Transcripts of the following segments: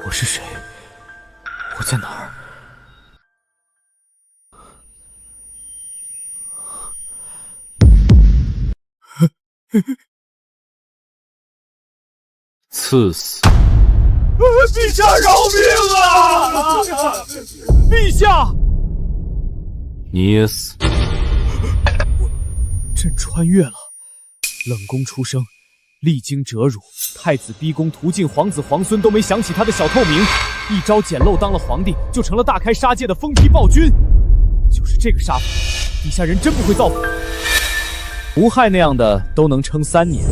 我是谁？我在哪儿？赐死！陛下饶命啊！陛下，你也死！朕穿越了，冷宫出生，历经折辱，太子逼宫屠尽皇子皇孙都没想起他的小透明，一招捡漏当了皇帝，就成了大开杀戒的疯批暴君。就是这个杀法，底下人真不会造反。吴害那样的都能撑3年，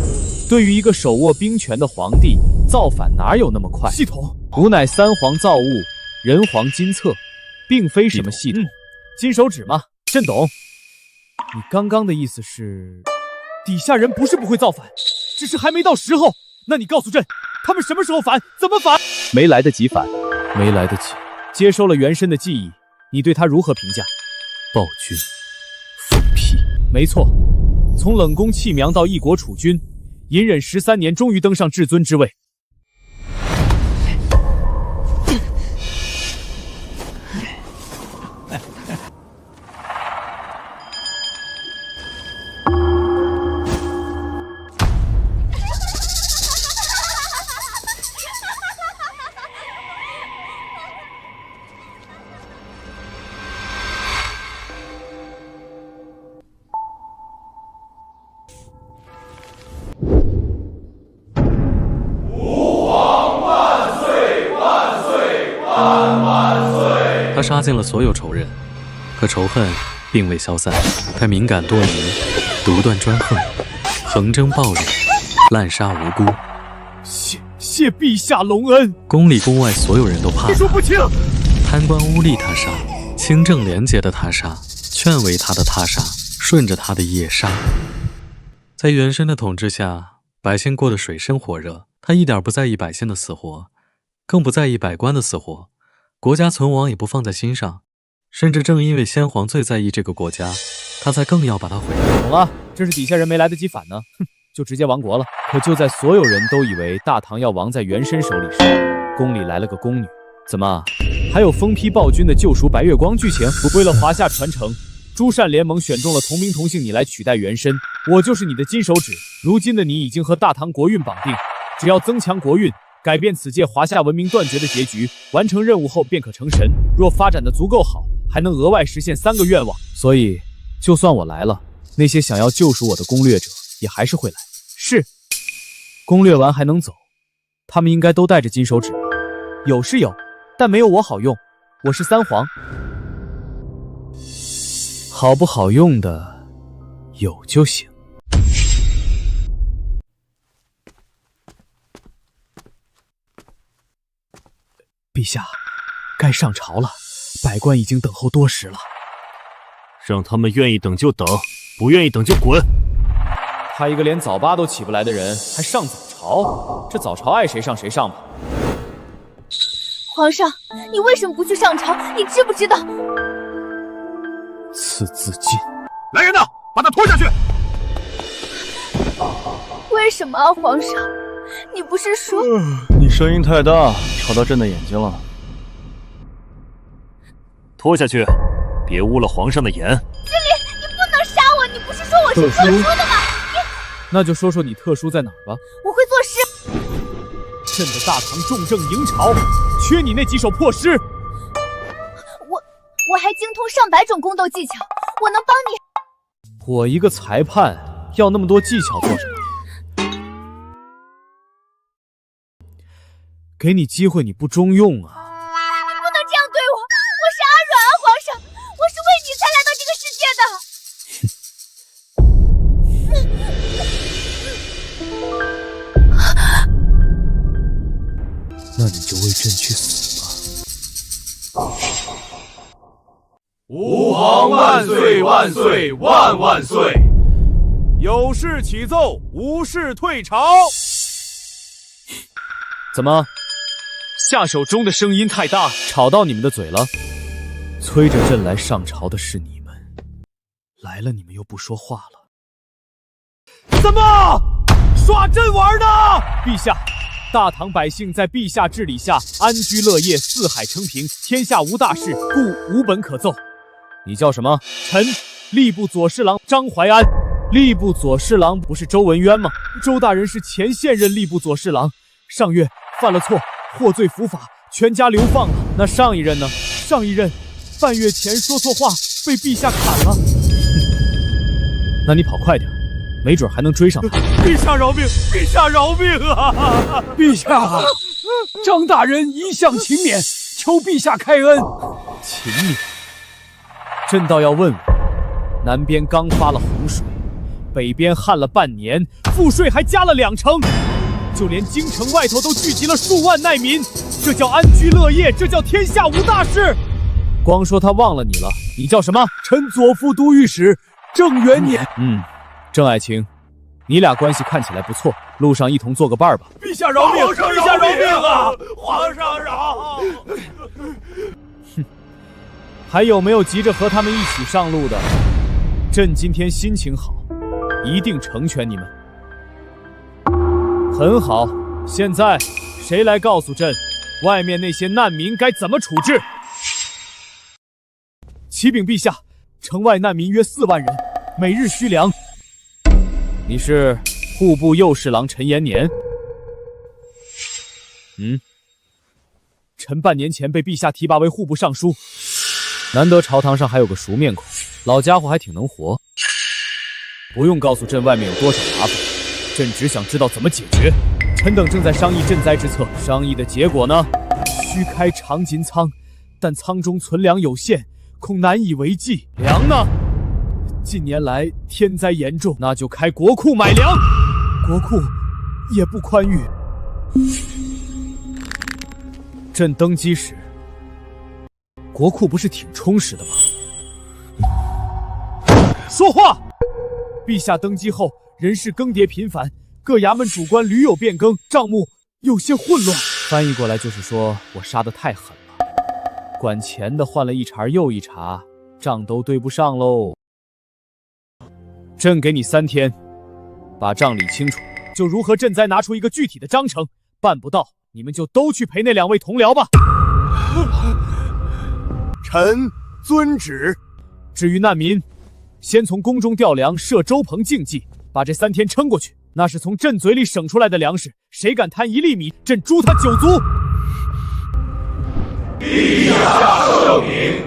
对于一个手握兵权的皇帝，造反哪有那么快？系统，吾乃三皇造物，人皇金册，并非什么系统。金手指嘛，朕懂。你刚刚的意思是，底下人不是不会造反，只是还没到时候。那你告诉朕，他们什么时候反？怎么反？没来得及反，没来得及。接收了原身的记忆，你对他如何评价？暴君，疯批。没错，从冷宫弃苗到一国储君，隐忍13年，终于登上至尊之位。他杀尽了所有仇人，可仇恨并未消散。他敏感多疑，独断专横，横征暴敛，滥杀无辜。谢陛下隆恩。宫里宫外所有人都怕他。说不清。贪官污吏他杀，清正廉洁的他杀，劝慰他的他杀，顺着他的也杀。在原身的统治下，百姓过得水深火热，他一点不在意百姓的死活，更不在意百官的死活，国家存亡也不放在心上。甚至正因为先皇最在意这个国家，他才更要把它毁掉。懂了，这是底下人没来得及反呢，就直接亡国了。可就在所有人都以为大唐要亡在原身手里时，宫里来了个宫女。怎么，还有疯批暴君的救赎白月光剧情？为了华夏传承，诸善联盟选中了同名同姓你来取代原身，我就是你的金手指。如今的你已经和大唐国运绑定，只要增强国运，改变此届华夏文明断绝的结局，完成任务后便可成神。若发展的足够好，还能额外实现3个愿望。所以，就算我来了，那些想要救赎我的攻略者也还是会来。是，攻略完还能走，他们应该都带着金手指吧？有是有，但没有我好用。我是三皇，好不好用的有就行。陛下，该上朝了，百官已经等候多时了。让他们愿意等就等，不愿意等就滚。他一个连早八都起不来的人，还上早朝？这早朝爱谁上谁上吧。皇上，你为什么不去上朝？你知不知道？赐自尽。来人呐，把他拖下去！为什么啊，皇上？你不是说……你声音太大，吵到朕的眼睛了。拖下去，别污了皇上的颜。经理，你不能杀我！你不是说我是特殊的吗？那就说说你特殊在哪儿吧。我会做诗。朕的大唐重政迎朝，缺你那几首破诗。我还精通上百种宫斗技巧，我能帮你。我一个裁判要那么多技巧做什么？给你机会你不中用啊！你不能这样对我，我是阿软啊，皇上，我是为你才来到这个世界的。那你就为朕去死吧！吾皇万岁万岁万万岁！有事起奏，无事退朝。怎么？下手中的声音太大，吵到你们的嘴了。催着朕来上朝的是你们，来了你们又不说话了。怎么耍朕玩呢？陛下，大唐百姓在陛下治理下安居乐业，四海升平，天下无大事，故无本可奏。你叫什么？臣吏部左侍郎张怀安。吏部左侍郎不是周文渊吗？周大人是前现任吏部左侍郎，上月犯了错，获罪伏法，全家流放了。那上一任呢？上一任半月前说错话，被陛下砍了。那你跑快点，没准还能追上他。陛下饶命！陛下饶命啊！陛下，张大人一向勤勉，求陛下开恩。勤勉？朕倒要问问，南边刚发了洪水，北边旱了半年，赋税还加了2成，就连京城外头都聚集了数万难民，这叫安居乐业，这叫天下无大事。光说他忘了你了，你叫什么？臣左副都御史郑元年。郑爱卿，你俩关系看起来不错，路上一同做个伴儿吧。陛下饶命！陛下饶命啊！皇上饶！还有没有急着和他们一起上路的？朕今天心情好，一定成全你们。很好，现在谁来告诉朕，外面那些难民该怎么处置？启禀陛下，城外难民约4万人，每日需粮。你是户部右侍郎陈延年？臣半年前被陛下提拔为户部尚书，难得朝堂上还有个熟面孔，老家伙还挺能活。不用告诉朕外面有多少麻烦，朕只想知道怎么解决。臣等正在商议赈灾之策，商议的结果呢？需开长金仓，但仓中存粮有限，恐难以为继。粮呢？近年来天灾严重，那就开国库买粮。国库也不宽裕。朕登基时，国库不是挺充实的吗？说话！陛下登基后，人事更迭频繁，各衙门主官屡有变更，账目有些混乱。翻译过来就是说我杀得太狠了，管钱的换了一茬又一茬，账都对不上喽。朕给你3天，把账理清楚，就如何赈灾拿出一个具体的章程。办不到，你们就都去陪那2位同僚吧。臣遵旨。至于难民，先从宫中调粮，设粥棚竞技，把这3天撑过去。那是从朕嘴里省出来的粮食，谁敢贪1粒米，朕诛他9族。陛下圣明。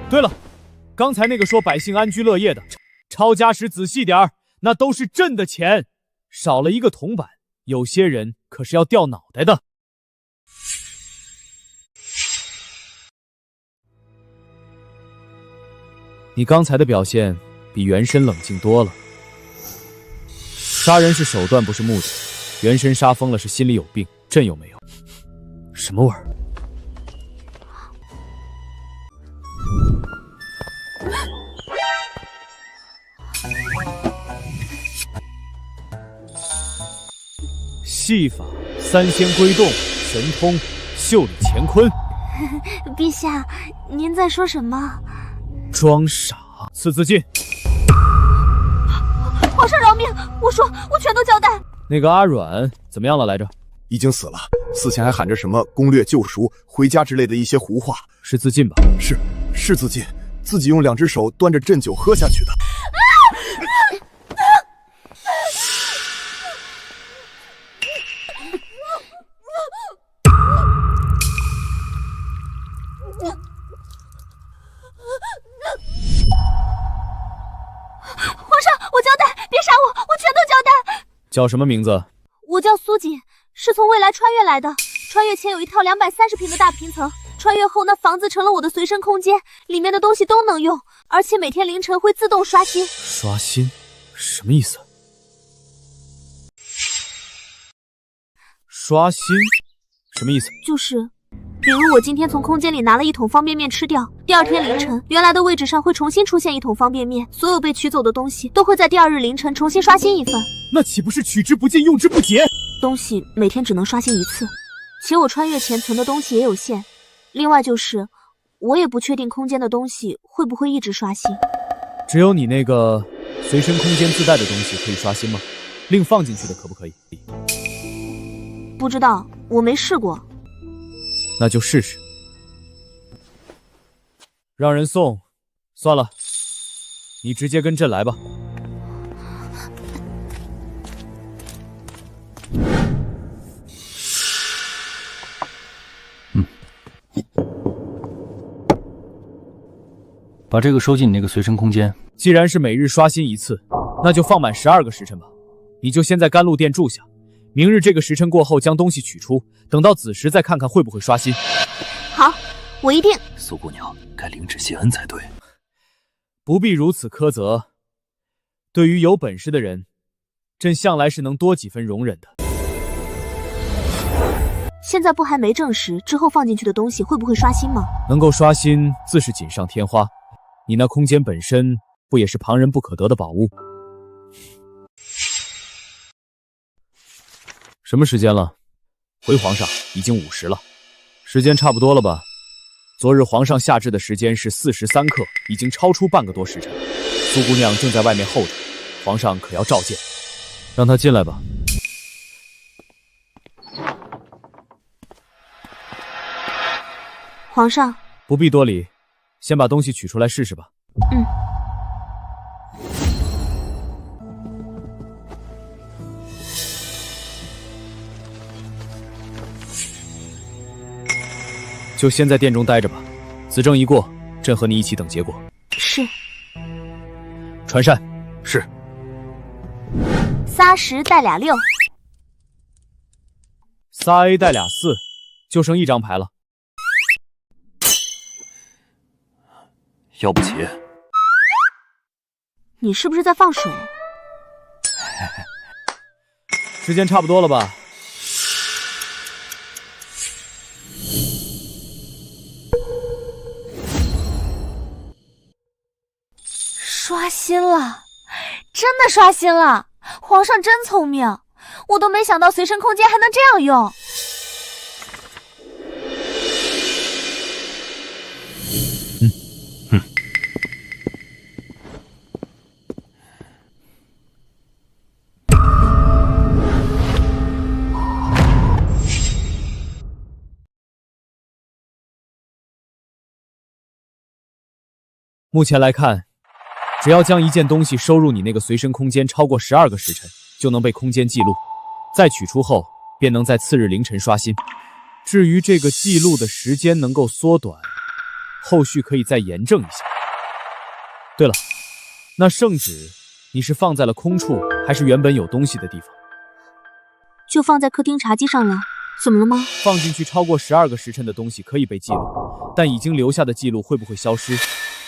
对了，刚才那个说百姓安居乐业的，抄家时仔细点儿，那都是朕的钱，少了一个铜板，有些人可是要掉脑袋的。你刚才的表现比原身冷静多了。杀人是手段，不是目的。原身杀疯了是心里有病，朕有没有？什么味儿？戏法3仙归洞，神通袖里乾坤。陛下，您在说什么？装傻，赐字进。皇上饶命！我说，我全都交代。那个阿阮怎么样了来着？已经死了，死前还喊着什么攻略救赎、回家之类的一些胡话。是自尽吧？是自尽，自己用2只手端着鸩酒喝下去的。皇上，我交代，别杀我，我全都交代。叫什么名字？我叫苏锦，是从未来穿越来的。穿越前有一套230平的大平层，穿越后那房子成了我的随身空间，里面的东西都能用，而且每天凌晨会自动刷新。刷新？什么意思？刷新？什么意思？就是，比如我今天从空间里拿了1桶方便面吃掉，第2天凌晨，原来的位置上会重新出现1桶方便面，所有被取走的东西都会在第2日凌晨重新刷新1份。那岂不是取之不尽，用之不竭？东西每天只能刷新1次，且我穿越前存的东西也有限。另外就是，我也不确定空间的东西会不会一直刷新。只有你那个随身空间自带的东西可以刷新吗？另放进去的可不可以？不知道，我没试过。那就试试。让人送，算了，你直接跟朕来吧。把这个收进你那个随身空间。既然是每日刷新一次，那就放满12个时辰吧。你就先在甘露殿住下，明日这个时辰过后将东西取出，等到子时再看看会不会刷新。好，我一定。苏姑娘该领旨谢恩才对。不必如此苛责。对于有本事的人，朕向来是能多几分容忍的。现在不还没证实之后放进去的东西会不会刷新吗？能够刷新自是锦上添花。你那空间本身不也是旁人不可得的宝物？什么时间了？回皇上，已经5时了，时间差不多了吧？昨日皇上下旨的时间是4时3刻，已经超出半个多时辰。苏姑娘正在外面候着，皇上可要召见，让她进来吧。皇上，不必多礼，先把东西取出来试试吧。就先在殿中待着吧，子正一过，朕和你一起等结果。是。传膳。是。仨10带俩6。3A 带俩4，就剩1张牌了。要不起。你是不是在放水？时间差不多了吧？刷新了，真的刷新了！皇上真聪明，我都没想到随身空间还能这样用。目前来看，只要将一件东西收入你那个随身空间超过12个时辰，就能被空间记录，在取出后便能在次日凌晨刷新。至于这个记录的时间能够缩短，后续可以再验证一下。对了，那圣旨你是放在了空处，还是原本有东西的地方？就放在客厅茶几上了，怎么了吗？放进去超过12个时辰的东西可以被记录，但已经留下的记录会不会消失？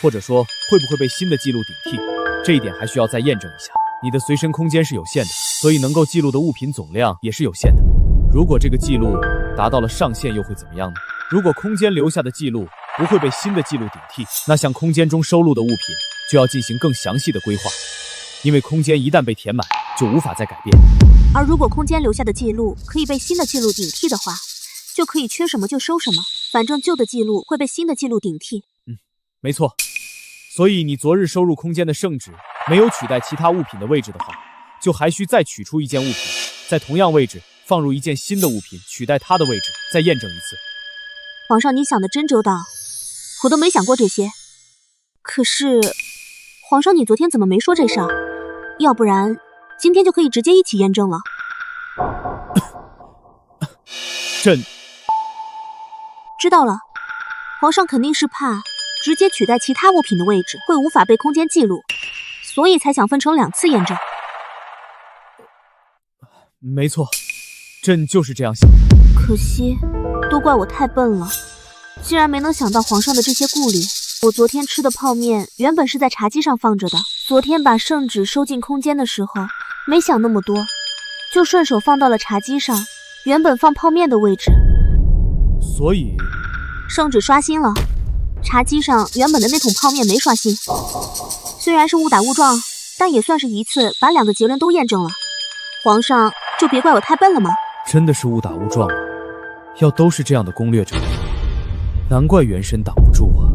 或者说会不会被新的记录顶替，这一点还需要再验证一下。你的随身空间是有限的，所以能够记录的物品总量也是有限的。如果这个记录达到了上限，又会怎么样呢？如果空间留下的记录不会被新的记录顶替，那像空间中收录的物品就要进行更详细的规划，因为空间一旦被填满，就无法再改变。而如果空间留下的记录可以被新的记录顶替的话，就可以缺什么就收什么，反正旧的记录会被新的记录顶替。没错，所以你昨日收入空间的圣旨没有取代其他物品的位置的话，就还需再取出一件物品，在同样位置放入一件新的物品，取代它的位置，再验证一次。皇上，你想的真周到，我都没想过这些。可是，皇上，你昨天怎么没说这事儿？要不然，今天就可以直接一起验证了。朕知道了，皇上肯定是怕直接取代其他物品的位置会无法被空间记录，所以才想分成2次验证。没错，朕就是这样想的。可惜，都怪我太笨了，竟然没能想到皇上的这些顾虑。我昨天吃的泡面原本是在茶几上放着的，昨天把圣旨收进空间的时候，没想那么多，就顺手放到了茶几上，原本放泡面的位置。所以，圣旨刷新了。茶几上原本的那桶泡面没刷新，虽然是误打误撞，但也算是一次把2个结论都验证了。皇上就别怪我太笨了吗？真的是误打误撞了。要都是这样的攻略者，难怪元神挡不住啊。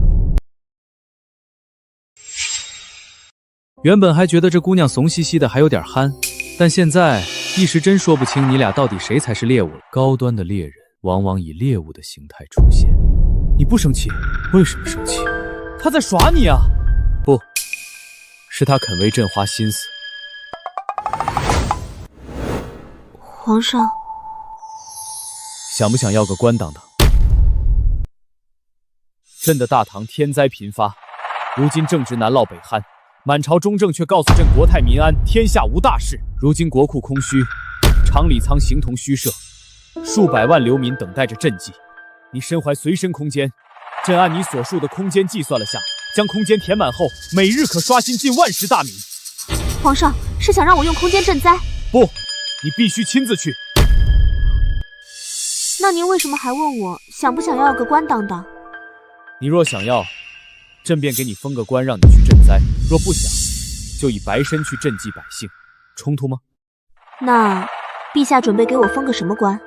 原本还觉得这姑娘怂兮兮的还有点憨，但现在一时真说不清你俩到底谁才是猎物了。高端的猎人往往以猎物的形态出现。你不生气？为什么生气？他在耍你啊！不，是他肯为朕花心思。皇上，想不想要个官当当？朕的大唐天灾频发，如今正值南涝北旱，满朝中正却告诉朕国泰民安，天下无大事。如今国库空虚，常礼仓形同虚设，数百万流民等待着赈济。你身怀随身空间，朕按你所述的空间计算了下，将空间填满后，每日可刷新近10,000大名。皇上是想让我用空间赈灾？不，你必须亲自去。那您为什么还问我想不想要个官当当？你若想要，朕便给你封个官，让你去赈灾；若不想，就以白身去赈济百姓。冲突吗？那陛下准备给我封个什么官？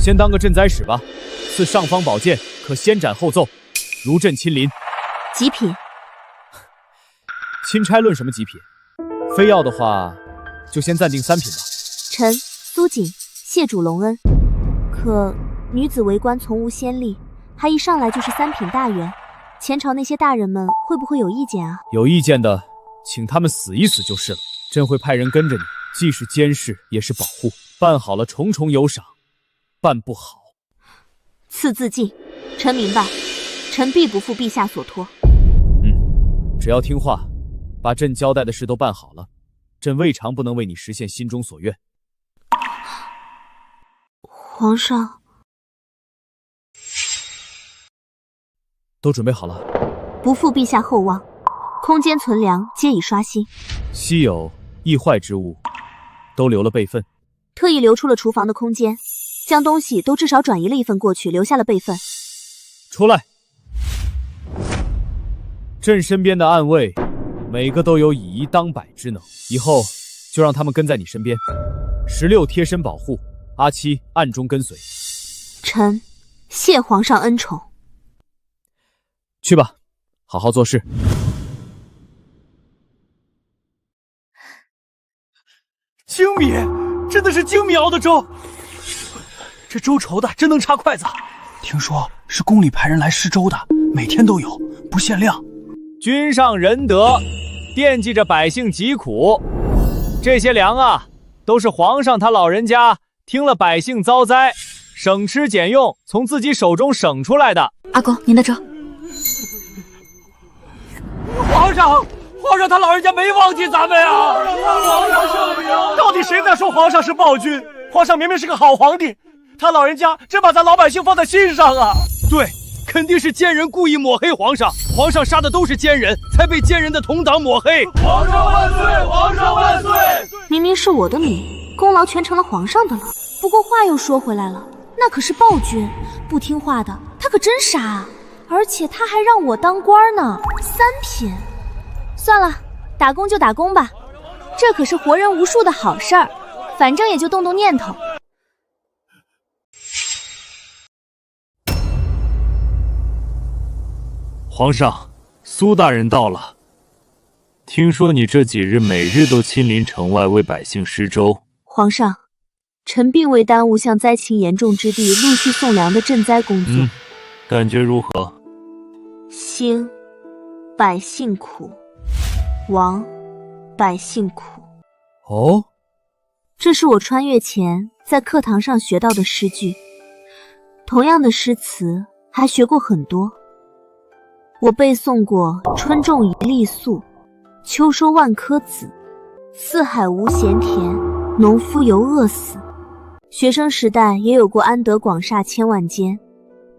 先当个赈灾使吧，赐尚方宝剑，可先斩后奏，如朕亲临。极品。钦差论什么极品？非要的话，就先暂定3品吧。臣苏锦谢主隆恩。可女子为官从无先例，还一上来就是3品大员，前朝那些大人们会不会有意见啊？有意见的，请他们死一死就是了。朕会派人跟着你，既是监视，也是保护。办好了重重有赏，办不好，赐自尽。臣明白，臣必不负陛下所托。只要听话，把朕交代的事都办好了，朕未尝不能为你实现心中所愿。皇上，都准备好了？不负陛下厚望，空间存粮皆已刷新，稀有易坏之物都留了备份，特意留出了厨房的空间，将东西都至少转移了1份过去，留下了备份。出来！朕身边的暗卫，每个都有以一当百之能，以后就让他们跟在你身边，16贴身保护，阿七暗中跟随。臣谢皇上恩宠。去吧，好好做事。精米，真的是精米熬的粥。这粥稠的，真能插筷子。听说是宫里派人来施粥的，每天都有，不限量。君上仁德，惦记着百姓疾苦，这些粮啊，都是皇上他老人家听了百姓遭灾，省吃俭用，从自己手中省出来的。阿公，您的粥。皇上他老人家没忘记咱们呀！皇上圣明，到底谁在说皇上是暴君？皇上明明是个好皇帝，他老人家真把咱老百姓放在心上啊！对，肯定是奸人故意抹黑皇上，皇上杀的都是奸人，才被奸人的同党抹黑。皇上万岁！皇上万岁！明明是我的米，功劳全成了皇上的了。不过话又说回来了，那可是暴君，不听话的他可真杀啊！而且他还让我当官呢，3品。算了，打工就打工吧，这可是活人无数的好事儿，反正也就动动念头。皇上，苏大人到了。听说你这几日每日都亲临城外为百姓施粥。皇上，臣并未耽误向灾情严重之地陆续送粮的赈灾工作。感觉如何？兴，百姓苦；亡，百姓苦。哦，这是我穿越前在课堂上学到的诗句。同样的诗词还学过很多。我背诵过“春种一粒粟，秋收万颗子，四海无闲田，农夫犹饿死”。学生时代也有过安得广厦千万间，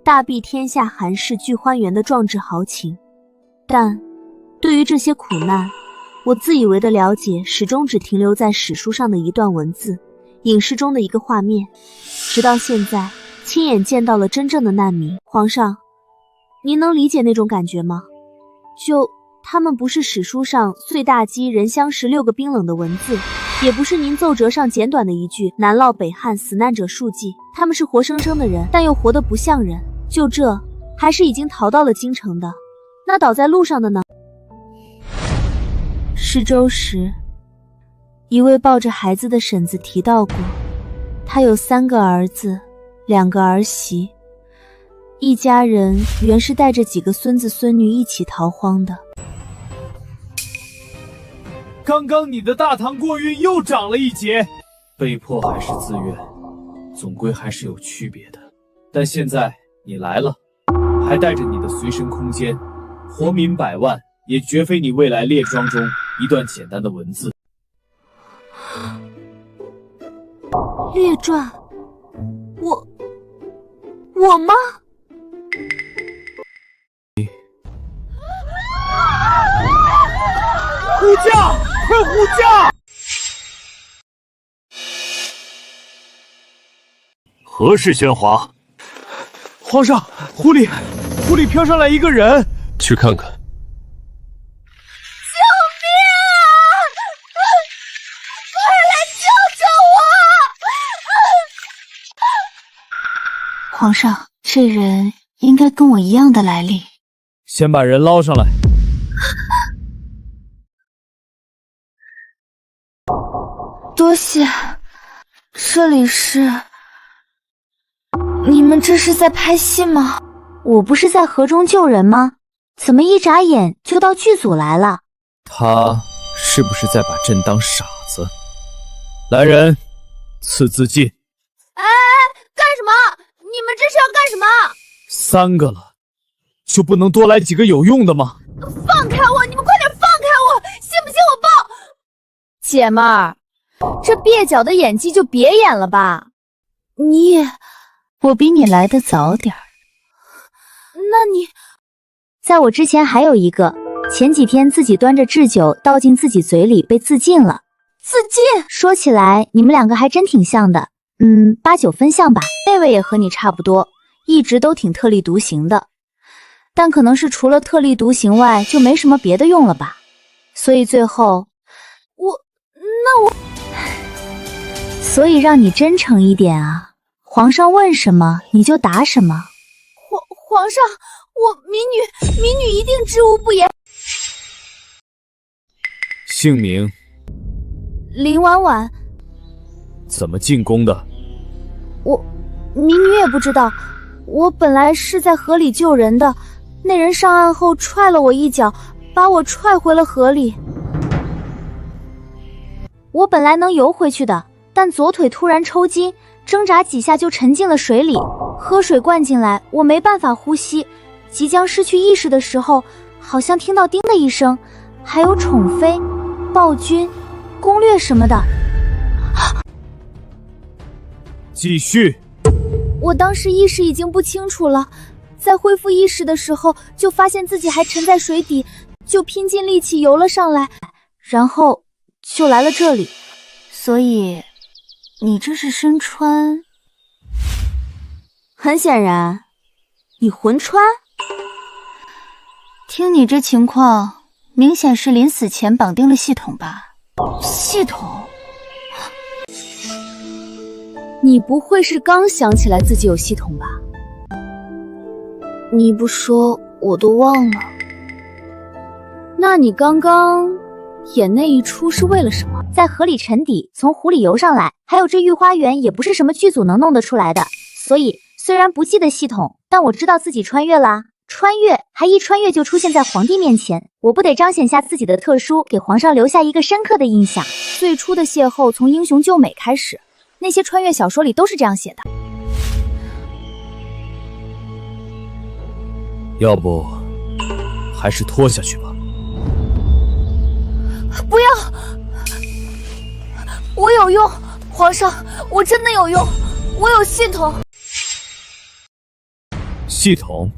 大庇天下寒士俱欢颜的壮志豪情。但对于这些苦难，我自以为的了解始终只停留在史书上的一段文字，影视中的一个画面，直到现在亲眼见到了真正的难民。皇上，您能理解那种感觉吗？就他们不是史书上岁大饥人相食6个冰冷的文字，也不是您奏折上简短的一句南涝北旱死难者数计，他们是活生生的人，但又活得不像人。就这，还是已经逃到了京城的。那倒在路上的呢？施粥时，一位抱着孩子的婶子提到过，她有3个儿子，2个儿媳，一家人原是带着几个孙子孙女一起逃荒的。刚刚你的大唐过运又长了一截，被迫还是自愿，总归还是有区别的。但现在你来了，还带着你的随身空间，活民百万，也绝非你未来列装中一段简单的文字。列传，我吗？护驾！快护驾！何事喧哗？皇上，湖里飘上来一个人，去看看。皇上，这人应该跟我一样的来历。先把人捞上来。多谢。这里是……你们这是在拍戏吗？我不是在河中救人吗？怎么一眨眼就到剧组来了？他是不是在把朕当傻子？来人，赐自尽。干什么？你们这是要干什么？3个了，就不能多来几个有用的吗？放开我！你们快点放开我！信不信我报？姐们儿，这蹩脚的演技就别演了吧。我比你来的早点儿。那你……在我之前还有一个，前几天自己端着制酒倒进自己嘴里被自尽了。自尽？说起来你们2个还真挺像的。8、9分像吧。那位也和你差不多，一直都挺特立独行的，但可能是除了特立独行外就没什么别的用了吧。所以最后所以让你真诚一点啊，皇上问什么你就答什么。皇上，我民女一定知无不言。姓名？林婉婉。怎么进宫的？民女也不知道，我本来是在河里救人的，那人上岸后踹了我一脚，把我踹回了河里。我本来能游回去的，但左腿突然抽筋，挣扎几下就沉进了水里，喝水灌进来，我没办法呼吸，即将失去意识的时候，好像听到叮的一声，还有宠妃、暴君、攻略什么的。继续。我当时意识已经不清楚了，在恢复意识的时候，就发现自己还沉在水底，就拼尽力气游了上来，然后就来了这里。所以，你这是身穿？很显然，你魂穿？听你这情况，明显是临死前绑定了系统吧？系统？你不会是刚想起来自己有系统吧？你不说我都忘了。那你刚刚演那一出是为了什么？在河里沉底，从湖里游上来，还有这御花园也不是什么剧组能弄得出来的。所以虽然不记得系统，但我知道自己穿越啦。穿越还一穿越就出现在皇帝面前，我不得彰显下自己的特殊，给皇上留下一个深刻的印象。最初的邂逅从英雄救美开始，那些穿越小说里都是这样写的。要不还是拖下去吧。不要，我有用，皇上，我真的有用，我有系统。系统？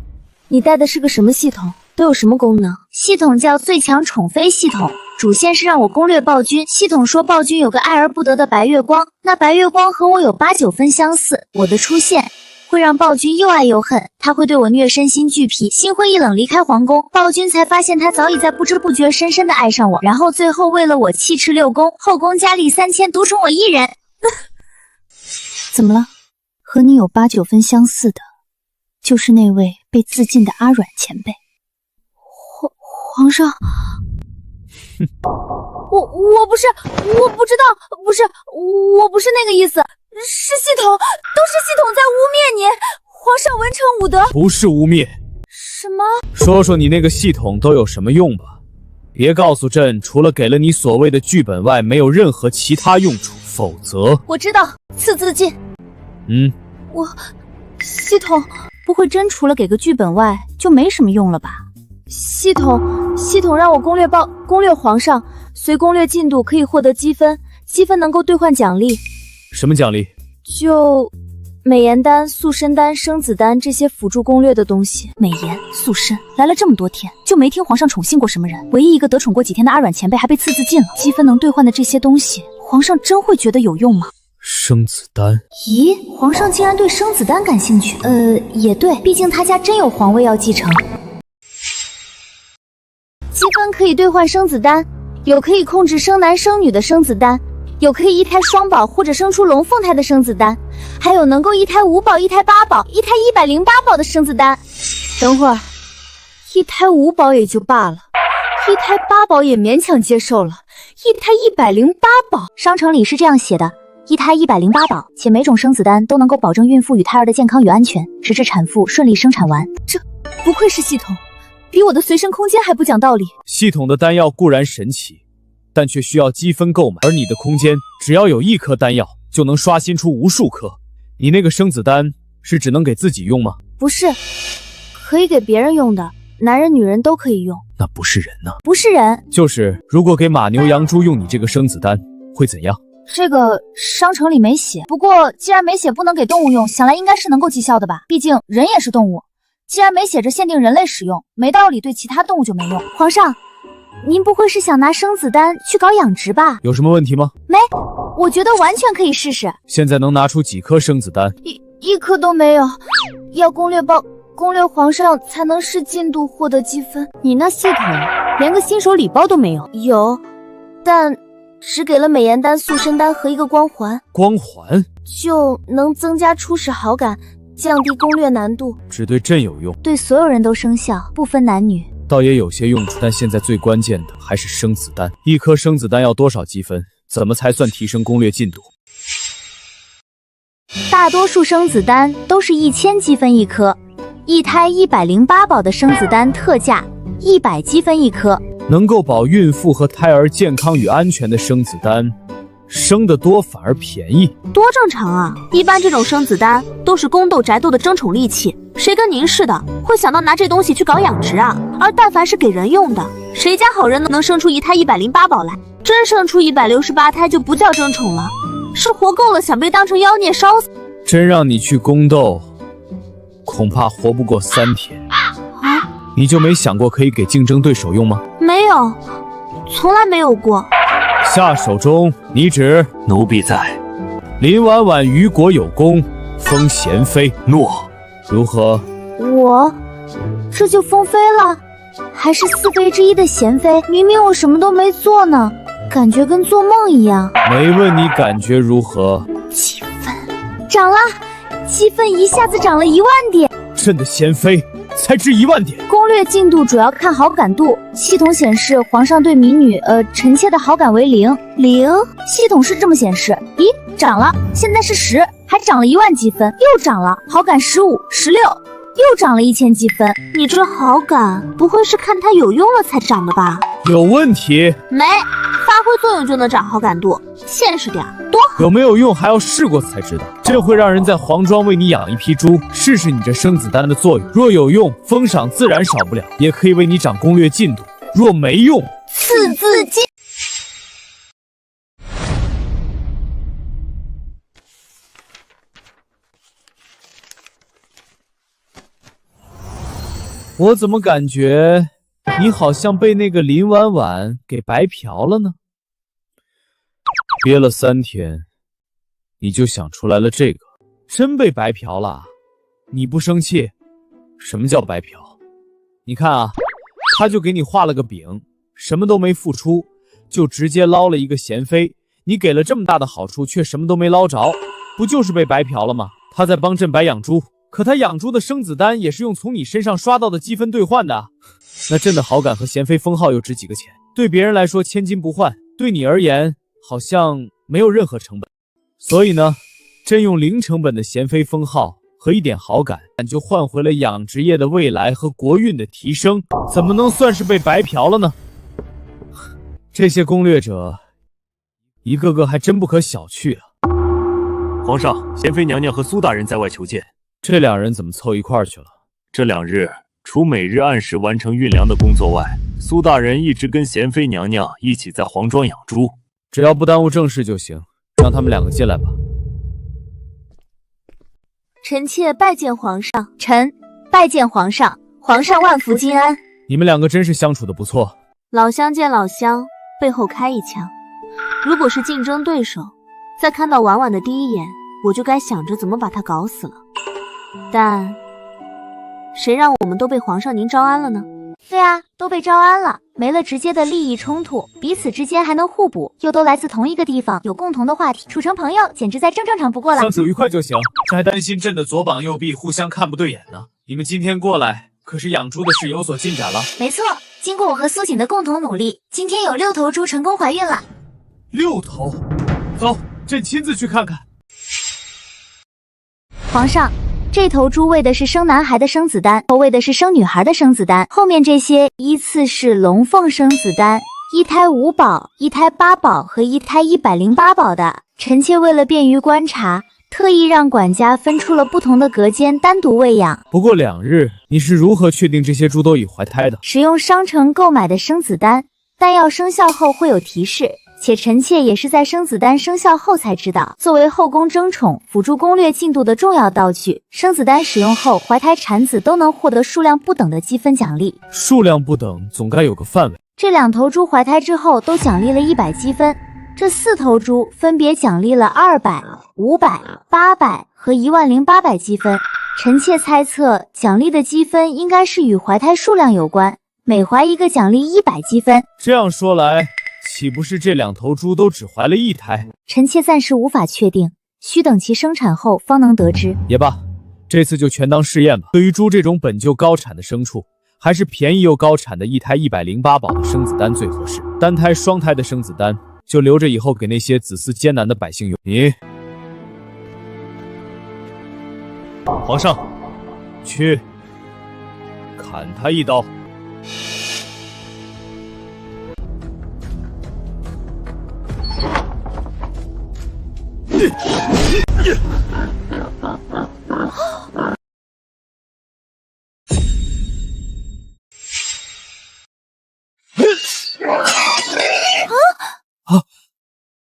你带的是个什么系统？都有什么功能？系统叫最强宠妃系统，主线是让我攻略暴君。系统说暴君有个爱而不得的白月光，那白月光和我有8、9分相似，我的出现会让暴君又爱又恨，他会对我虐身心俱疲，心灰意冷离开皇宫。暴君才发现他早已在不知不觉深深的爱上我，然后最后为了我弃斥6宫，后宫佳丽3000，独宠我一人。怎么了？和你有8、9分相似的，就是那位被自尽的阿阮前辈。皇上，我不是，我不知道，不是，我不是那个意思，是系统，都是系统在污蔑你，皇上文成武德。不是污蔑。什么？说说你那个系统都有什么用吧？别告诉朕，除了给了你所谓的剧本外，没有任何其他用处，否则……我知道，刺字进。系统不会真除了给个剧本外就没什么用了吧？系统让我攻略皇上，随攻略进度可以获得积分，积分能够兑换奖励。什么奖励？就美颜丹、塑身丹、生子丹这些辅助攻略的东西。美颜、塑身来了这么多天，就没听皇上宠幸过什么人，唯一一个得宠过几天的阿软前辈还被刺字进了。积分能兑换的这些东西，皇上真会觉得有用吗？生子丹？咦，皇上竟然对生子丹感兴趣？也对，毕竟他家真有皇位要继承。积分可以兑换生子丹，有可以控制生男生女的生子丹，有可以一胎双宝或者生出龙凤胎的生子丹，还有能够一胎5宝、一胎8宝、一胎108宝的生子丹。等会儿，一胎5宝也就罢了，一胎8宝也勉强接受了，一胎108宝，商城里是这样写的。一胎108宝，且每种生子丹都能够保证孕妇与胎儿的健康与安全，直至产妇顺利生产完。这不愧是系统，比我的随身空间还不讲道理。系统的丹药固然神奇，但却需要积分购买，而你的空间只要有1颗丹药，就能刷新出无数颗。你那个生子丹是只能给自己用吗？不是，可以给别人用的，男人女人都可以用。那不是人呢？不是人，就是如果给马牛羊猪用你这个生子丹，会怎样？这个商城里没写，不过既然没写不能给动物用，想来应该是能够绩效的吧，毕竟人也是动物。既然没写着限定人类使用，没道理对其他动物就没用。皇上，您不会是想拿生子丹去搞养殖吧？有什么问题吗？没，我觉得完全可以试试。现在能拿出几颗生子丹？一颗都没有，要攻略皇上才能视进度获得积分。你那系统连个新手礼包都没有？有，但只给了美颜丹、塑身丹和一个光环。光环就能增加初始好感，降低攻略难度，只对朕有用，对所有人都生效，不分男女。倒也有些用处，但现在最关键的还是生子丹。1颗生子丹要多少积分？怎么才算提升攻略进度？大多数生子丹都是1000积分1颗，一胎108宝的生子丹特价100积分1颗。能够保孕妇和胎儿健康与安全的生子丹，生得多反而便宜，多正常啊！一般这种生子丹都是宫斗宅斗的争宠利器，谁跟您似的会想到拿这东西去搞养殖啊？而但凡是给人用的，谁家好人能生出一胎108宝来？真生出168胎就不叫争宠了，是活够了想被当成妖孽烧死。真让你去宫斗，恐怕活不过3天。你就没想过可以给竞争对手用吗？没有，从来没有过。下手中，你指奴婢在。林婉婉于国有功，封贤妃。诺。如何？我这就封妃了？还是4妃之一的贤妃？明明我什么都没做呢，感觉跟做梦一样。没问你感觉如何？积分涨了，积分一下子涨了1万点。朕的贤妃才值1万点。攻略进度主要看好感度，系统显示皇上对民女臣妾的好感为0，系统是这么显示。咦，涨了，现在是10，还涨了1万积分，又涨了，好感15、16，又涨了1000积分。你这好感不会是看它有用了才涨的吧？有问题？没，发挥作用就能涨好感度，现实点多好。有没有用还要试过才知道。这会让人在黄庄为你养一批猪，试试你这生子丹的作用。若有用，封赏自然少不了，也可以为你涨攻略进度。若没用，刺字进。我怎么感觉你好像被那个林婉婉给白嫖了呢？憋了3天，你就想出来了这个，真被白嫖了？你不生气？什么叫白嫖？你看啊，他就给你画了个饼，什么都没付出，就直接捞了一个贤妃。你给了这么大的好处，却什么都没捞着，不就是被白嫖了吗？他在帮朕白养猪，可他养猪的生子丹也是用从你身上刷到的积分兑换的，那朕的好感和贤妃封号又值几个钱？对别人来说千金不换，对你而言好像没有任何成本。所以呢，朕用零成本的贤妃封号和一点好感，就换回了养殖业的未来和国运的提升，怎么能算是被白嫖了呢？这些攻略者，一个个还真不可小觑啊！皇上，贤妃娘娘和苏大人在外求见。这两人怎么凑一块儿去了？这2日，除每日按时完成运粮的工作外，苏大人一直跟贤妃娘娘一起在皇庄养猪。只要不耽误正事就行，让他们2个进来吧。臣妾拜见皇上。臣拜见皇上。皇上万福金安。你们2个真是相处的不错。老乡见老乡，背后开一枪。如果是竞争对手，在看到婉婉的第一眼，我就该想着怎么把她搞死了。但谁让我们都被皇上您招安了呢？对啊，都被招安了，没了直接的利益冲突，彼此之间还能互补，又都来自同一个地方，有共同的话题，处成朋友简直再正常不过了。相处愉快就行，这还担心朕的左膀右臂互相看不对眼呢。你们今天过来，可是养猪的事有所进展了？没错，经过我和苏锦的共同努力，今天有6头猪成功怀孕了。6头？走，朕亲自去看看。皇上，这头猪喂的是生男孩的生子丹，喂的是生女孩的生子丹，后面这些依次是龙凤生子丹，1胎5宝、1胎8宝和1胎108宝的。臣妾为了便于观察，特意让管家分出了不同的隔间单独喂养。不过2日，你是如何确定这些猪都已怀胎的？使用商城购买的生子丹，丹药生效后会有提示。且臣妾也是在生子丹生效后才知道，作为后宫争宠、辅助攻略进度的重要道具，生子丹使用后，怀胎产子都能获得数量不等的积分奖励。数量不等，总该有个范围。这2头猪怀胎之后都奖励了100积分，这4头猪分别奖励了200、500、800和10800积分。臣妾猜测，奖励的积分应该是与怀胎数量有关，每怀一个奖励100积分。这样说来，岂不是这2头猪都只怀了1胎？臣妾暂时无法确定，需等其生产后方能得知。也罢，这次就全当试验吧。对于猪这种本就高产的牲畜，还是便宜又高产的1胎108宝的生子丹最合适。单胎、双胎的生子丹就留着以后给那些子嗣艰难的百姓用。你，皇上，去砍他一刀。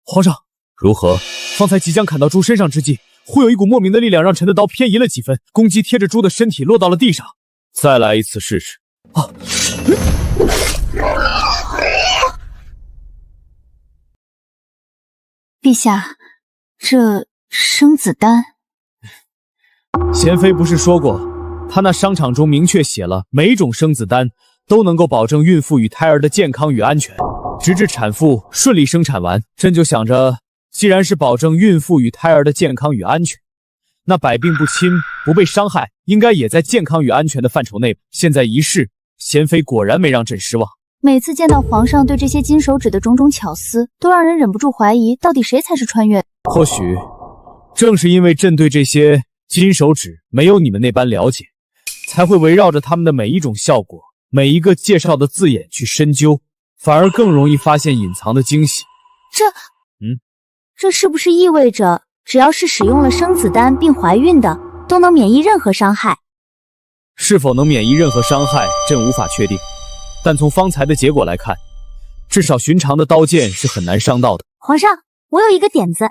皇上，如何？方才即将砍到猪身上之际，忽有一股莫名的力量让臣的刀偏移了几分，攻击贴着猪的身体落到了地上。再来一次试试。陛下，这生子丹，贤妃不是说过，她那商场中明确写了，每种生子丹都能够保证孕妇与胎儿的健康与安全，直至产妇顺利生产完。朕就想着，既然是保证孕妇与胎儿的健康与安全，那百病不侵、不被伤害，应该也在健康与安全的范畴内。现在一试，贤妃果然没让朕失望。每次见到皇上对这些金手指的种种巧思，都让人忍不住怀疑，到底谁才是穿越。或许正是因为朕对这些金手指没有你们那般了解，才会围绕着他们的每一种效果、每一个介绍的字眼去深究，反而更容易发现隐藏的惊喜。这是不是意味着，只要是使用了生子丹并怀孕的，都能免疫任何伤害？是否能免疫任何伤害，朕无法确定。但从方才的结果来看，至少寻常的刀剑是很难伤到的。皇上，我有一个点子。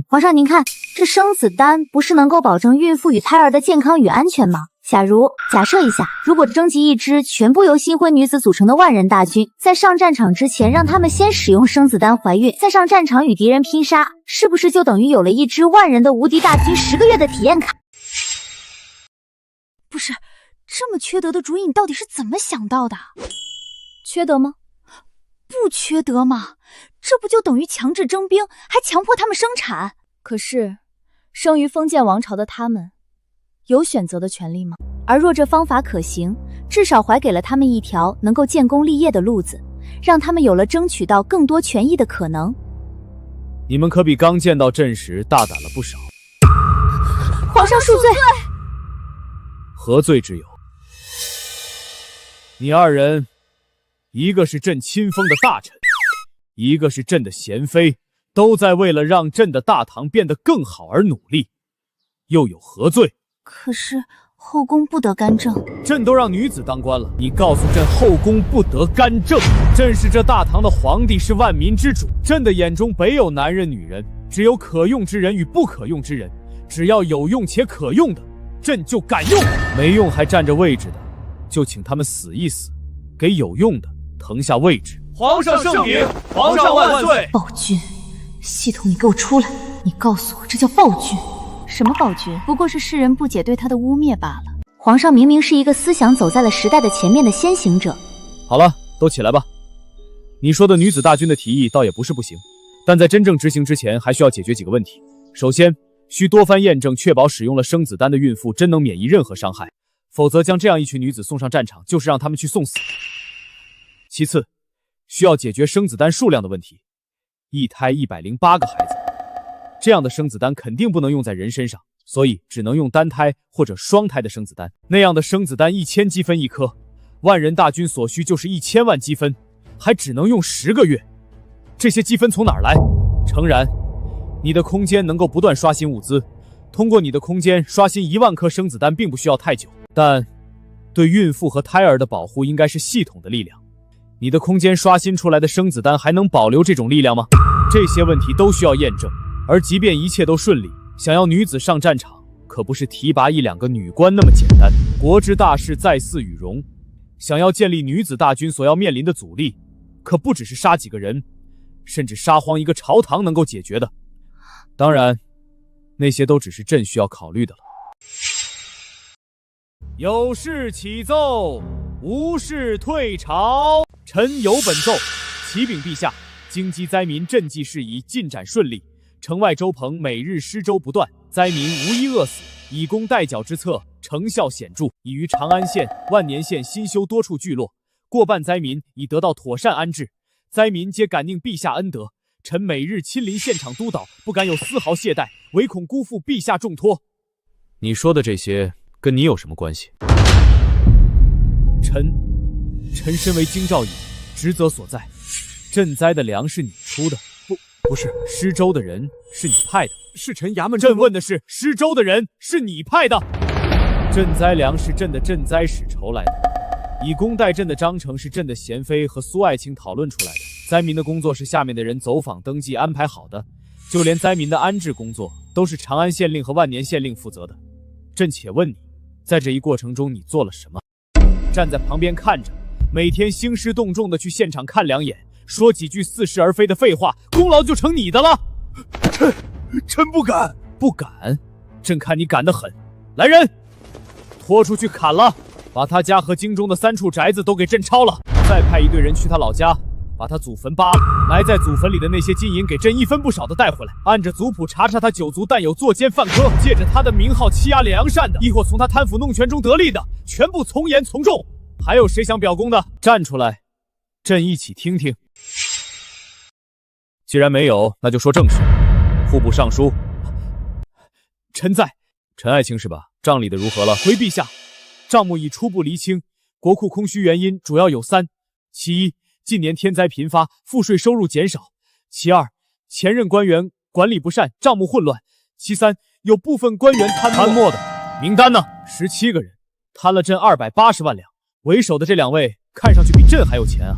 皇上您看，这生子丹不是能够保证孕妇与胎儿的健康与安全吗？假设一下，如果征集一支全部由新婚女子组成的万人大军，在上战场之前让他们先使用生子丹怀孕，再上战场与敌人拼杀，是不是就等于有了一支万人的无敌大军10个月的体验卡？不是，这么缺德的主意你到底是怎么想到的？缺德吗？不缺德吗？这不就等于强制征兵，还强迫他们生产？可是，生于封建王朝的他们，有选择的权利吗？而若这方法可行，至少还给了他们一条能够建功立业的路子，让他们有了争取到更多权益的可能。你们可比刚见到朕时大胆了不少。皇上恕罪。何罪之有？你二人，一个是朕亲封的大臣，一个是朕的贤妃，都在为了让朕的大唐变得更好而努力，又有何罪？可是后宫不得干政，朕都让女子当官了，你告诉朕后宫不得干政？朕是这大唐的皇帝，是万民之主，朕的眼中没有男人女人，只有可用之人与不可用之人，只要有用且可用的，朕就敢用；没用还占着位置的，就请他们死一死，给有用的腾下位置。皇上圣明，皇上万岁！暴君，系统，你给我出来！你告诉我，这叫暴君？什么暴君？不过是世人不解对他的污蔑罢了。皇上明明是一个思想走在了时代的前面的先行者。好了，都起来吧。你说的女子大军的提议倒也不是不行，但在真正执行之前，还需要解决几个问题。首先，需多番验证，确保使用了生子丹的孕妇真能免疫任何伤害，否则将这样一群女子送上战场，就是让她们去送死。其次，需要解决生子丹数量的问题，一胎108个孩子，这样的生子丹肯定不能用在人身上，所以只能用单胎或者双胎的生子丹。那样的生子丹1000积分一颗，万人大军所需就是1000万积分，还只能用10个月。这些积分从哪儿来？诚然，你的空间能够不断刷新物资，通过你的空间刷新1万颗生子丹并不需要太久，但对孕妇和胎儿的保护应该是系统的力量。你的空间刷新出来的生子丹还能保留这种力量吗？这些问题都需要验证，而即便一切都顺利，想要女子上战场，可不是提拔1、2个女官那么简单。国之大事在祀与戎，想要建立女子大军所要面临的阻力，可不只是杀几个人，甚至杀荒一个朝堂能够解决的。当然，那些都只是朕需要考虑的了。有事启奏，无事退朝。臣有本奏，启禀陛下，京畿灾民赈济事宜进展顺利，城外舟棚每日施舟不断，灾民无一饿死，以工代缴之策成效显著，已于长安县、万年县新修多处聚落，过半灾民已得到妥善安置，灾民皆感宁陛下恩德。臣每日亲临现场督导，不敢有丝毫懈怠，唯恐辜负陛下重托。你说的这些跟你有什么关系？臣身为京兆尹，职责所在，赈灾的粮是你出的，不是施粥的人是你派的，是臣衙门。朕问的是施粥的人是你派的。赈灾粮是朕的赈灾使筹来的，以工代赈的章程是朕的贤妃和苏爱卿讨论出来的，灾民的工作是下面的人走访登记安排好的，就连灾民的安置工作都是长安县令和万年县令负责的。朕且问你，在这一过程中你做了什么？站在旁边看着，每天兴师动众的去现场看两眼，说几句似是而非的废话，功劳就成你的了。臣不敢。不敢？朕看你敢得很。来人，拖出去砍了，把他家和京中的3处宅子都给朕抄了，再派一队人去他老家，把他祖坟扒了，埋在祖坟里的那些金银给朕一分不少的带回来，按着族谱查查他9族但有作奸犯科，借着他的名号欺压敛阳善的，亦或从他贪腐弄权中得利的，全部从严从重。还有谁想表功的，站出来，朕一起听听。既然没有，那就说正事。户部尚书，臣在。陈爱卿是吧？账理的如何了？回陛下，账目已初步厘清，国库空虚原因主要有3：其一，近年天灾频发，赋税收入减少；其二，前任官员管理不善，账目混乱；其三，有部分官员贪墨的。名单呢？17个人，贪了朕280万两。为首的这2位看上去比朕还有钱啊！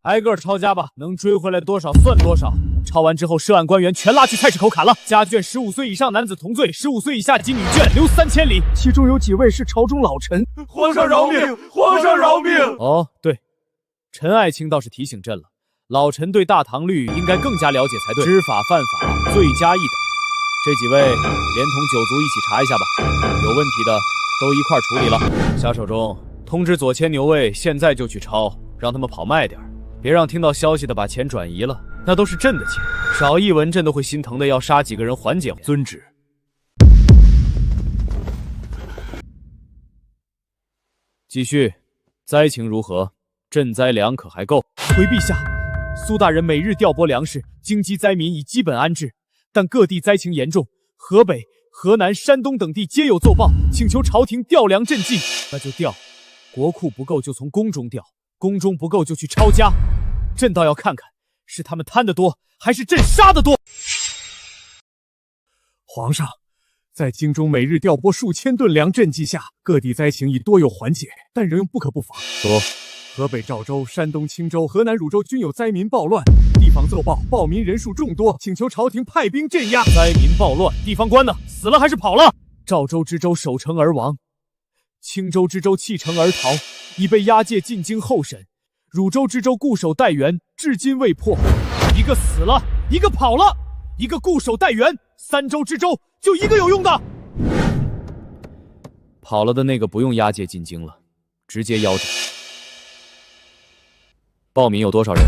挨个抄家吧，能追回来多少算多少。抄完之后，涉案官员全拉去菜市口砍了。家眷15岁以上男子同罪，15岁以下及女眷留3000里。其中有几位是朝中老臣。皇上饶命！皇上饶命！哦，对，陈爱卿倒是提醒朕了，老臣对大唐律应该更加了解才对。知法犯法，罪加一等。这几位连同9族一起查一下吧，有问题的都一块处理了。夏守忠，通知左迁牛卫现在就去抄，让他们跑慢点，别让听到消息的把钱转移了，那都是朕的钱，少一文朕都会心疼的，要杀几个人缓解。遵旨。继续，灾情如何？赈灾粮可还够？回陛下，苏大人每日调拨粮食，京畿灾民已基本安置，但各地灾情严重，河北、河南、山东等地皆有奏报，请求朝廷调粮赈济。那就调，国库不够就从宫中调，宫中不够就去抄家。朕倒要看看，是他们贪得多，还是朕杀得多。皇上，在京中每日调拨数千吨粮赈济下，各地灾情已多有缓解，但仍不可不防。说，河北赵州、山东青州、河南汝州均有灾民暴乱，地方奏报暴民人数众多，请求朝廷派兵镇压。灾民暴乱，地方官呢？死了还是跑了？赵州知州守城而亡，青州知州弃城而逃，已被押解进京候审。汝州知州固守待援，至今未破。一个死了，一个跑了，一个固守待援，3州知州就一个有用的。跑了的那个不用押解进京了，直接腰斩。暴民有多少人？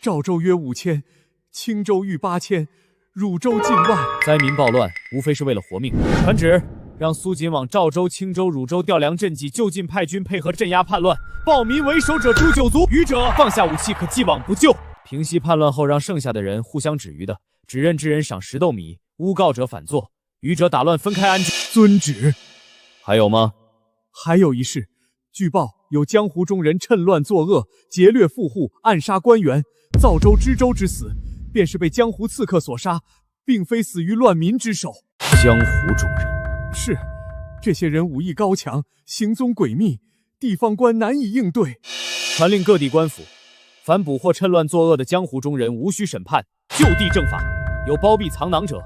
赵州约5000，青州逾8000，汝州近万。灾民暴乱，无非是为了活命。传旨，让苏锦往赵州、青州、汝州调粮赈济，就近派军配合镇压叛乱。暴民为首者诛9族，余者放下武器，可既往不咎。平息叛乱后，让剩下的人互相指鱼的，指认之人赏10豆米，诬告者反坐，余者打乱分开安置。遵旨。还有吗？还有一事，据报有江湖中人趁乱作恶，劫掠富户，暗杀官员。赵州知州之死，便是被江湖刺客所杀，并非死于乱民之手。江湖中人是，这些人武艺高强，行踪诡秘，地方官难以应对。传令各地官府，凡捕获趁乱作恶的江湖中人，无需审判，就地正法。有包庇藏囊者，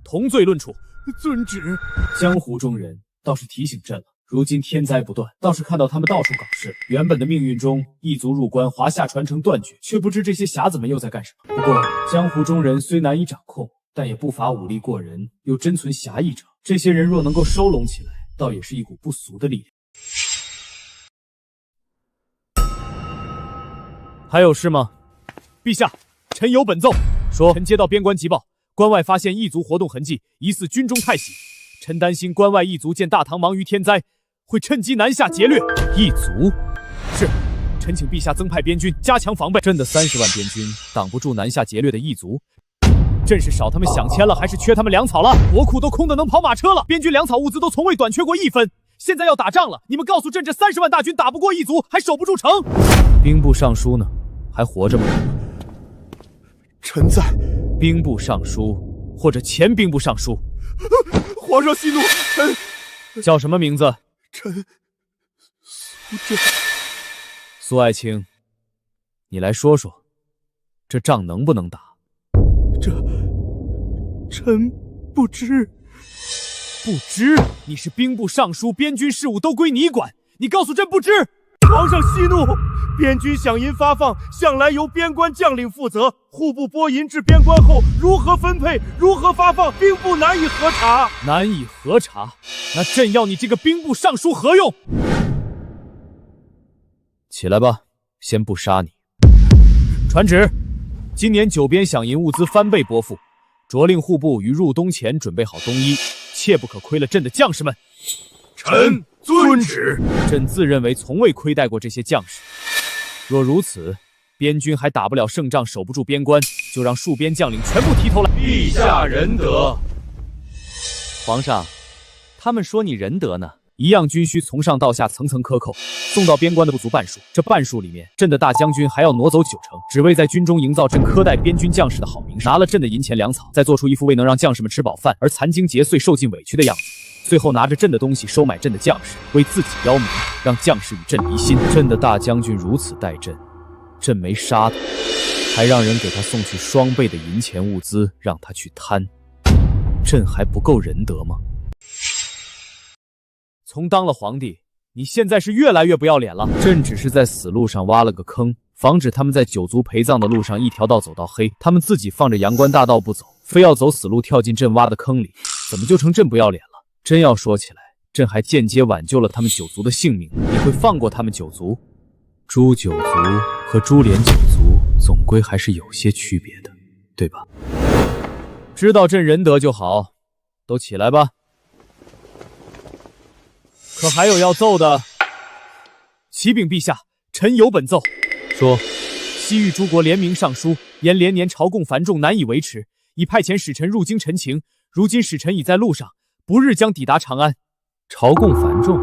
同罪论处。遵旨。江湖中人倒是提醒朕了。如今天灾不断，倒是看到他们到处搞事。原本的命运中，异族入关，华夏传承断绝，却不知这些匣子们又在干什么。不过，江湖中人虽难以掌控，但也不乏武力过人又真存侠义者。这些人若能够收拢起来，倒也是一股不俗的力量。还有事吗？陛下，臣有本奏。说，臣接到边关急报，关外发现异族活动痕迹，疑似军中太喜。臣担心关外异族见大唐忙于天灾，会趁机南下劫掠。异族？是。臣请陛下增派边军，加强防备。朕的30万边军挡不住南下劫掠的异族。朕是少他们饷钱了，还是缺他们粮草了？国库都空得能跑马车了，边军粮草物资都从未短缺过1分。现在要打仗了，你们告诉朕，这30万大军打不过异族，还守不住城？兵部尚书呢？还活着吗？臣在。兵部尚书或者前兵部尚书。皇上息怒，臣叫什么名字？臣苏震。苏爱卿，你来说说，这仗能不能打？臣不知。不知？你是兵部尚书，边军事务都归你管，你告诉朕不知？皇上息怒，边军饷银发放向来由边关将领负责，户部拨银至边关后，如何分配，如何发放，兵部难以核查。难以核查？那朕要你这个兵部尚书何用？起来吧，先不杀你。传旨，今年9边饷银物资翻倍拨付，着令户部于入冬前准备好冬衣，切不可亏了朕的将士们。臣遵旨。朕自认为从未亏待过这些将士，若如此，边军还打不了胜仗，守不住边关，就让戍边将领全部提头来。陛下仁德。皇上，他们说你仁德呢。一样军需从上到下层层克扣，送到边关的不足半数，这半数里面，朕的大将军还要挪走90成，只为在军中营造朕苛待边军将士的好名声。拿了朕的银钱粮草，再做出一副未能让将士们吃饱饭而残经劫岁受尽委屈的样子，最后拿着朕的东西收买朕的将士，为自己邀名，让将士与朕离心。朕的大将军如此待朕，朕没杀他，还让人给他送去双倍的银钱物资，让他去贪，朕还不够仁德吗？从当了皇帝，你现在是越来越不要脸了。朕只是在死路上挖了个坑，防止他们在9族陪葬的路上一条道走到黑，他们自己放着阳关大道不走，非要走死路跳进朕挖的坑里，怎么就成朕不要脸了？真要说起来，朕还间接挽救了他们9族的性命，你会放过他们9族？诛9族和株连9族总归还是有些区别的，对吧？知道朕仁德就好，都起来吧。可还有要奏的。启禀陛下，臣有本奏。说，西域诸国联名上书，言连年朝贡繁重，难以维持，已派遣使臣入京陈情。如今使臣已在路上，不日将抵达长安。朝贡繁重，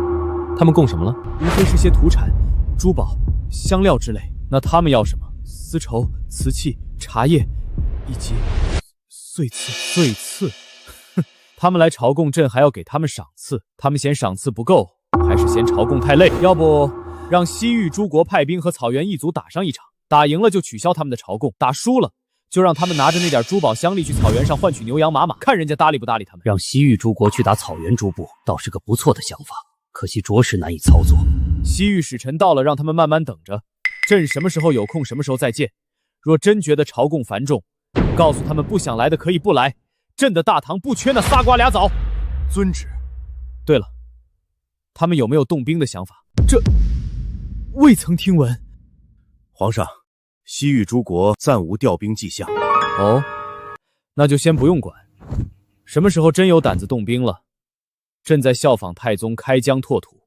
他们贡什么了？无非是些土产、珠宝、香料之类。那他们要什么？丝绸、瓷器、茶叶，以及碎刺。碎刺，哼！他们来朝贡，朕还要给他们赏赐。他们嫌赏赐不够，还是嫌朝贡太累？要不让西域诸国派兵和草原一族打上一场，打赢了就取消他们的朝贡，打输了就让他们拿着那点珠宝香丽去草原上换取牛羊马马，看人家搭理不搭理他们。让西域诸国去打草原诸部，倒是个不错的想法，可惜着实难以操作。西域使臣到了，让他们慢慢等着，朕什么时候有空什么时候再见。若真觉得朝贡繁重，告诉他们不想来的可以不来，朕的大唐不缺那仨瓜俩枣。遵旨。对了，他们有没有动兵的想法？这未曾听闻。皇上，西域诸国暂无调兵迹象。哦，那就先不用管。什么时候真有胆子动兵了，朕再效仿太宗开疆拓土。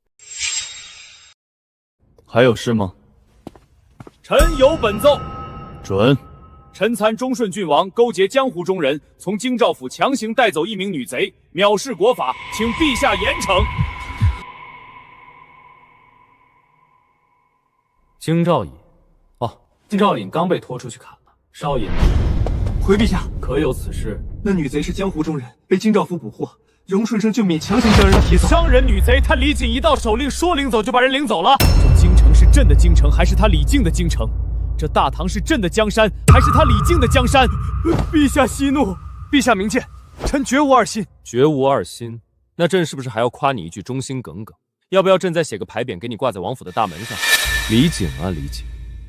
还有事吗？臣有本奏。准。臣参忠顺郡王勾结江湖中人，从京兆府强行带走一名女贼，藐视国法，请陛下严惩。京兆尹，哦，京兆尹刚被拖出去砍了。少尹，回陛下，可有此事？那女贼是江湖中人，被京兆府捕获，荣顺生就勉强行将人提走。伤人女贼，他李锦一道手令说领走就把人领走了。这京城是朕的京城，还是他李靖的京城？这大唐是朕的江山，还是他李靖的江山？陛下息怒，陛下明鉴，臣绝无二心。绝无二心？那朕是不是还要夸你一句忠心耿耿？要不要朕再写个牌匾给你挂在王府的大门上？李景啊李景，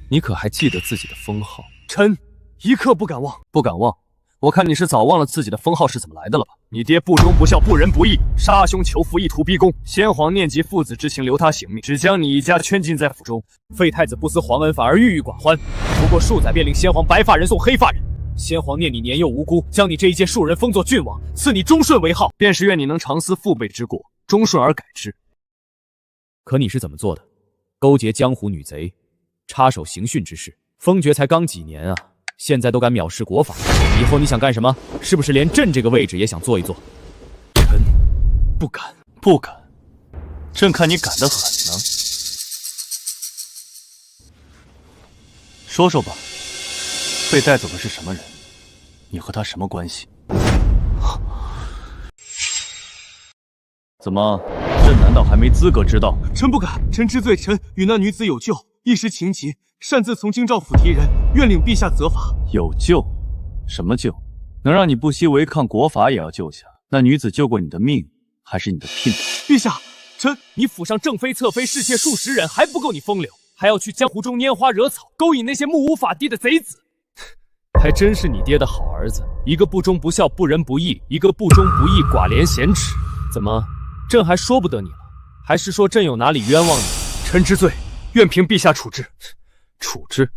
你可还记得自己的封号？臣一刻不敢忘。不敢忘？我看你是早忘了自己的封号是怎么来的了吧？你爹不忠不孝不仁不义，杀兄求父意图逼宫，先皇念及父子之情留他性命，只将你一家圈禁在府中。废太子不思皇恩，反而郁郁寡欢。不过数载便令先皇白发人送黑发人。先皇念你年幼无辜，将你这一介庶人封作郡王，赐你忠顺为号，便是愿你能长思父辈之过，忠顺而改之。可你是怎么做的？勾结江湖女贼，插手刑讯之事，封爵才刚几年啊，现在都敢藐视国法，以后你想干什么？是不是连朕这个位置也想坐一坐？臣不敢，不敢。朕看你敢得很呢。说说吧，被带走的是什么人？你和他什么关系？怎么，朕难道还没资格知道？臣不敢，臣知罪，臣与那女子有旧，一时情急，擅自从京兆府提人，愿领陛下责罚。有救？什么救？能让你不惜违抗国法也要救下？那女子救过你的命，还是你的姘头？陛下，臣你府上正妃、侧妃侍妾数十人，还不够你风流，还要去江湖中拈花惹草，勾引那些目无法纪的贼子。还真是你爹的好儿子，一个不忠不孝不仁不义，一个不忠不义寡廉鲜耻。怎么，朕还说不得你了？还是说朕有哪里冤枉你？臣知罪，愿凭陛下处置。处置？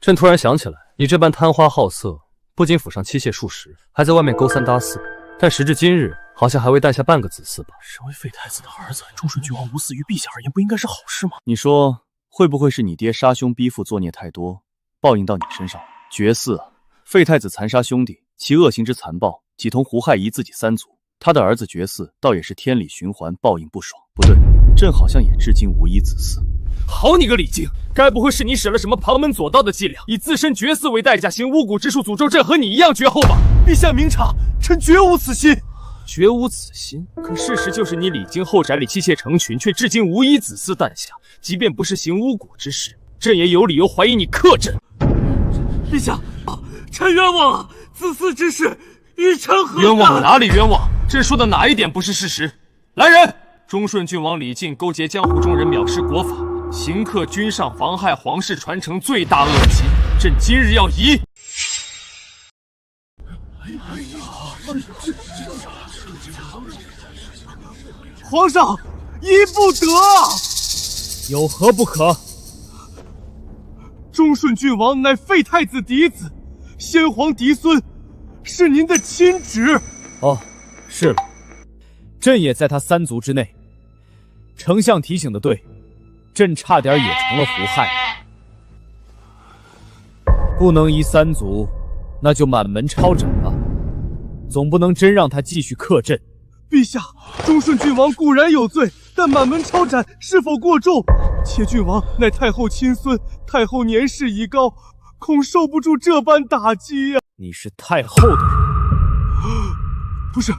朕突然想起来，你这般贪花好色，不仅府上妻妾数十，还在外面勾三搭四，但时至今日，好像还未诞下半个子嗣吧？身为废太子的儿子，忠顺郡王无嗣于陛下而言，不应该是好事吗？你说会不会是你爹杀兄逼父作孽太多，报应到你身上？绝嗣啊！废太子残杀兄弟，其恶行之残暴，几同胡亥夷自己三族。他的儿子绝嗣，倒也是天理循环，报应不爽。不对，朕好像也至今无一子嗣。好你个李靖，该不会是你使了什么旁门左道的伎俩，以自身绝嗣为代价，行巫蛊之术，诅咒朕和你一样绝后吧？陛下明察，臣绝无此心。绝无此心？可事实就是你李靖后宅里妻妾成群，却至今无一子嗣诞下。即便不是行巫蛊之事，朕也有理由怀疑你克朕。陛下，臣冤枉啊！子嗣之事与臣何干？冤枉哪里冤枉？朕说的哪一点不是事实？来人！忠顺郡王李靖勾结江湖中人，藐视国法，行克君上，妨害皇室传承，罪大恶极。朕今日要移。皇上，移不得。有何不可？忠顺郡王乃废太子嫡子，先皇嫡孙，是您的亲侄。哦，是了，朕也在他三族之内。丞相提醒的对，朕差点也成了胡亥。不能移三族，那就满门抄斩吧，总不能真让他继续克朕。陛下，忠顺郡王固然有罪，但满门抄斩是否过重？且郡王乃太后亲孙，太后年事已高，恐受不住这般打击呀。你是太后的人？不是，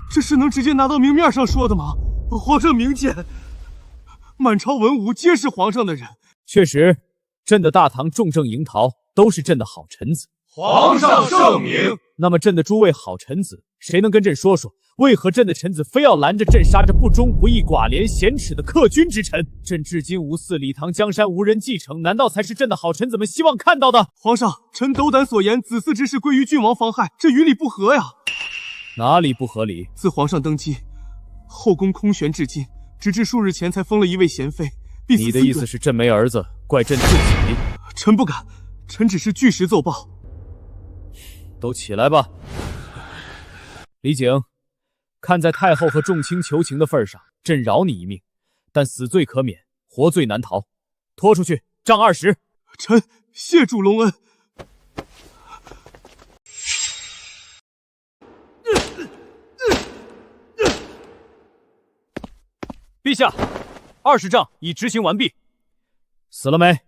这事能直接拿到明面上说的吗？皇上明鉴，满朝文武皆是皇上的人。确实，朕的大唐重症迎逃都是朕的好臣子。皇上圣明。那么朕的诸位好臣子，谁能跟朕说说，为何朕的臣子非要拦着朕杀这不忠不义、寡廉鲜耻的克君之臣？朕至今无嗣，李唐江山无人继承，难道才是朕的好臣子们希望看到的？皇上，臣斗胆所言，子嗣之事归于郡王妨害，这于理不合呀。哪里不合理？自皇上登基，后宫空悬至今，直至数日前才封了一位贤妃。你的意思是朕没儿子，怪朕自己？臣不敢，臣只是据实奏报。都起来吧。李景，看在太后和众卿求情的份上，朕饶你一命，但死罪可免，活罪难逃。拖出去，杖20。臣谢主隆恩。陛下，20杖已执行完毕。死了没？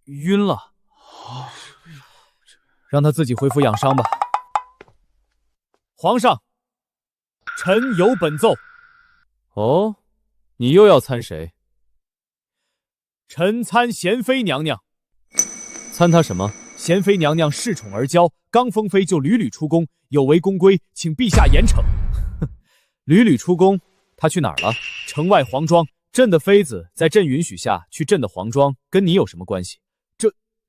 晕了。让他自己恢复养伤吧。皇上，臣有本奏。哦，你又要参谁？臣参贤妃娘娘。参她什么？贤妃娘娘恃宠而骄，刚封妃就屡屡出宫，有违宫规，请陛下严惩。屡屡出宫，她去哪儿了？城外皇庄。朕的妃子在朕允许下去朕的皇庄，跟你有什么关系？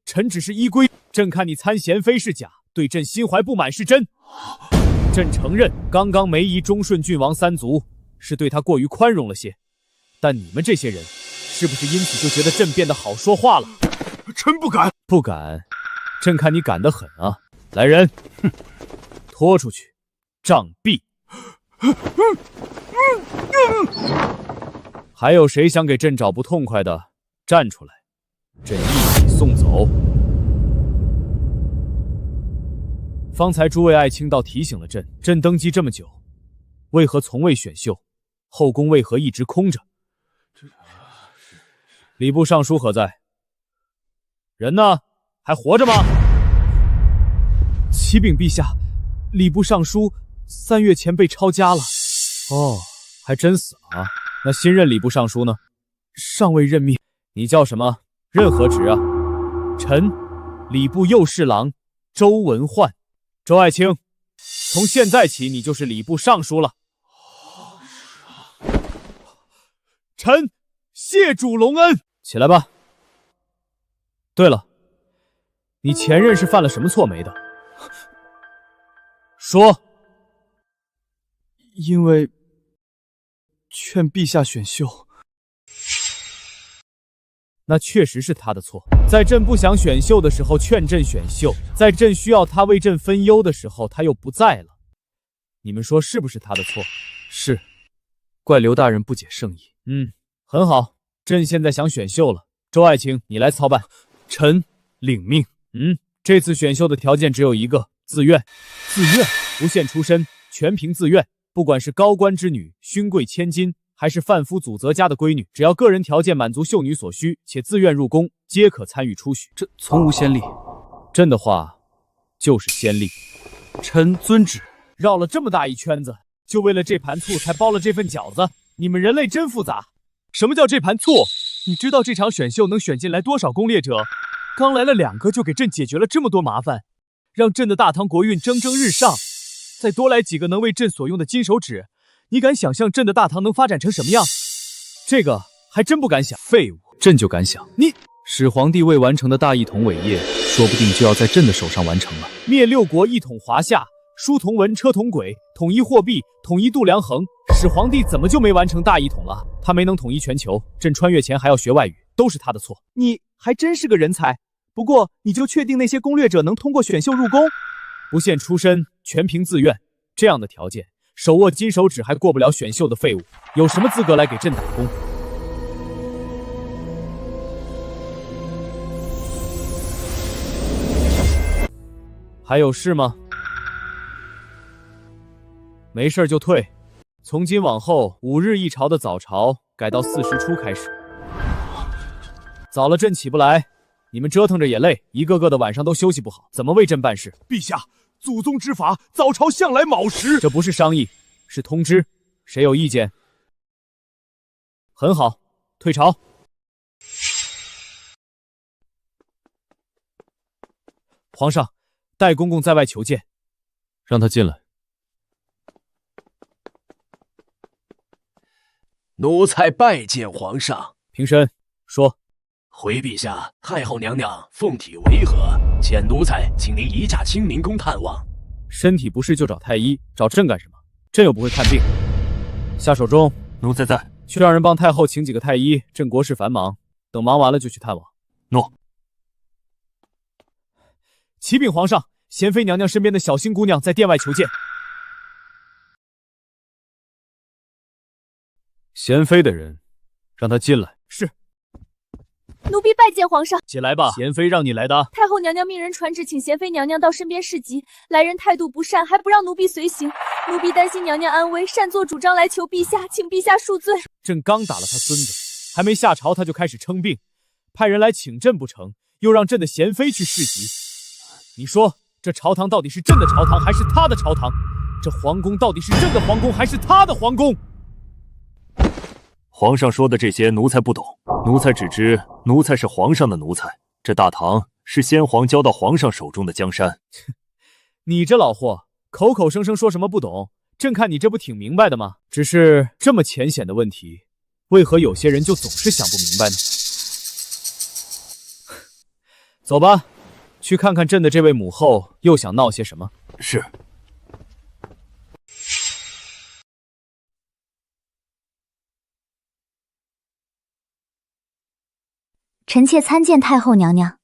臣只是依规。朕看你参贤妃是假，对朕心怀不满是真。朕承认，刚刚梅夷忠顺郡王三族是对他过于宽容了些，但你们这些人，是不是因此就觉得朕变得好说话了？臣不敢，不敢。朕看你敢得很啊！来人，拖出去，杖毙。还有谁想给朕找不痛快的，站出来，朕一起送走。方才诸位爱卿倒提醒了朕，朕登基这么久，为何从未选秀？后宫为何一直空着？礼部尚书何在？人呢？还活着吗？启禀陛下，礼部尚书3月前被抄家了。哦，还真死了啊！那新任礼部尚书呢？尚未任命。你叫什么？任何职啊？臣礼部右侍郎周文焕。周爱卿，从现在起你就是礼部尚书了。臣谢主隆恩。起来吧。对了，你前任是犯了什么错没的？说。因为劝陛下选秀。那确实是他的错，在朕不想选秀的时候劝朕选秀，在朕需要他为朕分忧的时候他又不在了，你们说是不是他的错？是，怪刘大人不解圣意。很好，朕现在想选秀了，周爱卿你来操办。臣领命。这次选秀的条件只有一个，自愿。自愿，不限出身，全凭自愿，不管是高官之女、勋贵千金，还是贩夫祖泽家的闺女，只要个人条件满足秀女所需，且自愿入宫，皆可参与出许。这从无先例。朕的话就是先例。臣遵旨。绕了这么大一圈子，就为了这盘醋才包了这份饺子，你们人类真复杂。什么叫这盘醋？你知道这场选秀能选进来多少攻略者？刚来了2个就给朕解决了这么多麻烦，让朕的大唐国运蒸蒸日上。再多来几个能为朕所用的金手指，你敢想象朕的大唐能发展成什么样？这个还真不敢想。废物，朕就敢想。你始皇帝未完成的大一统伟业，说不定就要在朕的手上完成了。灭6国，一统华夏，书同文，车同轨，统一货币，统一度量衡。始皇帝怎么就没完成大一统了？他没能统一全球，朕穿越前还要学外语，都是他的错。你还真是个人才。不过，你就确定那些攻略者能通过选秀入宫？不限出身，全凭自愿，这样的条件，手握金手指还过不了选秀的废物，有什么资格来给朕打工？还有事吗？没事就退。从今往后5日一朝的早朝改到4时出开始。早了朕起不来，你们折腾着也累，一个个的晚上都休息不好，怎么为朕办事？陛下，祖宗之法，早朝向来卯时。这不是商议，是通知。谁有意见？很好，退朝。皇上，戴公公在外求见。让他进来。奴才拜见皇上。平身，说。回陛下，太后娘娘凤体为何？遣奴才请您移驾清明宫探望。身体不适就找太医，找朕干什么？朕又不会看病。下手中，奴才在。去让人帮太后请几个太医，朕国事繁忙，等忙完了就去探望。诺。启禀皇上，贤妃娘娘身边的小星姑娘在殿外求见。贤妃的人，让她进来。是。奴婢拜见皇上。起来吧，贤妃让你来的。太后娘娘命人传旨，请贤妃娘娘到身边侍疾。来人态度不善，还不让奴婢随行。奴婢担心娘娘安危，擅作主张来求陛下，请陛下恕罪。朕刚打了他孙子，还没下朝他就开始称病，派人来请朕不成，又让朕的贤妃去侍疾。你说这朝堂到底是朕的朝堂还是他的朝堂？这皇宫到底是朕的皇宫还是他的皇宫？皇上说的这些奴才不懂，奴才只知奴才是皇上的奴才，这大唐是先皇交到皇上手中的江山。你这老货，口口声声说什么不懂，朕看你这不挺明白的吗？只是这么浅显的问题，为何有些人就总是想不明白呢？走吧，去看看朕的这位母后又想闹些什么。是。臣妾参见太后娘娘。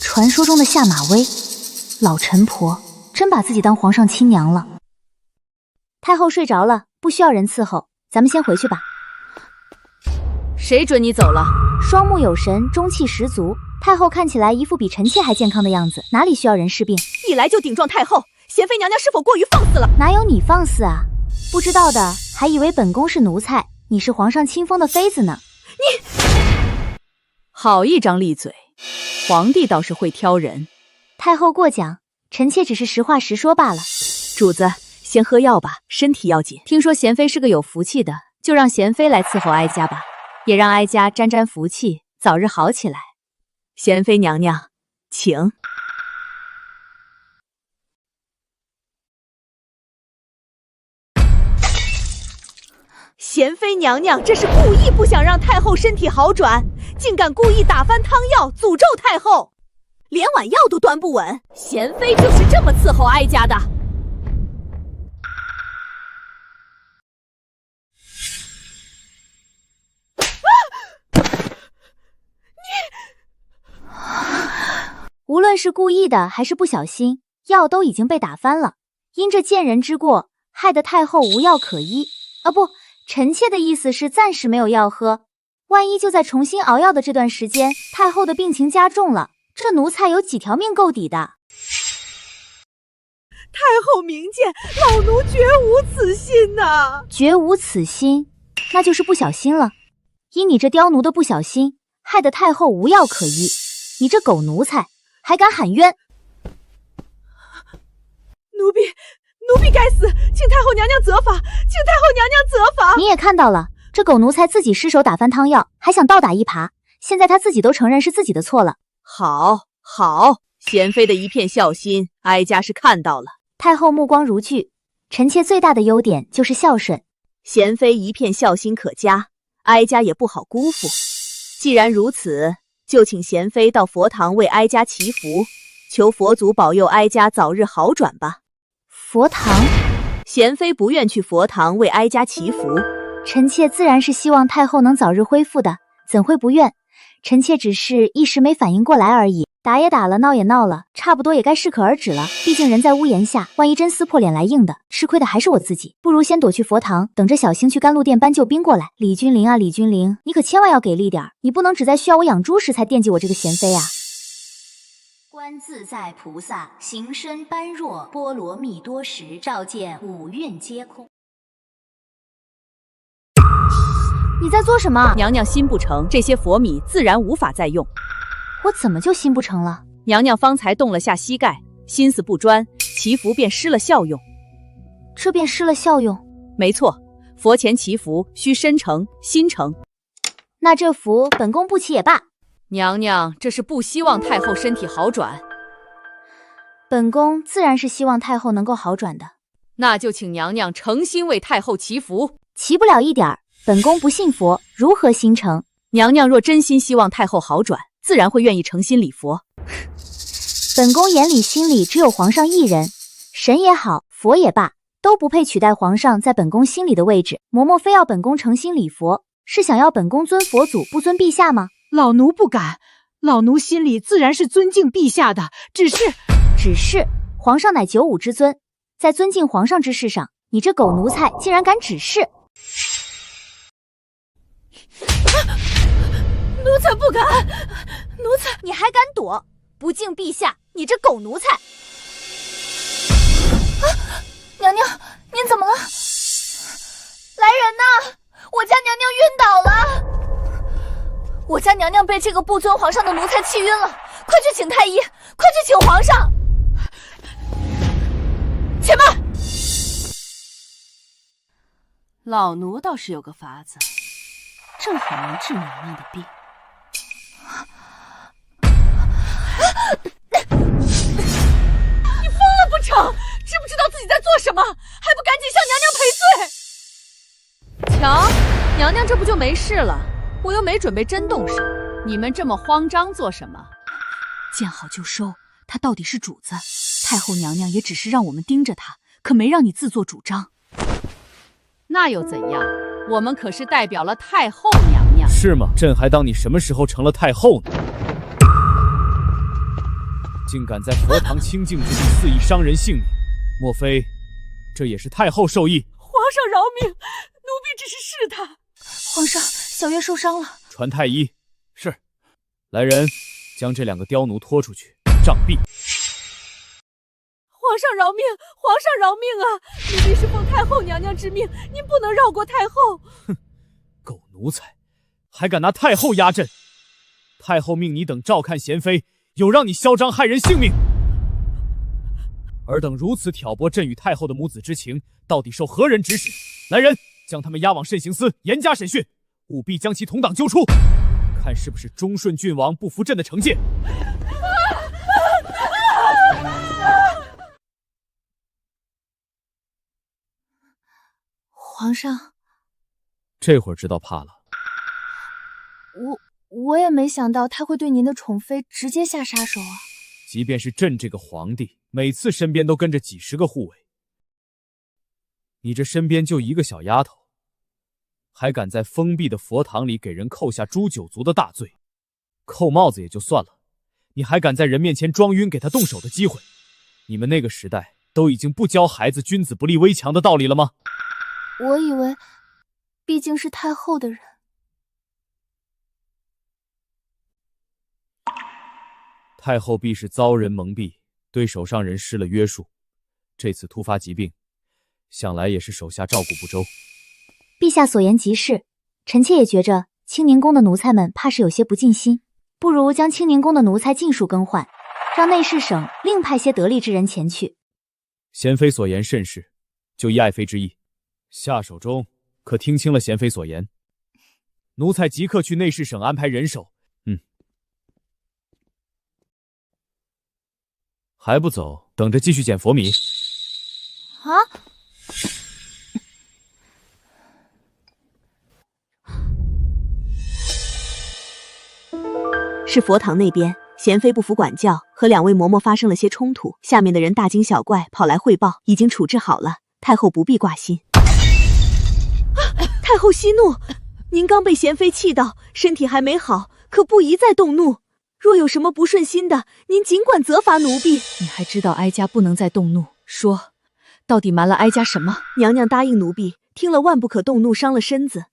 传说中的下马威，老陈婆真把自己当皇上亲娘了。太后睡着了，不需要人伺候，咱们先回去吧。谁准你走了？双目有神，中气十足。太后看起来一副比臣妾还健康的样子，哪里需要人侍病？一来就顶撞太后，贤妃娘娘是否过于放肆了？哪有你放肆啊？不知道的还以为本宫是奴才，你是皇上亲封的妃子呢。你好一张利嘴，皇帝倒是会挑人。太后过奖，臣妾只是实话实说罢了。主子，先喝药吧，身体要紧。听说贤妃是个有福气的，就让贤妃来伺候哀家吧，也让哀家沾沾福气，早日好起来。贤妃娘娘，请。贤妃娘娘这是故意不想让太后身体好转，竟敢故意打翻汤药，诅咒太后，连碗药都端不稳。贤妃就是这么伺候哀家的。无论是故意的还是不小心，药都已经被打翻了。因这贱人之过，害得太后无药可医。啊不，臣妾的意思是暂时没有药喝。万一就在重新熬药的这段时间，太后的病情加重了，这奴才有几条命够抵的。太后明鉴，老奴绝无此心呐！绝无此心，那就是不小心了。因你这刁奴的不小心，害得太后无药可医。你这狗奴才！还敢喊冤！奴婢该死，请太后娘娘责罚，请太后娘娘责罚。你也看到了，这狗奴才自己失手打翻汤药，还想倒打一耙，现在他自己都承认是自己的错了。好，贤妃的一片孝心，哀家是看到了。太后目光如炬，臣妾最大的优点就是孝顺。贤妃一片孝心可嘉，哀家也不好辜负。既然如此，就请贤妃到佛堂为哀家祈福，求佛祖保佑哀家早日好转吧。佛堂？贤妃不愿去佛堂为哀家祈福。臣妾自然是希望太后能早日恢复的，怎会不愿？臣妾只是一时没反应过来而已。打也打了，闹也闹了，差不多也该适可而止了。毕竟人在屋檐下，万一真撕破脸来硬的，吃亏的还是我自己。不如先躲去佛堂，等着小星去甘露殿搬救兵过来。李君临啊，李君临，你可千万要给力点，你不能只在需要我养猪时才惦记我这个贤妃啊！观自在菩萨行深般若波罗蜜多时，照见五蕴皆空。你在做什么？娘娘心不诚，这些佛米自然无法再用。我怎么就心不诚了？娘娘方才动了下膝盖，心思不专，祈福便失了效用。这便失了效用？没错，佛前祈福需身诚心诚。那这福本宫不祈也罢。娘娘这是不希望太后身体好转。本宫自然是希望太后能够好转的。那就请娘娘诚心为太后祈福。祈不了一点儿，本宫不信佛，如何心诚？娘娘若真心希望太后好转，自然会愿意诚心礼佛。本宫眼里心里只有皇上一人，神也好，佛也罢，都不配取代皇上在本宫心里的位置。嬷嬷非要本宫诚心礼佛，是想要本宫尊佛祖不尊陛下吗？老奴不敢，老奴心里自然是尊敬陛下的，只是皇上乃95之尊，在尊敬皇上之事上，你这狗奴才竟然敢指示！奴才不敢，奴才你还敢躲？不敬陛下，你这狗奴才！娘娘，您怎么了？来人呐！我家娘娘晕倒了！我家娘娘被这个不尊皇上的奴才气晕了，快去请太医，快去请皇上！且慢！老奴倒是有个法子，正好能治娘娘的病。你疯了不成？知不知道自己在做什么？还不赶紧向娘娘赔罪！瞧，娘娘这不就没事了？我又没准备真动手，你们这么慌张做什么？见好就收，他到底是主子，太后娘娘也只是让我们盯着他，可没让你自作主张。那又怎样？我们可是代表了太后娘娘。是吗？朕还当你什么时候成了太后呢？竟敢在佛堂清净之地肆意伤人性命，莫非这也是太后授意？皇上饶命，奴婢只是试探。皇上，小月受伤了。传太医。是。来人，将这2个刁奴拖出去，杖毙。皇上饶命！皇上饶命啊！奴婢是奉太后娘娘之命，您不能绕过太后。哼，狗奴才，还敢拿太后压阵！太后命你等照看贤妃，有让你嚣张害人性命。尔等如此挑拨朕与太后的母子之情，到底受何人指使？来人，将他们押往慎刑司，严加审讯，务必将其同党揪出，看是不是忠顺郡王不服朕的惩戒。皇上，这会儿知道怕了。我也没想到他会对您的宠妃直接下杀手啊！即便是朕这个皇帝，每次身边都跟着几10个护卫，你这身边就一个小丫头，还敢在封闭的佛堂里给人扣下诛9族的大罪？扣帽子也就算了，你还敢在人面前装晕，给他动手的机会？你们那个时代都已经不教孩子君子不立危墙的道理了吗？我以为，毕竟是太后的人。太后必是遭人蒙蔽，对手上人施了约束。这次突发疾病，想来也是手下照顾不周。陛下所言极是，臣妾也觉着清宁宫的奴才们怕是有些不尽心，不如将清宁宫的奴才尽数更换，让内侍省另派些得力之人前去。贤妃所言甚是，就依爱妃之意，下手中可听清了贤妃所言，奴才即刻去内侍省安排人手。还不走，等着继续捡佛米。啊！是佛堂那边，贤妃不服管教，和2位嬷嬷发生了些冲突，下面的人大惊小怪，跑来汇报，已经处置好了，太后不必挂心。太后息怒，您刚被贤妃气到，身体还没好，可不宜再动怒。若有什么不顺心的，您尽管责罚奴婢。你还知道哀家不能再动怒，说，到底瞒了哀家什么？娘娘答应奴婢，听了万不可动怒，伤了身子。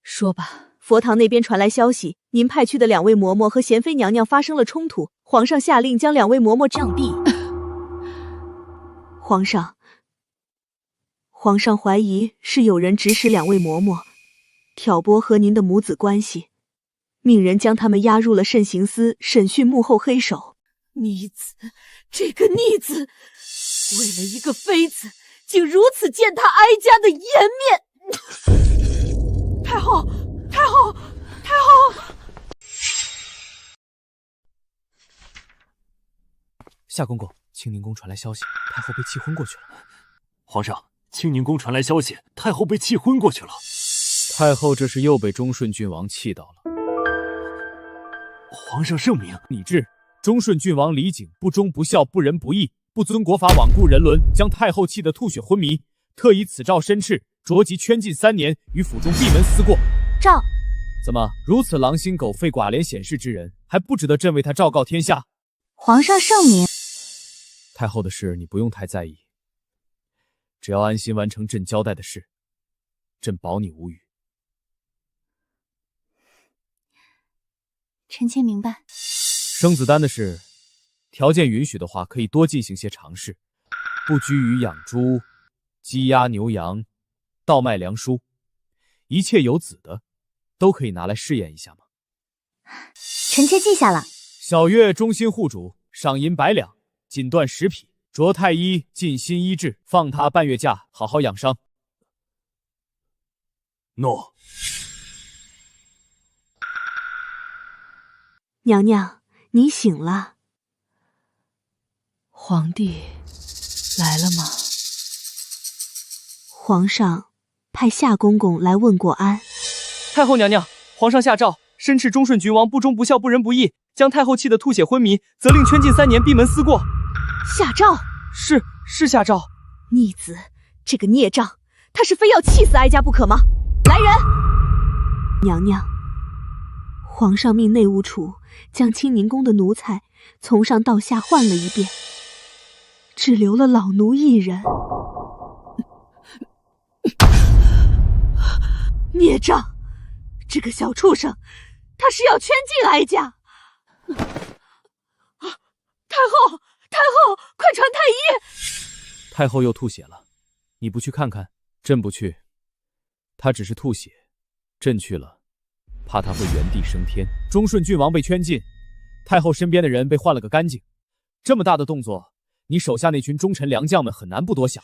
说吧。佛堂那边传来消息，您派去的2位嬷嬷和贤妃娘娘发生了冲突，皇上下令将2位嬷嬷杖毙。皇上怀疑是有人指使2位嬷嬷挑拨和您的母子关系，命人将他们押入了慎刑司审讯幕后黑手。逆子，这个逆子，为了一个妃子，竟如此践踏哀家的颜面！太后，太后，太后！夏公公，清宁宫传来消息，太后被气昏过去了。皇上，清宁宫传来消息，太后被气昏过去了。太后这是又被忠顺郡王气到了。皇上圣明，拟制。忠顺郡王李景不忠不孝不仁不义，不遵国法罔顾人伦，将太后气得吐血昏迷，特以此诏申斥，着即圈禁3年，于府中闭门思过。诏。怎么如此狼心狗肺、寡廉鲜事之人，还不值得朕为他昭告天下？皇上圣明。太后的事你不用太在意，只要安心完成朕交代的事，朕保你无虞。臣妾明白。生子丹的事，条件允许的话，可以多进行些尝试，不拘于养猪、鸡鸭牛羊、稻麦粮蔬，一切有子的，都可以拿来试验一下嘛。臣妾记下了。小月忠心护主，赏银100两，锦缎10匹，着太医尽心医治，放他半月假，好好养伤。诺。娘娘，你醒了。皇帝来了吗？皇上派夏公公来问过安。太后娘娘，皇上下诏，申斥忠顺郡王不忠不孝不仁不义，将太后气得吐血昏迷，责令圈禁3年，闭门思过。下诏？是下诏。逆子，这个孽障，他是非要气死哀家不可吗？来人！娘娘，皇上命内务处将清宁宫的奴才从上到下换了一遍，只留了老奴一人。孽障，这个小畜生，他是要圈禁哀家！太后，太后，快传太医！太后又吐血了，你不去看看？朕不去，她只是吐血，朕去了，怕她会原地升天。忠顺郡王被圈禁，太后身边的人被换了个干净，这么大的动作，你手下那群忠臣良将们很难不多想，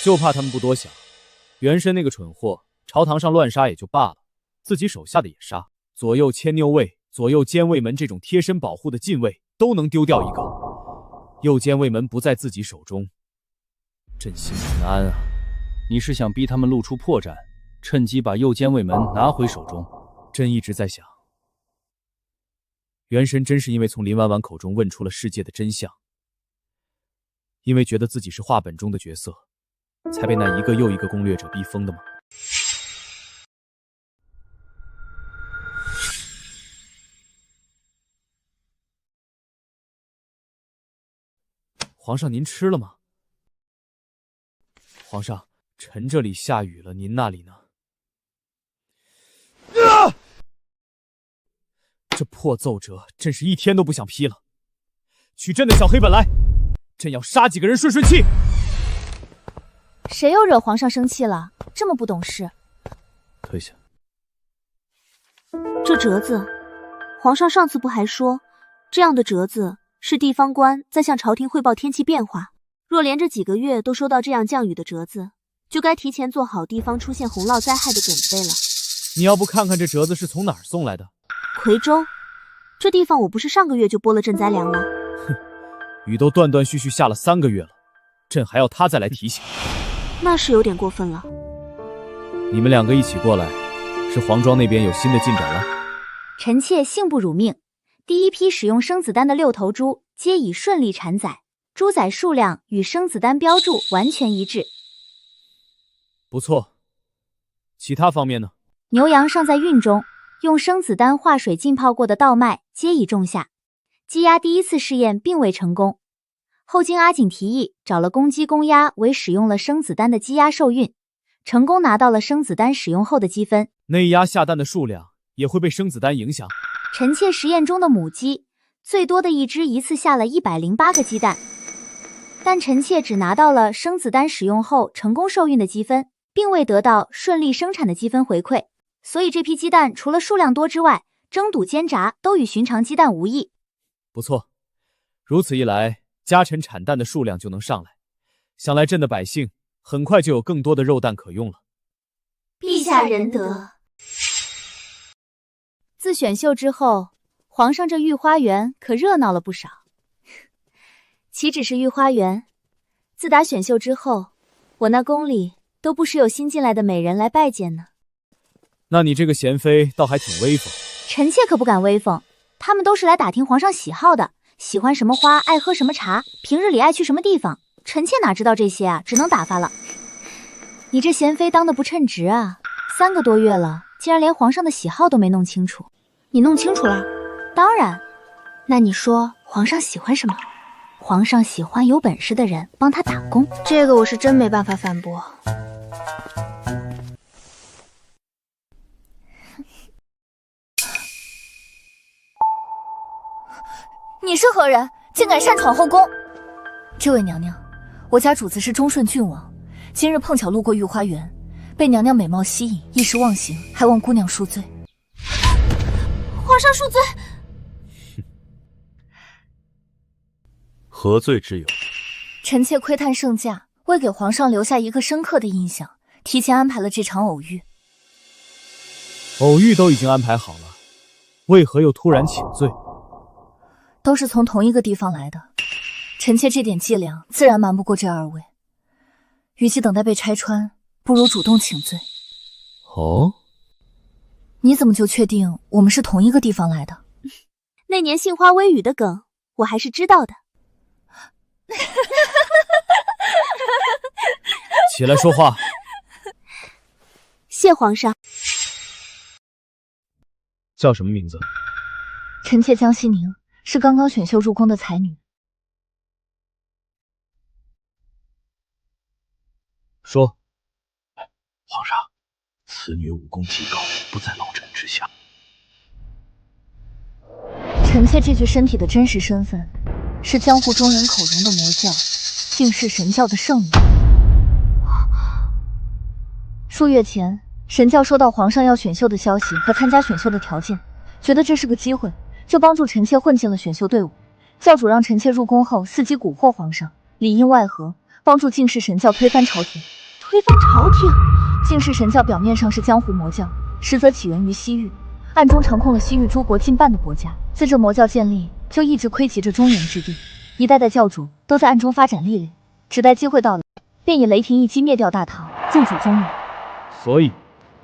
就怕他们不多想，袁深那个蠢货，朝堂上乱杀也就罢了，自己手下的也杀，左右牵牛卫、左右监卫门这种贴身保护的禁卫都能丢掉一个，右监卫门不在自己手中，朕心不安啊。你是想逼他们露出破绽，趁机把右监卫门拿回手中？朕一直在想，袁深真是因为从林婉婉口中问出了世界的真相，因为觉得自己是话本中的角色，才被那一个又一个攻略者逼疯的吗？皇上，您吃了吗？皇上，臣这里下雨了，您那里呢？这破奏折，朕是一天都不想批了。取朕的小黑本来，朕要杀几个人顺顺气。谁又惹皇上生气了？这么不懂事。退下。这折子，皇上上次不还说，这样的折子是地方官在向朝廷汇报天气变化。若连着几个月都收到这样降雨的折子，就该提前做好地方出现洪涝灾害的准备了。你要不看看这折子是从哪儿送来的？夔州，这地方我不是上个月就拨了赈灾粮了？哼，雨都断断续续下了3个月了，朕还要他再来提醒？那是有点过分了。你们2个一起过来，是黄庄那边有新的进展了？臣妾幸不辱命，第一批使用生子丹的6头猪皆已顺利产宰，猪仔数量与生子丹标注完全一致。不错，其他方面呢？牛羊尚在运中，用生子丹化水浸泡过的稻麦皆已种下。鸡鸭第一次试验并未成功，后经阿锦提议，找了公鸡公鸭为使用了生子丹的鸡鸭受孕，成功拿到了生子丹使用后的积分。内鸭下蛋的数量也会被生子丹影响？臣妾实验中的母鸡，最多的一只一次下了108个鸡蛋，但臣妾只拿到了生子丹使用后成功受孕的积分，并未得到顺利生产的积分回馈，所以这批鸡蛋除了数量多之外，蒸煮煎炸都与寻常鸡蛋无异。不错，如此一来，家臣产蛋的数量就能上来，想来朕的百姓很快就有更多的肉蛋可用了。陛下仁德。自选秀之后，皇上这御花园可热闹了不少。岂止是御花园，自打选秀之后，我那宫里都不时有新进来的美人来拜见呢。那你这个贤妃倒还挺威风。臣妾可不敢威风，他们都是来打听皇上喜好的，喜欢什么花，爱喝什么茶，平日里爱去什么地方，臣妾哪知道这些啊，只能打发了。你这贤妃当得不称职啊，3个多月了，竟然连皇上的喜好都没弄清楚。你弄清楚了？当然。那你说皇上喜欢什么？皇上喜欢有本事的人帮他打工。这个我是真没办法反驳。你是何人？竟敢擅闯后宫！这位娘娘，我家主子是忠顺郡王，今日碰巧路过御花园，被娘娘美貌吸引，一时忘形，还望姑娘恕罪。皇上恕罪。何罪之有？臣妾窥探圣驾，为给皇上留下一个深刻的印象，提前安排了这场偶遇。偶遇都已经安排好了，为何又突然请罪？都是从同一个地方来的，臣妾这点伎俩自然瞒不过这2位。与其等待被拆穿，不如主动请罪。哦，你怎么就确定我们是同一个地方来的？那年杏花微雨的梗，我还是知道的。起来说话。谢皇上。叫什么名字？臣妾江西宁，是刚刚选秀入宫的才女。说。皇上，此女武功极高，不在老臣之下。臣妾这具身体的真实身份，是江湖中人口中的魔教净世神教的圣女。数月前，神教收到皇上要选秀的消息和参加选秀的条件，觉得这是个机会，就帮助臣妾混进了选秀队伍。教主让臣妾入宫后伺机蛊惑皇上，里应外合，帮助净世神教推翻朝廷。推翻朝廷？净世神教表面上是江湖魔教，实则起源于西域，暗中掌控了西域诸国近半的国家。自这魔教建立，就一直窥及着中原之地，一代代教主都在暗中发展力量，只待机会到了，便以雷霆一击灭掉大唐，入主中原。所以，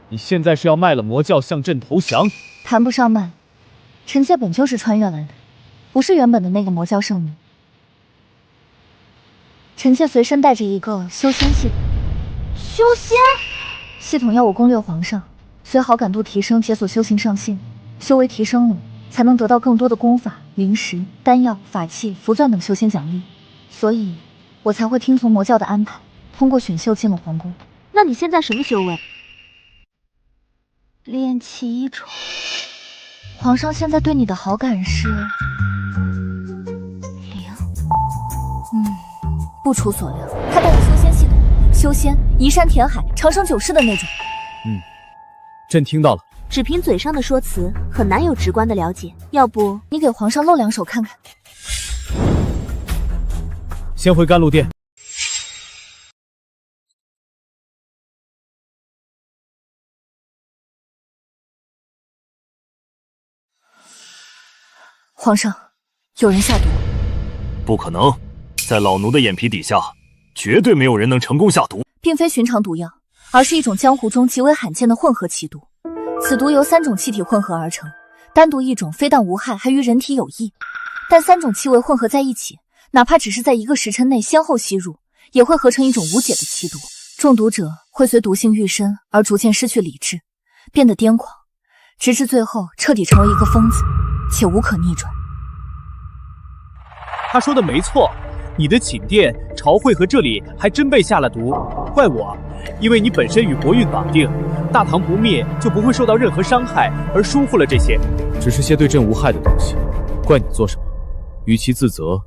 你现在是要卖了魔教向朕投降？谈不上卖，臣妾本就是穿越来的，不是原本的那个魔教圣女。臣妾随身带着一个修仙系统。修仙系统要我攻略皇上，随好感度提升，解锁修行上限。修为提升了，才能得到更多的功法、灵石、丹药、法器、符钻等修仙奖励。所以，我才会听从魔教的安排，通过选秀进了皇宫。那你现在什么修为？炼气1重。皇上现在对你的好感是0。不出所料，他带的修仙系统，修仙移山填海、长生久世的那种。朕听到了。只凭嘴上的说辞，很难有直观的了解。要不你给皇上露2手看看？先回甘露殿。皇上，有人下毒。不可能，在老奴的眼皮底下，绝对没有人能成功下毒。并非寻常毒药，而是一种江湖中极为罕见的混合奇毒。此毒由3种气体混合而成，单独一种非但无害，还于人体有益。但3种气味混合在一起，哪怕只是在1个时辰内先后吸入，也会合成一种无解的奇毒。中毒者会随毒性愈深而逐渐失去理智，变得癫狂，直至最后彻底成为一个疯子，且无可逆转。他说的没错，你的寝殿、朝会和这里还真被下了毒，怪我，因为你本身与国运绑定，大唐不灭就不会受到任何伤害，而疏忽了这些。只是些对朕无害的东西，怪你做什么？与其自责，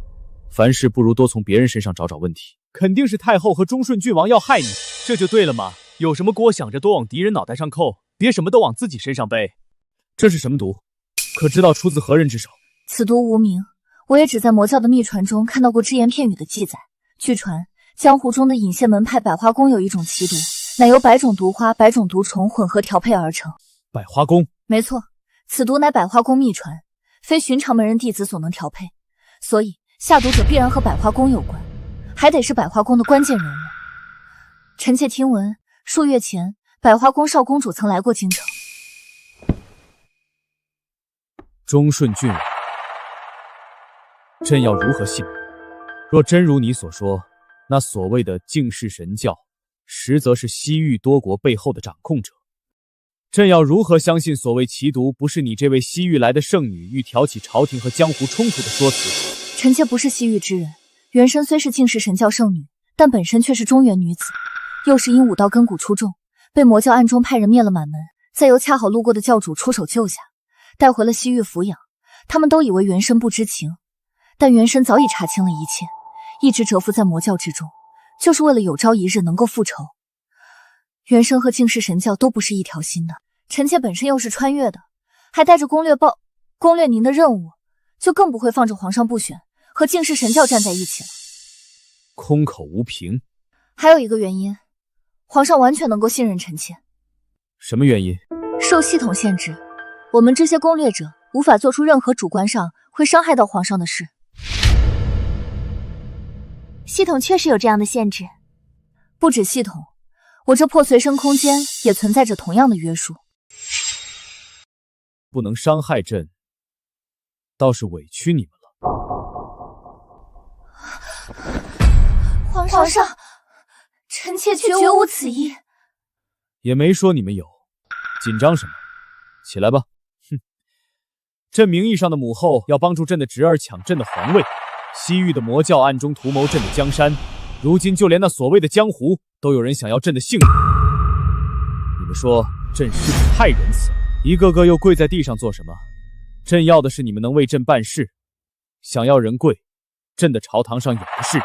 凡事不如多从别人身上找找问题。肯定是太后和忠顺郡王要害你，这就对了嘛。有什么锅想着多往敌人脑袋上扣，别什么都往自己身上背。这是什么毒？可知道出自何人之手？此毒无名，我也只在魔教的秘传中看到过只言片语的记载。据传，江湖中的隐现门派百花宫有一种奇毒，乃由100种毒花、100种毒虫混合调配而成。百花宫？没错，此毒乃百花宫秘传，非寻常门人弟子所能调配，所以下毒者必然和百花宫有关，还得是百花宫的关键人物。臣妾听闻，数月前，百花宫少公主曾来过京城。忠顺郡王，朕要如何信？若真如你所说，那所谓的敬世神教，实则是西域多国背后的掌控者。朕要如何相信所谓奇毒不是你这位西域来的圣女欲挑起朝廷和江湖冲突的说辞？臣妾不是西域之人，原身虽是敬世神教圣女，但本身却是中原女子，又是因武道根骨出众，被魔教暗中派人灭了满门，再由恰好路过的教主出手救下，带回了西域抚养。他们都以为原身不知情，但原身早已查清了一切，一直蛰伏在魔教之中，就是为了有朝一日能够复仇。原身和敬世神教都不是一条心的，臣妾本身又是穿越的，还带着攻略您的任务，就更不会放着皇上不选，和敬世神教站在一起了。空口无凭。还有一个原因，皇上完全能够信任臣妾。什么原因？受系统限制，我们这些攻略者无法做出任何主观上会伤害到皇上的事。系统确实有这样的限制。不止系统，我这破随身空间也存在着同样的约束。不能伤害朕，倒是委屈你们了。皇上，臣妾绝无此意。也没说你们有，紧张什么？起来吧。哼，朕名义上的母后要帮助朕的侄儿抢朕的皇位，西域的魔教暗中图谋朕的江山，如今就连那所谓的江湖都有人想要朕的性命。你们说朕是不是太仁慈了？一个个又跪在地上做什么？朕要的是你们能为朕办事，想要人跪，朕的朝堂上有的是。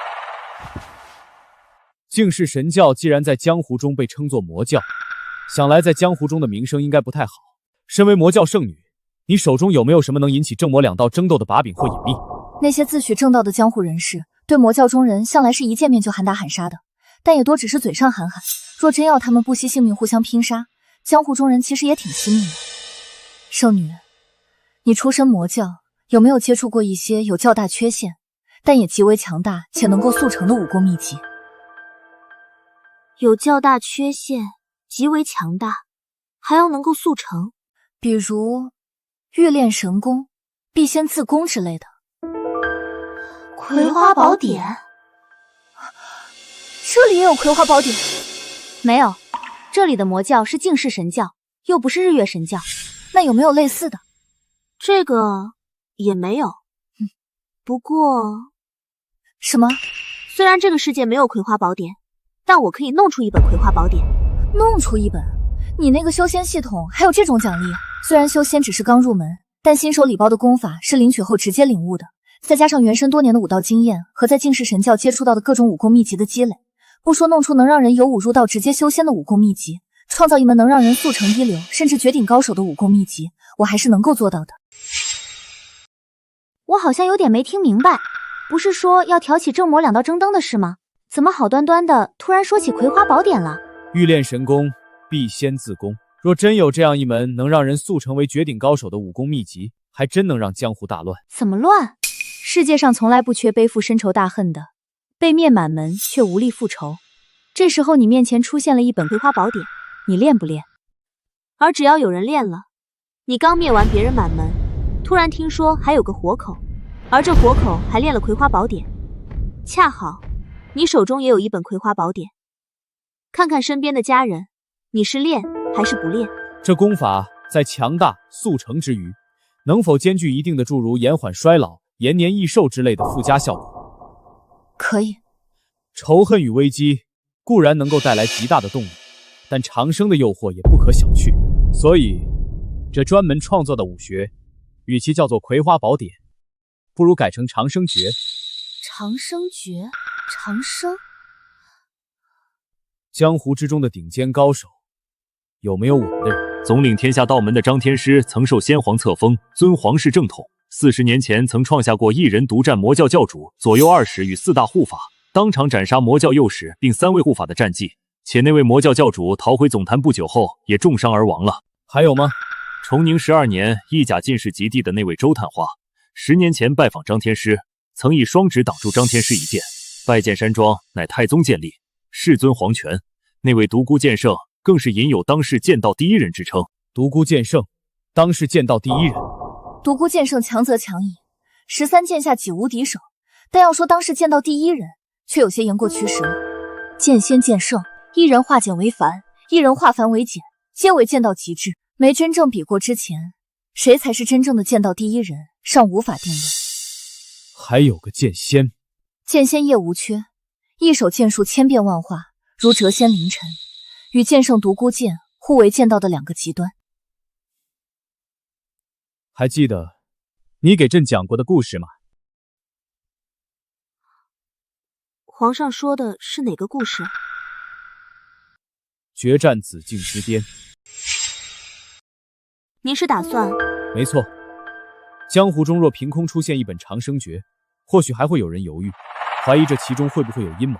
敬世神教既然在江湖中被称作魔教，想来在江湖中的名声应该不太好。身为魔教圣女，你手中有没有什么能引起正魔两道争斗的把柄或隐秘？那些自诩正道的江湖人士，对魔教中人向来是一见面就喊打喊杀的，但也多只是嘴上喊喊。若真要他们不惜性命互相拼杀，江湖中人其实也挺惜命的。圣女，你出身魔教，有没有接触过一些有较大缺陷，但也极为强大且能够速成的武功秘籍？有较大缺陷，极为强大，还要能够速成，比如欲练神功、必先自宫之类的。葵花宝典，这里也有葵花宝典？没有，这里的魔教是敬世神教，又不是日月神教。那有没有类似的？这个也没有。不过什么？虽然这个世界没有葵花宝典，但我可以弄出一本葵花宝典。弄出一本？你那个修仙系统还有这种奖励？虽然修仙只是刚入门，但新手礼包的功法是领取后直接领悟的，再加上原身多年的武道经验和在敬世神教接触到的各种武功秘籍的积累，不说弄出能让人由武入道直接修仙的武功秘籍，创造一门能让人速成一流甚至绝顶高手的武功秘籍，我还是能够做到的。我好像有点没听明白，不是说要挑起正魔两道争灯的事吗？怎么好端端的突然说起葵花宝典了？欲练神功，必先自宫。若真有这样一门能让人速成为绝顶高手的武功秘籍，还真能让江湖大乱。怎么乱？世界上从来不缺背负深仇大恨的，被灭满门却无力复仇。这时候你面前出现了一本葵花宝典，你练不练？而只要有人练了，你刚灭完别人满门，突然听说还有个活口，而这活口还练了葵花宝典，恰好你手中也有一本葵花宝典，看看身边的家人，你是练还是不练？这功法在强大速成之余，能否兼具一定的诸如延缓衰老、延年益寿之类的附加效果？可以。仇恨与危机固然能够带来极大的动力，但长生的诱惑也不可小觑。所以，这专门创作的武学与其叫做葵花宝典，不如改成长生诀。长生诀，长生。江湖之中的顶尖高手，有没有我们的人？总领天下道门的张天师曾受先皇册封，尊皇室正统。40年前曾创下过一人独占魔教教主、左右20与4大护法，当场斩杀魔教幼使并3位护法的战绩。且那位魔教教主逃回总坛不久后，也重伤而亡了。还有吗？崇宁12年，意甲进士及第的那位周探花，10年前拜访张天师，曾以双指挡住张天师一剑。拜见山庄乃太宗剑力，世尊皇权。那位独孤剑圣更是引有当世剑道第一人之称。独孤剑圣，当世剑道第一人。独孤剑圣强则强矣，13剑下几无敌手，但要说当世剑道第一人，却有些言过其实了。剑仙剑圣，一人化简为繁，一人化繁为简，皆为剑道极致，没真正比过之前。谁才是真正的剑道第一人，尚无法定论。还有个剑仙，剑仙业无缺，一手剑术千变万化，如谪仙凌尘，与剑圣独孤剑互为剑道的2个极端。还记得你给朕讲过的故事吗？皇上说的是哪个故事？决战紫禁之巅。您是打算？没错，江湖中若凭空出现一本长生诀，或许还会有人犹豫，怀疑这其中会不会有阴谋。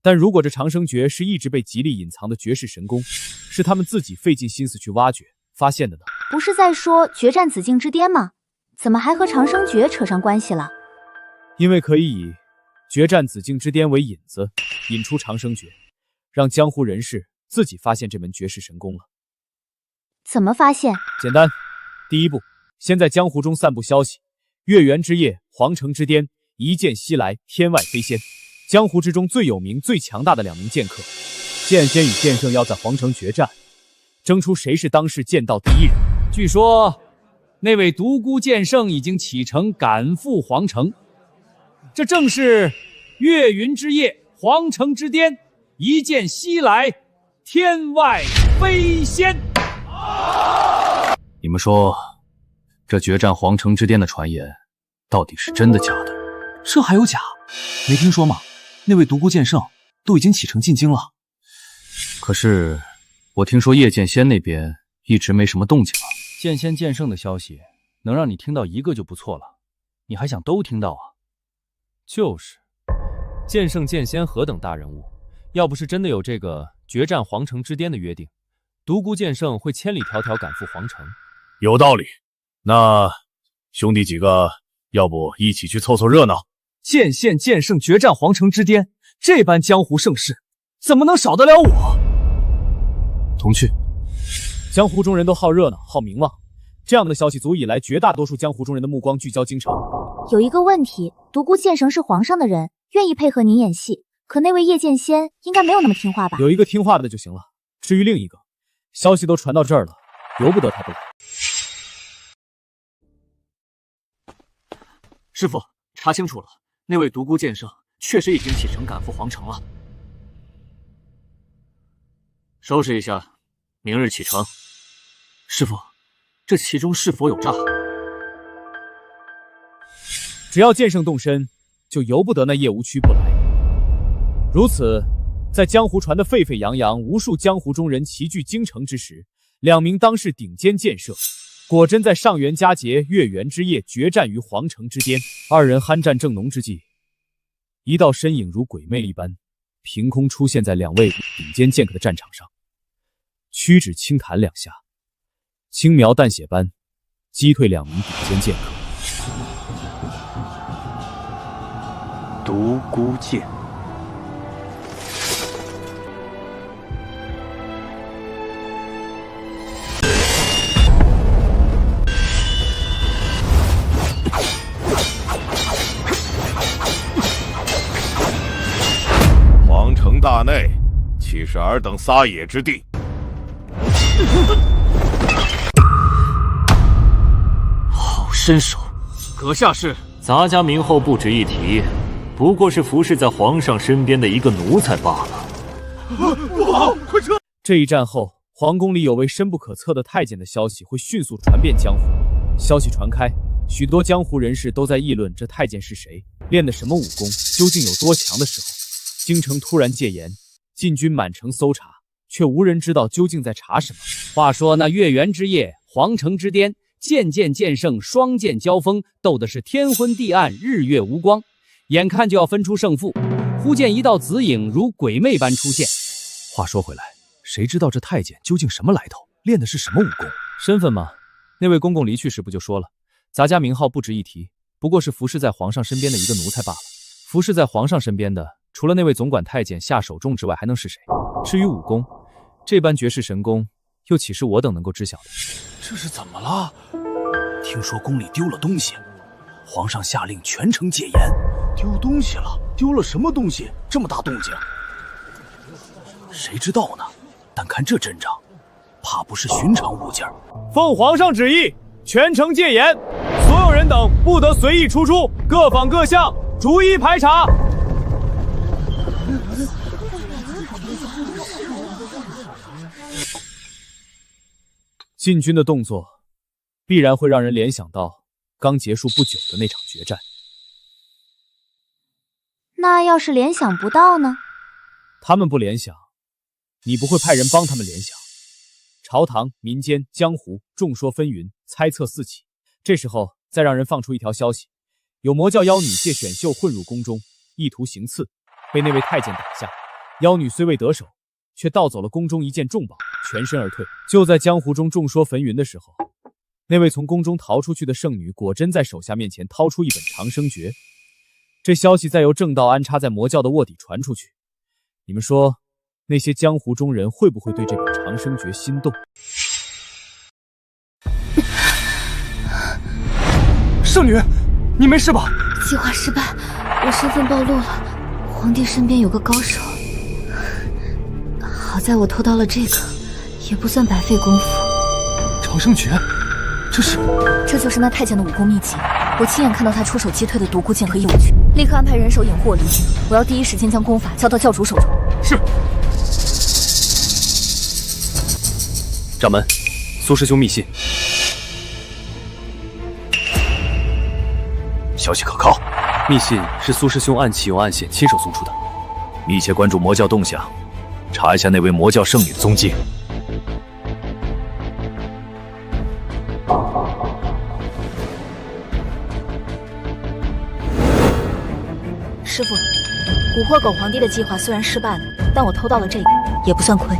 但如果这长生诀是一直被极力隐藏的绝世神功，是他们自己费尽心思去挖掘发现的呢？不是在说决战紫禁之巅吗？怎么还和长生诀扯上关系了？因为可以以决战紫禁之巅为引子，引出长生诀，让江湖人士自己发现这门绝世神功了。怎么发现？简单，第一步，先在江湖中散布消息：月圆之夜，皇城之巅，一剑西来，天外飞仙。江湖之中最有名、最强大的2名剑客，剑仙与剑圣要在皇城决战，争出谁是当世剑道第一人。据说，那位独孤剑圣已经启程赶赴皇城，这正是月云之夜，皇城之巅，一剑西来，天外飞仙。你们说，这决战皇城之巅的传言，到底是真的假的？这还有假？没听说吗？那位独孤剑圣都已经启程进京了。可是，我听说叶剑仙那边一直没什么动静啊。剑仙剑圣的消息，能让你听到一个就不错了，你还想都听到啊？就是，剑圣剑仙何等大人物，要不是真的有这个决战皇城之巅的约定，独孤剑圣会千里迢迢赶赴皇城。有道理。那兄弟几个，要不一起去凑凑热闹？剑仙剑圣决战皇城之巅，这般江湖盛事，怎么能少得了我？同去。江湖中人都好热闹、好名望，这样的消息足以来绝大多数江湖中人的目光聚焦京城。有一个问题，独孤剑圣是皇上的人，愿意配合您演戏，可那位叶剑仙应该没有那么听话吧？有一个听话的就行了。至于另一个，消息都传到这儿了，由不得他不来。师傅，查清楚了，那位独孤剑圣确实已经启程赶赴皇城了。收拾一下，明日启程。师傅，这其中是否有诈？只要剑圣动身，就由不得那叶无屈不来。如此，在江湖传得沸沸扬扬，无数江湖中人齐聚京城之时，2名当世顶尖剑圣果真在上元佳节月圆之夜决战于皇城之巅。2人酣战正浓之际，一道身影如鬼魅一般，凭空出现在2位顶尖剑客的战场上，屈指轻弹2下，轻描淡写般击退2名顶尖剑客。独孤剑。皇城大内，岂是尔等撒野之地？好身手，阁下是？咱家名后不值一提，不过是服侍在皇上身边的一个奴才罢了。不好，快撤！这一战后，皇宫里有位深不可测的太监的消息会迅速传遍江湖，消息传开，许多江湖人士都在议论这太监是谁，练的什么武功，究竟有多强的时候，京城突然戒严，禁军满城搜查，却无人知道究竟在查什么。话说那月圆之夜，皇城之巅，剑圣双剑交锋，斗的是天昏地暗，日月无光，眼看就要分出胜负，忽见一道紫影如鬼魅般出现。话说回来，谁知道这太监究竟什么来头，练的是什么武功？身份吗？那位公公离去时不就说了，咱家名号不值一提，不过是服侍在皇上身边的一个奴才罢了。服侍在皇上身边的，除了那位总管太监夏守重之外，还能是谁？至于武功，这般绝世神功，又岂是我等能够知晓的？这是怎么了？听说宫里丢了东西，皇上下令全城戒严。丢东西了？丢了什么东西？这么大动静？谁知道呢？但看这阵仗，怕不是寻常物件。奉皇上旨意，全城戒严，所有人等不得随意出入，各坊各巷逐一排查。禁军的动作必然会让人联想到刚结束不久的那场决战。那要是联想不到呢？他们不联想，你不会派人帮他们联想。朝堂、民间、江湖众说纷纭，猜测四起。这时候再让人放出一条消息，有魔教妖女借选秀混入宫中，意图行刺，被那位太监挡下。妖女虽未得手，却盗走了宫中一件重宝，全身而退。就在江湖中众说纷纭的时候，那位从宫中逃出去的圣女果真在手下面前掏出一本长生诀。这消息再由正道安插在魔教的卧底传出去，你们说那些江湖中人会不会对这本长生诀心动？圣女，你没事吧？计划失败，我身份暴露了。皇帝身边有个高手，好在我偷到了这个，也不算白费功夫。长生诀，这就是那太监的武功秘籍。我亲眼看到他出手击退的独孤剑和右举，立刻安排人手掩护我离境。我要第一时间将功法交到教主手中。是。掌门，苏师兄密信。消息可靠。密信是苏师兄暗启用暗线亲手送出的。密切关注魔教动向，查一下那位魔教圣女的踪迹。师父，蛊惑狗皇帝的计划虽然失败了，但我偷到了这个，也不算亏。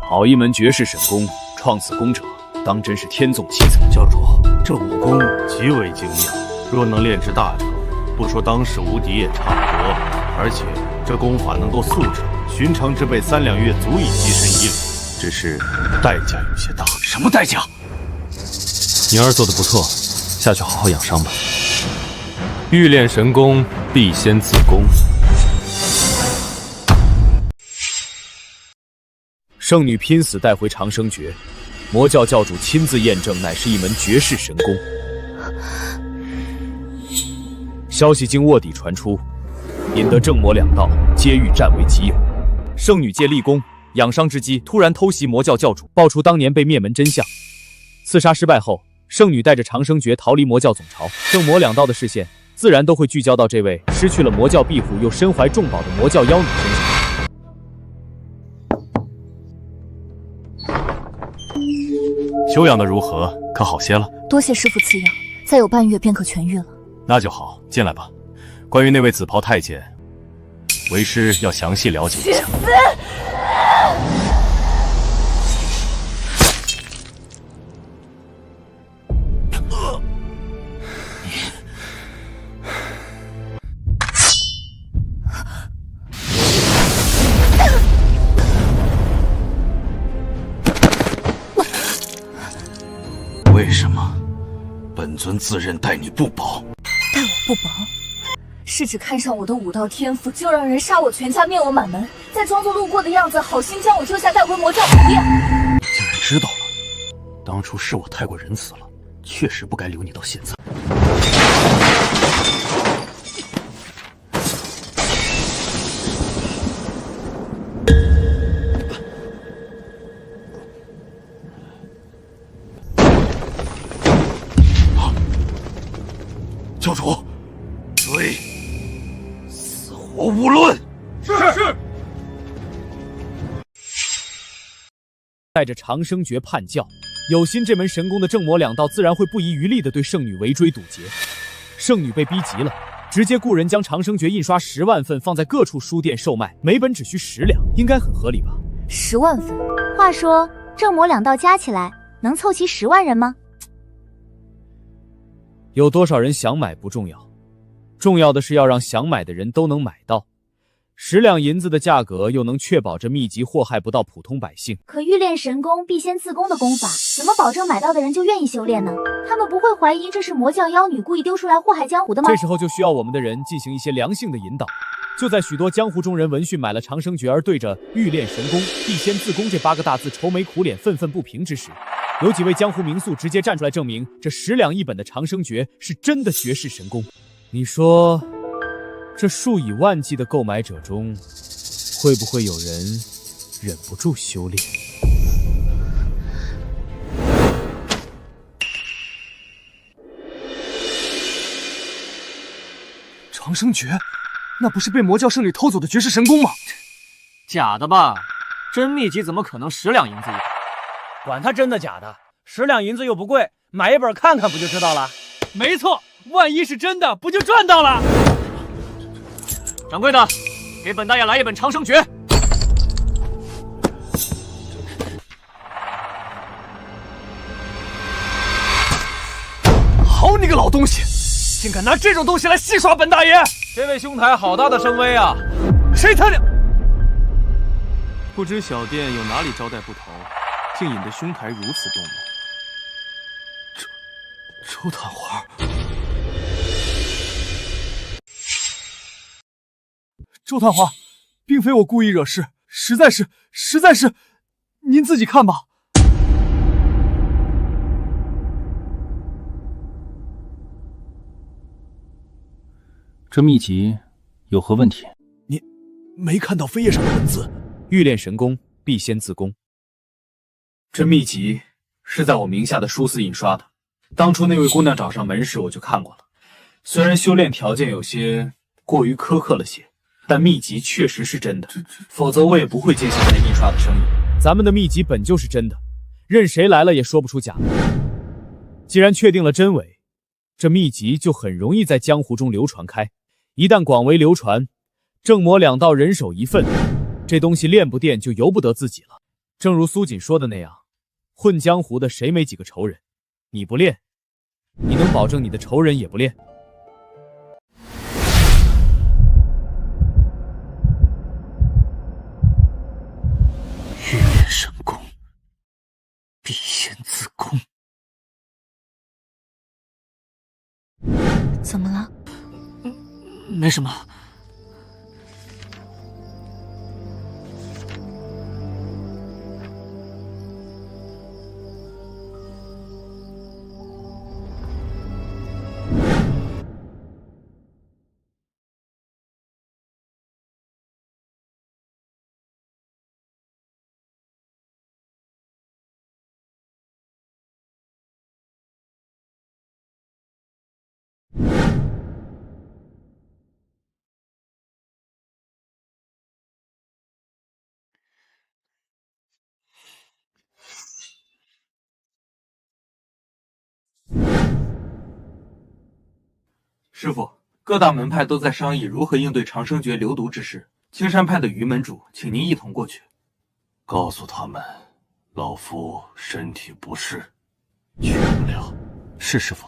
好一门绝世神功，创此功者当真是天纵奇才。教主，这武功极为精妙，若能练至大成，不说当世无敌也差不多。而且这功法能够速成，寻常之辈3-2月足以跻身1里，只是代价有些大。什么代价？宁儿做得不错，下去好好养伤吧。欲练神功，必先自宫。圣女拼死带回长生诀，魔教教主亲自验证，乃是一门绝世神功。消息经卧底传出，引得正魔两道皆欲占为己有。圣女借立功养伤之机，突然偷袭魔教教主，爆出当年被灭门真相。刺杀失败后，圣女带着长生诀逃离魔教总朝，正魔两道的视线自然都会聚焦到这位失去了魔教庇护又身怀重宝的魔教妖女身上。休养的如何？可好些了？多谢师父赐养，再有半月便可痊愈了。那就好，进来吧。关于那位紫袍太监，为师要详细了解一下。为什么？本尊自认待你不薄。待我不薄？是指看上我的武道天赋，就让人杀我全家，灭我满门，再装作路过的样子，好心将我救下，带回魔教府殿。竟然知道了，当初是我太过仁慈了，确实不该留你到现在。对，死活无论。是。带着长生诀叛教，有心这门神功的正魔两道自然会不遗余力地对圣女围追堵截。圣女被逼急了，直接雇人将长生诀印刷10万份放在各处书店售卖，每本只需10两，应该很合理吧？10万份。话说正魔两道加起来能凑齐10万人吗？有多少人想买不重要，重要的是要让想买的人都能买到。10两银子的价格又能确保这秘籍祸害不到普通百姓。可欲练神功必先自宫的功法，怎么保证买到的人就愿意修炼呢？他们不会怀疑这是魔教妖女故意丢出来祸害江湖的吗？这时候就需要我们的人进行一些良性的引导。就在许多江湖中人闻讯买了长生诀而对着欲练神功必先自宫这8个大字愁眉苦脸愤愤不平之时，有几位江湖名宿直接站出来证明这10两一本的长生诀是真的绝世神功。你说这数以万计的购买者中，会不会有人忍不住修炼？长生诀，那不是被魔教圣女偷走的绝世神功吗？假的吧？真秘籍怎么可能10两银子一本？管它真的假的，10两银子又不贵，买一本看看不就知道了？没错，万一是真的，不就赚到了？掌柜的，给本大爷来一本长生诀。好你个老东西，竟敢拿这种东西来戏耍本大爷！这位兄台好大的声威啊！谁他娘！不知小店有哪里招待不投，竟引得兄台如此动怒。周探花，周探花，并非我故意惹事，实在是，您自己看吧。这秘籍有何问题？你没看到扉页上的文字？欲练神功，必先自宫。这秘籍是在我名下的书肆印刷的。当初那位姑娘找上门时，我就看过了。虽然修炼条件有些过于苛刻了些，但秘籍确实是真的，否则我也不会接下来印刷的生意。咱们的秘籍本就是真的，任谁来了也说不出假的。既然确定了真伪，这秘籍就很容易在江湖中流传开。一旦广为流传，正魔两道人手一份，这东西练不掂就由不得自己了。正如苏锦说的那样，混江湖的谁没几个仇人？你不练，你能保证你的仇人也不练？欲练神功，必先自宫。怎么了？没什么。师傅，各大门派都在商议如何应对长生诀流毒之事。青山派的于门主，请您一同过去。告诉他们，老夫身体不适，去不了。是师傅。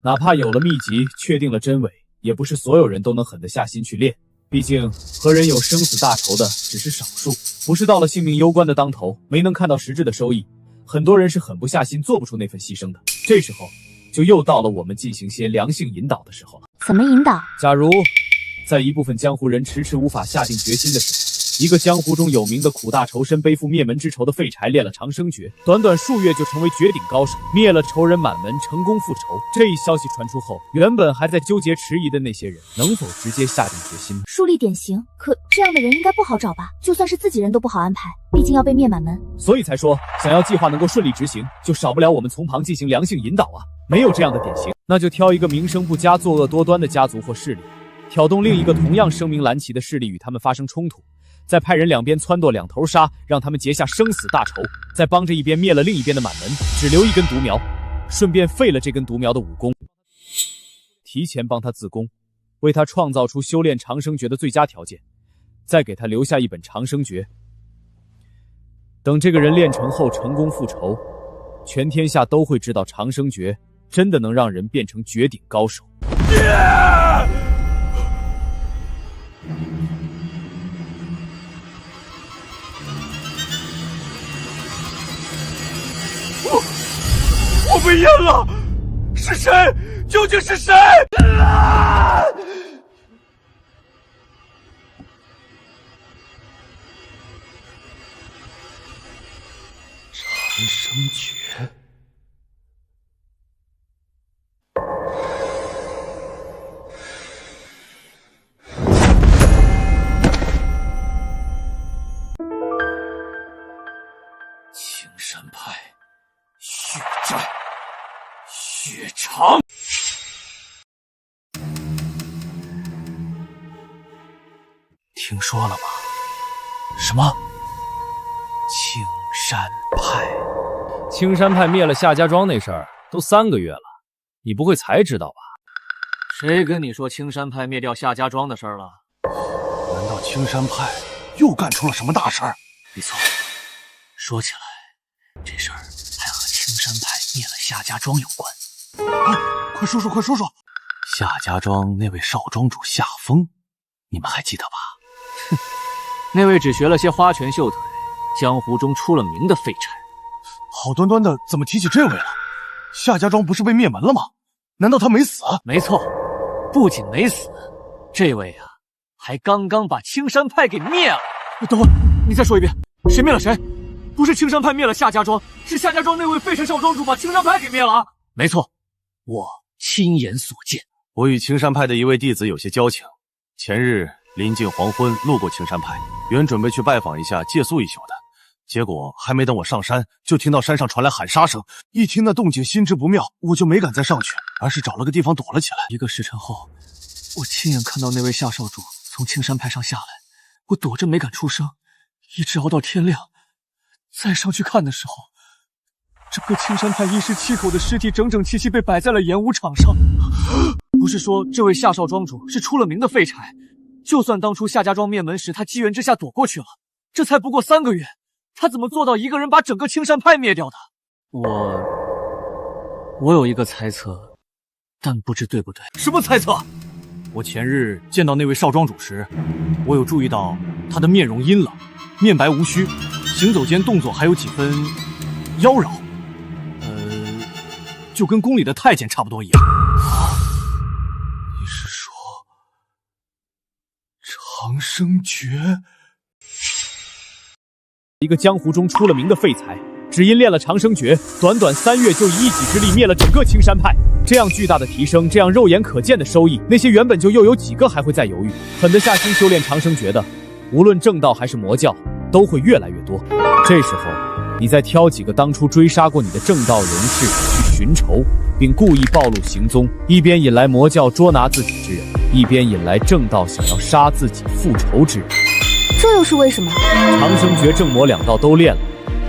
哪怕有了秘籍，确定了真伪，也不是所有人都能狠得下心去练。毕竟和人有生死大仇的只是少数，不是到了性命攸关的当头，没能看到实质的收益，很多人是狠不下心，做不出那份牺牲的。这时候，就又到了我们进行些良性引导的时候了。怎么引导？假如在一部分江湖人迟迟无法下定决心的时候，一个江湖中有名的苦大仇深、背负灭门之仇的废柴，练了长生诀，短短数月就成为绝顶高手，灭了仇人满门，成功复仇。这一消息传出后，原本还在纠结迟疑的那些人，能否直接下定决心呢？树立典型，可这样的人应该不好找吧？就算是自己人都不好安排，毕竟要被灭满门。所以才说，想要计划能够顺利执行，就少不了我们从旁进行良性引导啊。没有这样的典型，那就挑一个名声不佳、作恶多端的家族或势力，挑动另一个同样声名蓝旗的势力与他们发生冲突。再派人两边撺掇两头杀，让他们结下生死大仇，再帮着一边灭了另一边的满门，只留一根独苗，顺便废了这根独苗的武功，提前帮他自宫，为他创造出修炼长生诀的最佳条件，再给他留下一本长生诀。等这个人练成后成功复仇，全天下都会知道长生诀真的能让人变成绝顶高手。我被淹了，是谁？究竟是谁？长生诀，青山派血债。血偿，听说了吗？什么？青山派？青山派灭了夏家庄那事儿都3个月了，你不会才知道吧？谁跟你说青山派灭掉夏家庄的事儿了？难道青山派又干出了什么大事儿？没错，说起来，这事儿还和青山派灭了夏家庄有关。快说说，快说说！夏家庄那位少庄主夏风，你们还记得吧？哼，那位只学了些花拳绣腿，江湖中出了名的废柴。好端端的怎么提起这位了？夏家庄不是被灭门了吗？难道他没死？没错，不仅没死，这位啊，还刚刚把青山派给灭了。等会儿，你再说一遍，谁灭了谁？不是青山派灭了夏家庄，是夏家庄那位废柴少庄主把青山派给灭了啊！没错，我亲眼所见。我与青山派的一位弟子有些交情，前日临近黄昏路过青山派，原准备去拜访一下借宿一宿的，结果还没等我上山，就听到山上传来喊杀声。一听那动静，心知不妙，我就没敢再上去，而是找了个地方躲了起来。1个时辰后，我亲眼看到那位夏少主从青山派上下来，我躲着没敢出声，一直熬到天亮。再上去看的时候，整个青山派1尸7口的尸体整整齐齐被摆在了演武场上。不是说这位夏少庄主是出了名的废柴，就算当初夏家庄灭门时他机缘之下躲过去了，这才不过3个月，他怎么做到一个人把整个青山派灭掉的？我有一个猜测，但不知对不对。什么猜测？我前日见到那位少庄主时，我有注意到他的面容阴冷，面白无须，行走间动作还有几分妖娆，就跟宫里的太监差不多一样。你是说长生诀？一个江湖中出了名的废材，只因练了长生诀，短短3月就以一己之力灭了整个青山派。这样巨大的提升，这样肉眼可见的收益，那些原本就又有几个还会再犹豫，狠得下心修炼长生诀的，无论正道还是魔教，都会越来越多。这时候，你再挑几个当初追杀过你的正道人士去寻仇，并故意暴露行踪，一边引来魔教捉拿自己之人，一边引来正道想要杀自己复仇之人。这又是为什么？长生诀、正魔2道都练了，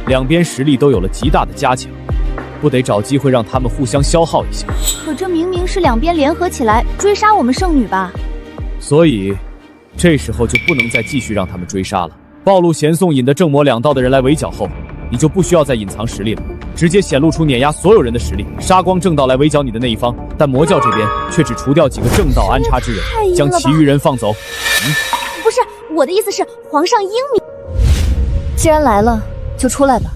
两边实力都有了极大的加强，不得找机会让他们互相消耗一下。可这明明是两边联合起来追杀我们圣女吧？所以，这时候就不能再继续让他们追杀了。暴露贤颂引的正魔2道的人来围剿后，你就不需要再隐藏实力了，直接显露出碾压所有人的实力，杀光正道来围剿你的那一方。但魔教这边却只除掉几个正道安插之人，将其余人放走。不是，我的意思是皇上英明。既然来了，就出来吧。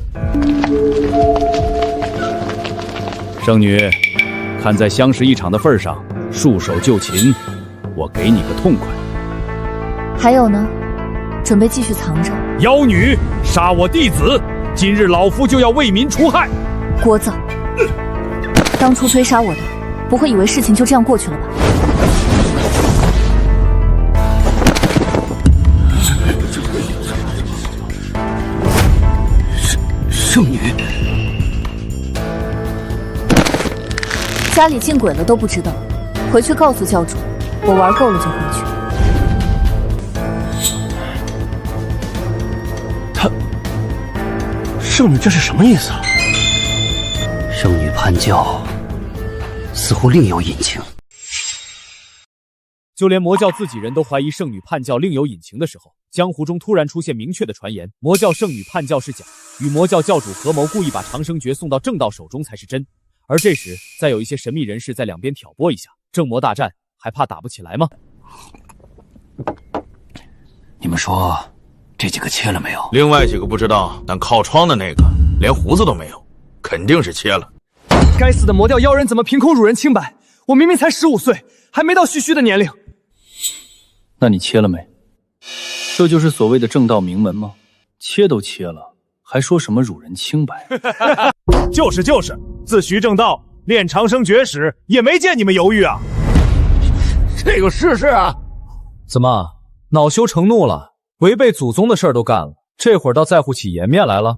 圣女，看在相识一场的份上，束手就擒，我给你个痛快。还有呢？准备继续藏着。妖女，杀我弟子！今日老夫就要为民除害。聒噪！当初追杀我的，不会以为事情就这样过去了吧？圣女，家里进鬼了都不知道，回去告诉教主，我玩够了就回去。圣女这是什么意思啊？圣女叛教，似乎另有隐情。就连魔教自己人都怀疑圣女叛教另有隐情的时候，江湖中突然出现明确的传言，魔教圣女叛教是假，与魔教教主合谋故意把长生诀送到正道手中才是真。而这时，再有一些神秘人士在两边挑拨一下，正魔大战还怕打不起来吗？你们说这几个切了没有？另外几个不知道，但靠窗的那个连胡子都没有，肯定是切了。该死的魔教妖人怎么凭空辱人清白？我明明才15岁，还没到蓄的年龄。那你切了没？这就是所谓的正道名门吗？切都切了，还说什么辱人清白？就是，自徐正道练长生诀时，也没见你们犹豫啊。这个试啊！怎么恼羞成怒了？违背祖宗的事儿都干了，这会儿倒在乎起颜面来了？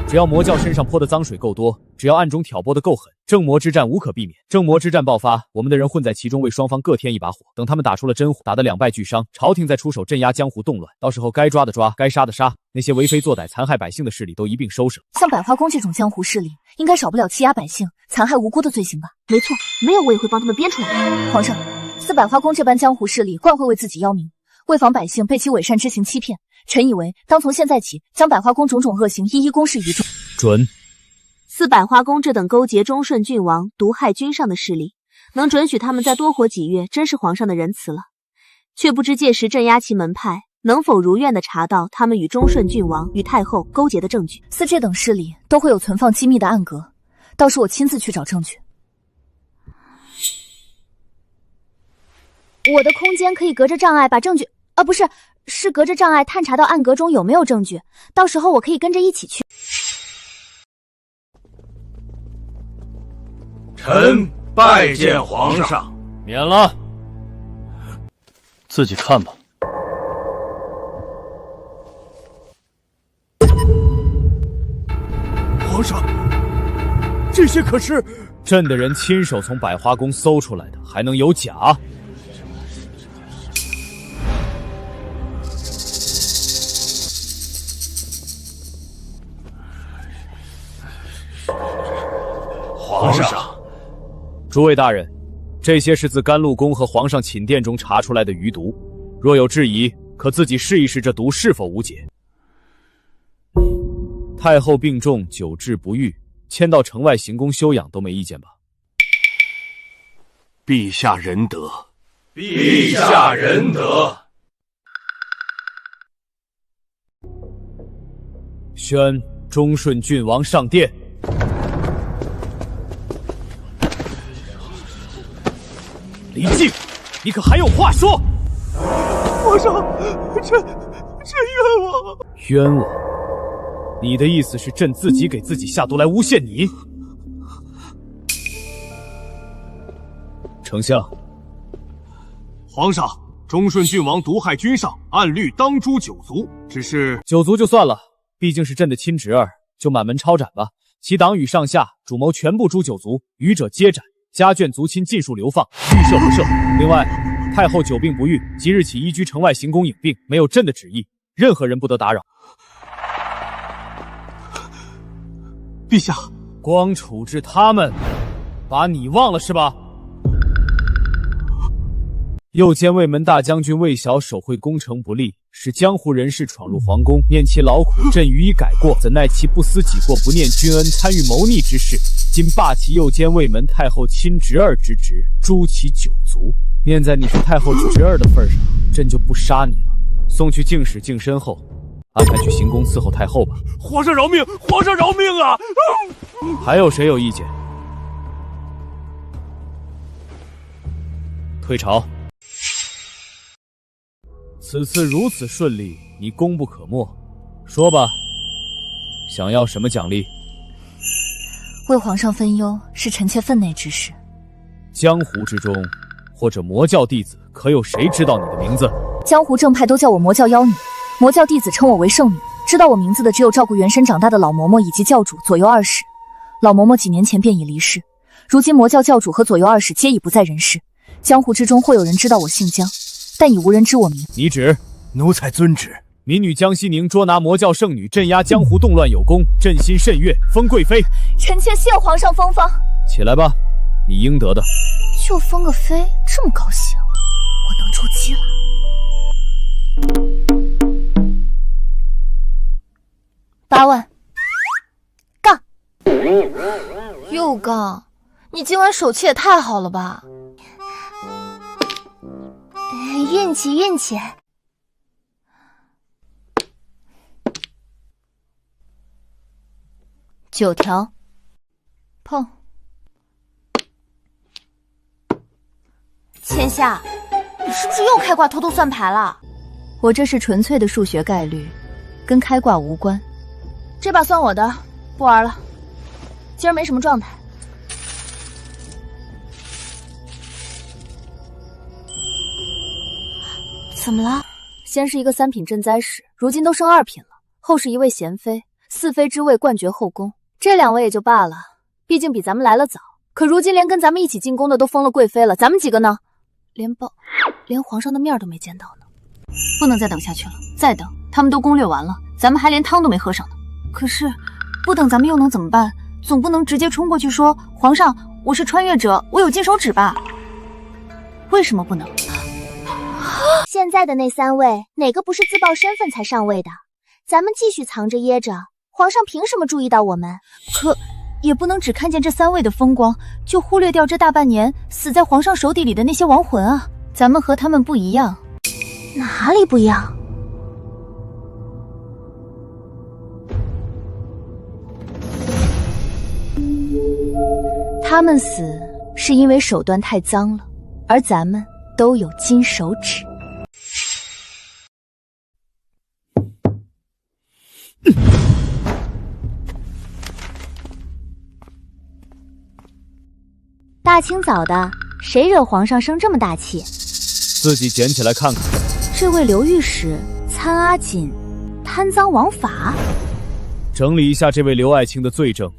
只要魔教身上泼的脏水够多，只要暗中挑拨的够狠，正魔之战无可避免。正魔之战爆发，我们的人混在其中，为双方各添一把火。等他们打出了真火，打得两败俱伤，朝廷再出手镇压江湖动乱。到时候该抓的抓，该杀的杀，那些为非作歹、残害百姓的势力都一并收拾了。像百花宫这种江湖势力，应该少不了欺压百姓、残害无辜的罪行吧？没错，没有我也会帮他们编出来。皇上，似百花宫这般江湖势力惯会为自己邀名，为防百姓被其伪善之行欺骗。臣以为，当从现在起，将百花宫种种恶行一一公示于众。准。似百花宫这等勾结忠顺郡王、毒害君上的势力，能准许他们再多活几月，真是皇上的仁慈了。却不知届时镇压其门派，能否如愿的查到他们与忠顺郡王与太后勾结的证据。似这等势力都会有存放机密的暗格，倒是我亲自去找证据。我的空间可以隔着障碍把证据，不是，是隔着障碍探查到暗格中有没有证据，到时候我可以跟着一起去。臣拜见皇上。免了。自己看吧。皇上，这些可是朕的人亲手从百花宫搜出来的，还能有假？皇上，诸位大人，这些是自甘露宫和皇上寝殿中查出来的余毒，若有质疑，可自己试一试这毒是否无解。太后病重，久治不愈，迁到城外行宫休养都没意见吧？陛下仁德，陛下仁德。宣忠顺郡王上殿。李靖，你可还有话说？皇上，臣冤枉。冤枉？你的意思是朕自己给自己下毒来诬陷你？丞相，皇上，忠顺郡王毒害君上，按律当诛9族。只是9族就算了，毕竟是朕的亲侄儿，就满门抄斩吧。其党羽上下主谋全部诛9族，余者皆斩。家眷族亲尽数流放，欲赦不赦。另外，太后久病不愈，即日起移居城外行宫养病，没有朕的旨意，任何人不得打扰。陛下，光处置他们，把你忘了是吧？又兼卫门大将军魏晓守会攻城不利，使江湖人士闯入皇宫，念其劳苦，朕予以改过，怎奈其不思己过，不念君恩，参与谋逆之事。今罢其右兼卫门太后亲侄儿之职，诛其9族。念在你是太后侄儿的份上，朕就不杀你了，送去静室净身后，安排去行宫伺候太后吧。皇上饶命！皇上饶命啊！还有谁有意见？退朝。此次如此顺利，你功不可没。说吧，想要什么奖励？为皇上分忧是臣妾分内之事。江湖之中，或者魔教弟子，可有谁知道你的名字？江湖正派都叫我魔教妖女，魔教弟子称我为圣女。知道我名字的只有照顾元神长大的老嬷嬷以及教主左右二使。老嬷嬷几年前便已离世，如今魔教教主和左右二使皆已不在人世。江湖之中或有人知道我姓江，但已无人知我名。你指？奴才遵旨。民女江西宁捉拿魔教圣女，镇压江湖动乱有功，朕心甚悦，封贵妃。臣妾谢皇上封芳。起来吧，你应得的。就封个妃，这么高兴，我能出击了。8万，杠！又杠！你今晚手气也太好了吧！运气，运气。9条，碰。千夏，你是不是又开挂偷偷算牌了？我这是纯粹的数学概率，跟开挂无关。这把算我的，不玩了。今儿没什么状态。怎么了？先是一个3品镇灾使，如今都升2品了。后是一位贤妃，4妃之位冠绝后宫。这2位也就罢了，毕竟比咱们来了早。可如今连跟咱们一起进宫的都封了贵妃了，咱们几个呢？连皇上的面都没见到呢。不能再等下去了，再等他们都攻略完了，咱们还连汤都没喝上呢。可是不等咱们又能怎么办？总不能直接冲过去说皇上，我是穿越者，我有金手指吧？为什么不能？现在的那3位，哪个不是自曝身份才上位的？咱们继续藏着掖着，皇上凭什么注意到我们？可也不能只看见这3位的风光，就忽略掉这大半年死在皇上手底里的那些亡魂啊！咱们和他们不一样。哪里不一样？他们死是因为手段太脏了，而咱们都有金手指。大清早的，谁惹皇上生这么大气？自己捡起来看看。这位刘御史参阿锦，贪赃枉法。整理一下这位刘爱卿的罪证，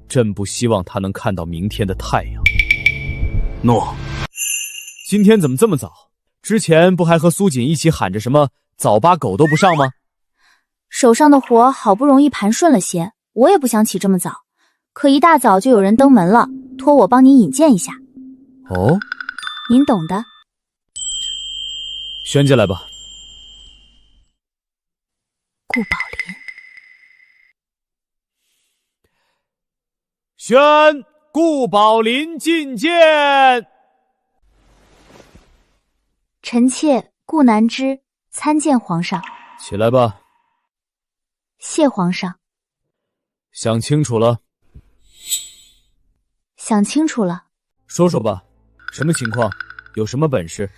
朕不希望他能看到明天的太阳。诺。今天怎么这么早？之前不还和苏锦一起喊着什么早八狗都不上吗？手上的活好不容易盘顺了些，我也不想起这么早，可一大早就有人登门了，托我帮您引荐一下。哦，您懂的。宣进来吧。顾宝林。宣顾宝林觐见。臣妾顾南之参见皇上。起来吧。谢皇上。想清楚了？想清楚了。说说吧，什么情况？有什么本事？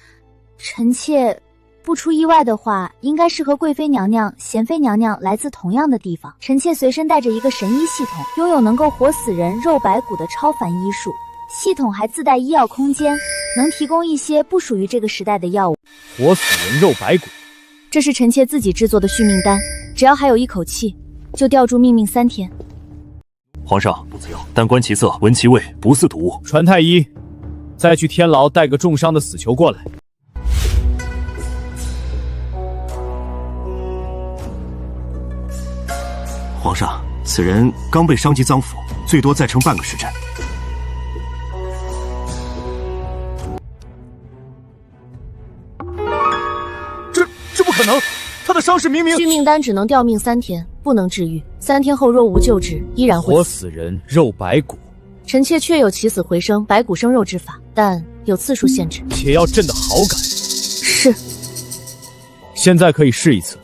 臣妾不出意外的话，应该是和贵妃娘娘、贤妃娘娘来自同样的地方。臣妾随身带着一个神医系统，拥有能够活死人、肉白骨的超凡医术。系统还自带医药空间，能提供一些不属于这个时代的药物。活死人肉白骨，这是臣妾自己制作的续命丹，只要还有一口气，就吊住命3天。皇上，不自由，丹观其色，闻其味，不似毒物。传太医，再去天牢带个重伤的死囚过来。皇上，此人刚被伤及脏腑，最多再撑半个时辰。这不可能！他的伤势明明……续命丹只能吊命3天，不能治愈。3天后若无救治，依然会活死人肉白骨。臣妾确有起死回生、白骨生肉之法，但有次数限制。且要朕的好感。是。现在可以试一次。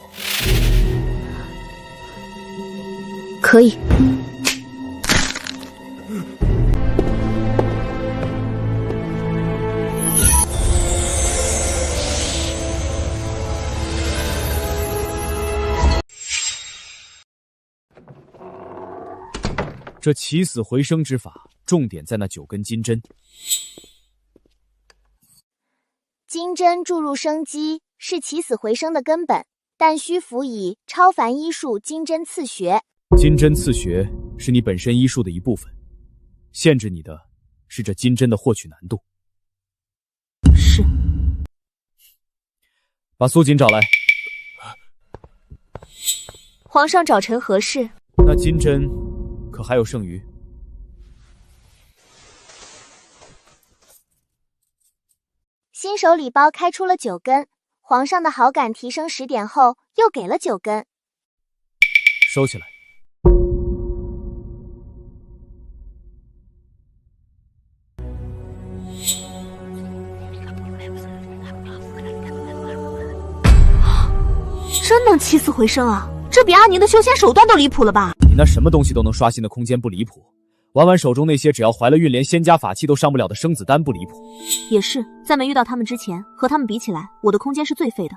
可以。这起死回生之法，重点在那9根金针。金针注入生机，是起死回生的根本，但需辅以超凡医术金针刺穴。金针刺穴是你本身医术的一部分，限制你的是这金针的获取难度。是。把苏锦找来。皇上找臣何事？那金针可还有剩余？新手礼包开出了9根，皇上的好感提升10点后，又给了9根。收起来。真能起死回生啊！这比阿宁的修仙手段都离谱了吧？你那什么东西都能刷新的空间不离谱，玩玩手中那些只要怀了孕连仙家法器都上不了的生子丹不离谱。也是，在没遇到他们之前，和他们比起来，我的空间是最废的。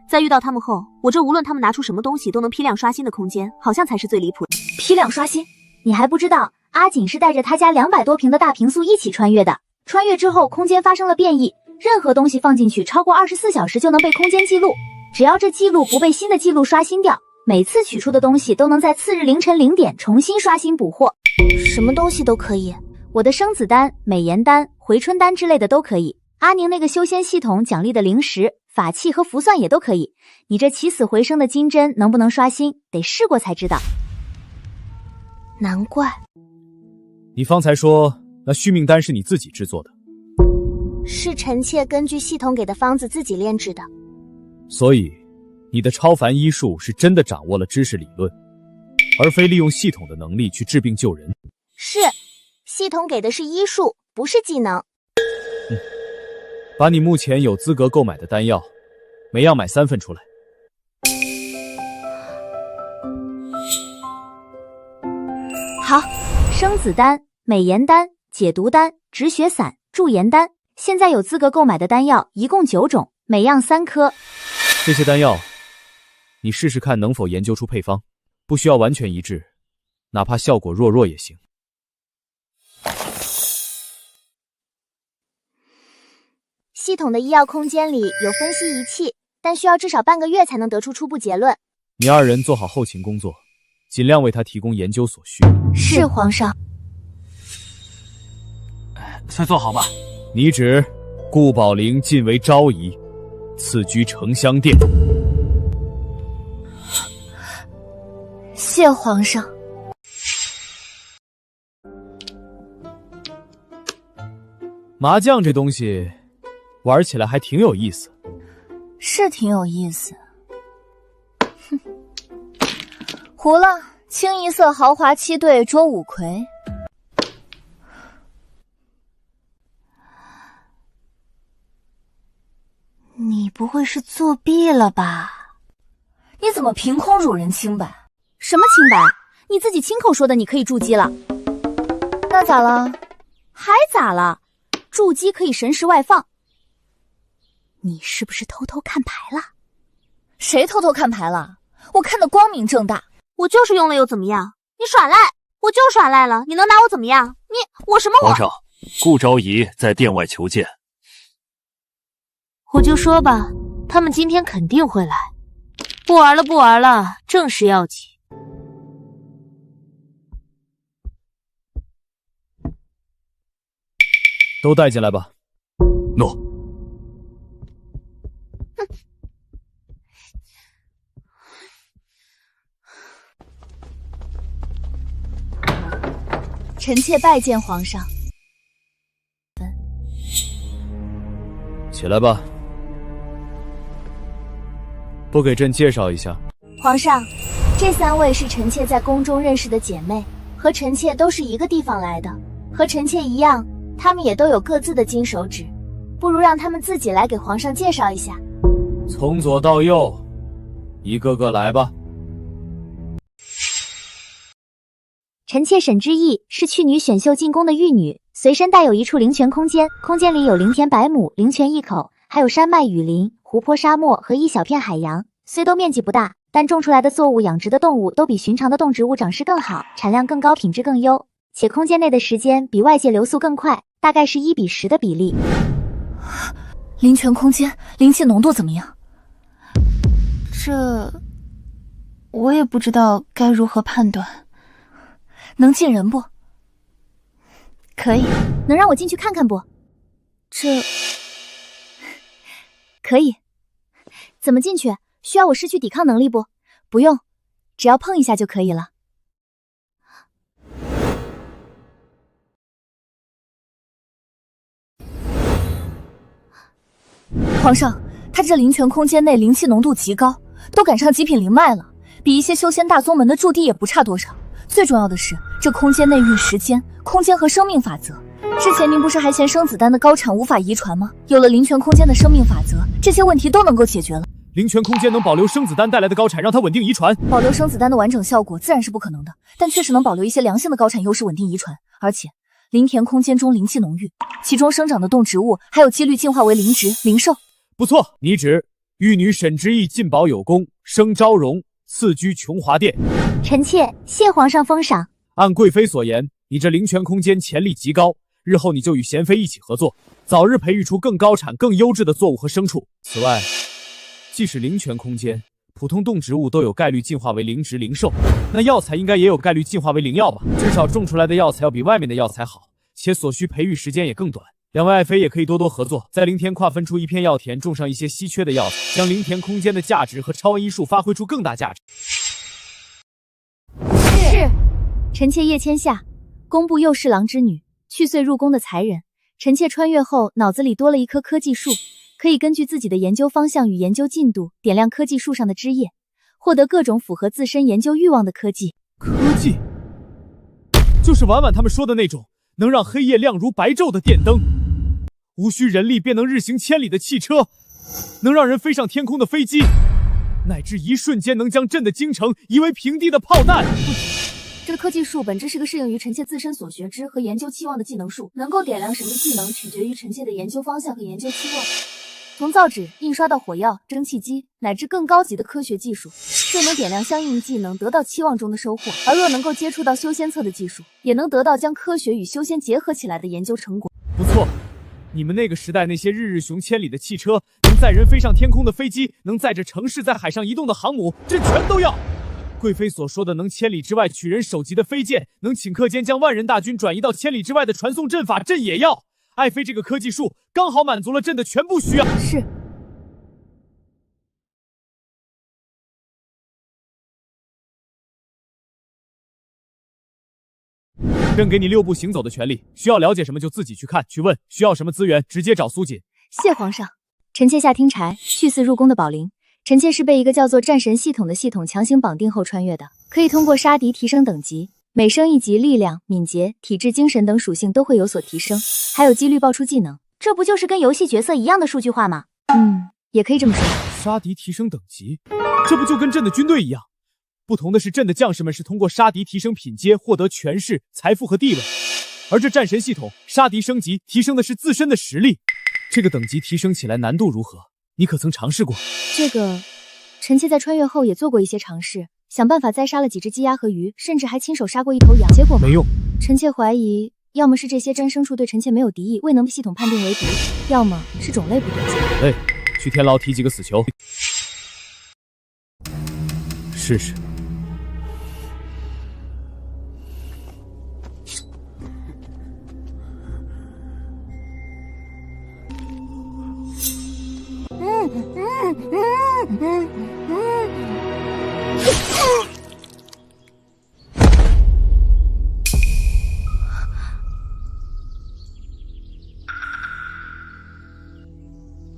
在遇到他们后，我这无论他们拿出什么东西都能批量刷新的空间，好像才是最离谱的。批量刷新？你还不知道，阿锦是带着他家200多瓶的大平素一起穿越的。穿越之后，空间发生了变异，任何东西放进去超过24小时就能被空间记录。只要这记录不被新的记录刷新掉，每次取出的东西都能在次日凌晨0点重新刷新补货。什么东西都可以，我的生子丹、美颜丹、回春丹之类的都可以。阿宁那个修仙系统奖励的灵石、法器和符算也都可以。你这起死回生的金针能不能刷新，得试过才知道。难怪你方才说那续命丹是你自己制作的？是臣妾根据系统给的方子自己炼制的。所以你的超凡医术是真的掌握了知识理论，而非利用系统的能力去治病救人。是，系统给的是医术，不是技能。把你目前有资格购买的丹药，每样买3份出来。好，生子丹、美颜丹、解毒丹、止血散、驻颜丹，现在有资格购买的丹药一共9种，每样3颗。这些丹药，你试试看能否研究出配方，不需要完全一致，哪怕效果弱也行。系统的医药空间里有分析仪器，但需要至少半个月才能得出初步结论。你2人做好后勤工作，尽量为他提供研究所需。是皇上。先坐好吧。拟旨顾宝灵晋为昭仪，赐居承香殿。谢皇上。麻将这东西玩起来还挺有意思。是挺有意思。哼，胡了，清一色豪华7对捉5魁。你不会是作弊了吧？你怎么凭空辱人清白？什么清白？你自己亲口说的，你可以筑基了。那咋了？还咋了？筑基可以神识外放。你是不是偷偷看牌了？谁偷偷看牌了？我看得光明正大。我就是用了又怎么样？你耍赖，我就耍赖了，你能拿我怎么样？我什么我？皇上，顾昭仪在殿外求见。我就说吧，他们今天肯定会来。不玩了，正事要紧。都带进来吧。诺。臣妾拜见皇上。起来吧。不给朕介绍一下？皇上，这3位是臣妾在宫中认识的姐妹，和臣妾都是一个地方来的。和臣妾一样，她们也都有各自的金手指，不如让她们自己来给皇上介绍一下。从左到右，一个个来吧。臣妾沈之意是去女选秀进宫的玉女，随身带有一处灵泉空间，空间里有灵田百亩，灵泉1口，还有山脉雨林、湖泊沙漠和一小片海洋。虽都面积不大，但种出来的作物养殖的动物都比寻常的动植物长势更好，产量更高，品质更优，且空间内的时间比外界流速更快，大概是1:10的比例。灵泉空间灵气浓度怎么样？这我也不知道该如何判断。能进人不？可以。能让我进去看看不？这可以。怎么进去？需要我失去抵抗能力不？不用，只要碰一下就可以了。皇上，他这灵泉空间内灵气浓度极高，都赶上极品灵脉了，比一些修仙大宗门的驻地也不差多少。最重要的是，这空间内蕴时间、空间和生命法则。之前您不是还嫌生子丹的高产无法遗传吗？有了灵泉空间的生命法则，这些问题都能够解决了。灵泉空间能保留生子丹带来的高产，让它稳定遗传。保留生子丹的完整效果自然是不可能的，但确实能保留一些良性的高产优势，稳定遗传。而且，灵田空间中灵气浓郁，其中生长的动植物还有几率进化为灵植、灵兽。不错，拟旨玉女沈之意进宝有功，升昭容，赐居琼华殿。臣妾谢皇上封赏。按贵妃所言，你这灵泉空间潜力极高，日后你就与贤妃一起合作，早日培育出更高产、更优质的作物和牲畜。此外，即使灵泉空间，普通动植物都有概率进化为灵植、灵兽，那药材应该也有概率进化为灵药吧？至少种出来的药材要比外面的药材好，且所需培育时间也更短。两位爱妃也可以多多合作，在灵田划分出一片药田，种上一些稀缺的药材，将灵田空间的价值和超恩医术发挥出更大价值。是，臣妾叶千夏，工部右侍郎之女，去岁入宫的才人。臣妾穿越后，脑子里多了一棵科技树，可以根据自己的研究方向与研究进度，点亮科技树上的枝叶，获得各种符合自身研究欲望的科技。科技，就是婉婉他们说的那种能让黑夜亮如白昼的电灯，无需人力便能日行千里的汽车，能让人飞上天空的飞机，乃至一瞬间能将朕的京城夷为平地的炮弹。这个科技树本质是个适应于臣妾自身所学之和研究期望的技能树，能够点亮什么技能取决于臣妾的研究方向和研究期望。从造纸、印刷到火药、蒸汽机，乃至更高级的科学技术，就能点亮相应技能，得到期望中的收获。而若能够接触到修仙侧的技术，也能得到将科学与修仙结合起来的研究成果。不错，你们那个时代那些日日雄千里的汽车，能载人飞上天空的飞机，能载着城市在海上移动的航母，朕全都要。贵妃所说的能千里之外取人首级的飞剑，能顷刻间将万人大军转移到千里之外的传送阵法，朕也要。爱妃这个科技树刚好满足了朕的全部需要。是。朕给你6步行走的权利，需要了解什么就自己去看去问，需要什么资源直接找苏锦。谢皇上。臣妾夏听柴，去嗣入宫的宝灵。臣妾是被一个叫做战神系统的系统强行绑定后穿越的，可以通过杀敌提升等级，每升1级，力量、敏捷、体质、精神等属性都会有所提升，还有几率爆出技能。这不就是跟游戏角色一样的数据化吗？也可以这么说。杀敌提升等级，这不就跟朕的军队一样？不同的是，朕的将士们是通过杀敌提升品阶，获得权势、财富和地位，而这战神系统杀敌升级提升的是自身的实力。这个等级提升起来难度如何？你可曾尝试过？这个，臣妾在穿越后也做过一些尝试，想办法栽杀了几只鸡鸭和鱼，甚至还亲手杀过一头羊，结果没用。臣妾怀疑，要么是这些占牲畜对臣妾没有敌意，未能被系统判定为敌，要么是种类不对劲。种类，去天牢提几个死囚，试试。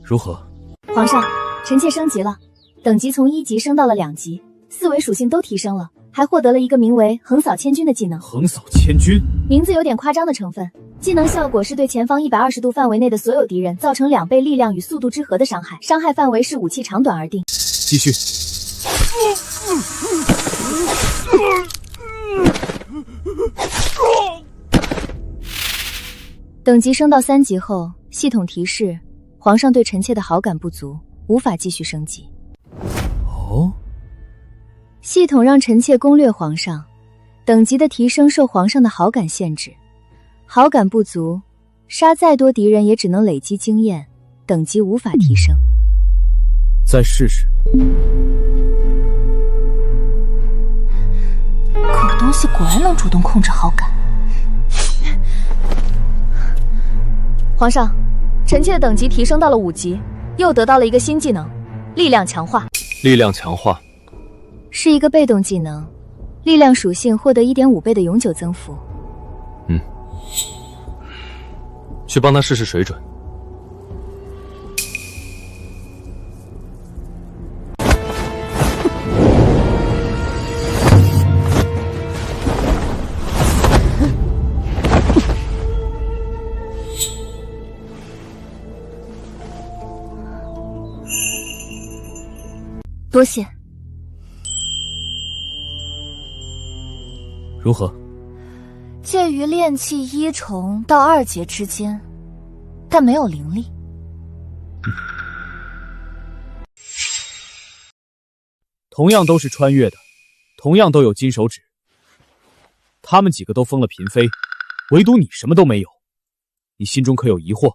如何？皇上，臣妾升级了，等级从1级升到了2级，4维属性都提升了，还获得了一个名为横扫千军的技能。横扫千军，名字有点夸张的成分。技能效果是对前方120度范围内的所有敌人造成2倍力量与速度之和的伤害，伤害范围视武器长短而定。继续。等级升到3级后，系统提示皇上对臣妾的好感不足，无法继续升级。哦，系统让臣妾攻略皇上，等级的提升受皇上的好感限制，好感不足，杀再多敌人也只能累积经验，等级无法提升。再试试。狗东西果然能主动控制好感。皇上，臣妾的等级提升到了5级，又得到了一个新技能，力量强化。力量强化是一个被动技能，力量属性获得 1.5 倍的永久增幅。去帮他试试水准。多谢。如何？介于炼气1重到2阶之间，但没有灵力。同样都是穿越的，同样都有金手指，他们几个都封了嫔妃，唯独你什么都没有。你心中可有疑惑？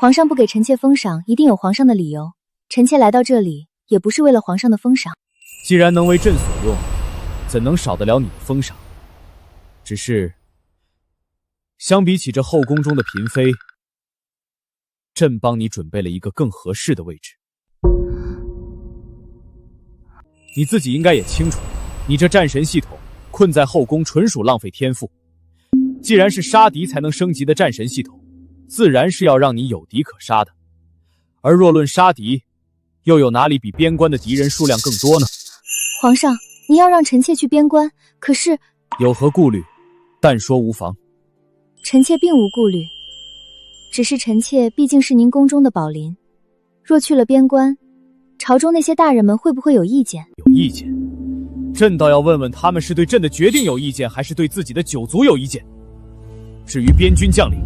皇上不给臣妾封赏，一定有皇上的理由。臣妾来到这里，也不是为了皇上的封赏。既然能为朕所用，怎能少得了你的封赏？只是，相比起这后宫中的嫔妃，朕帮你准备了一个更合适的位置。你自己应该也清楚，你这战神系统困在后宫，纯属浪费天赋。既然是杀敌才能升级的战神系统，自然是要让你有敌可杀的。而若论杀敌，又有哪里比边关的敌人数量更多呢？皇上，您要让臣妾去边关，可是有何顾虑？但说无妨。臣妾并无顾虑，只是臣妾毕竟是您宫中的宝林，若去了边关，朝中那些大人们会不会有意见？有意见？朕倒要问问他们是对朕的决定有意见，还是对自己的九族有意见。至于边军将领，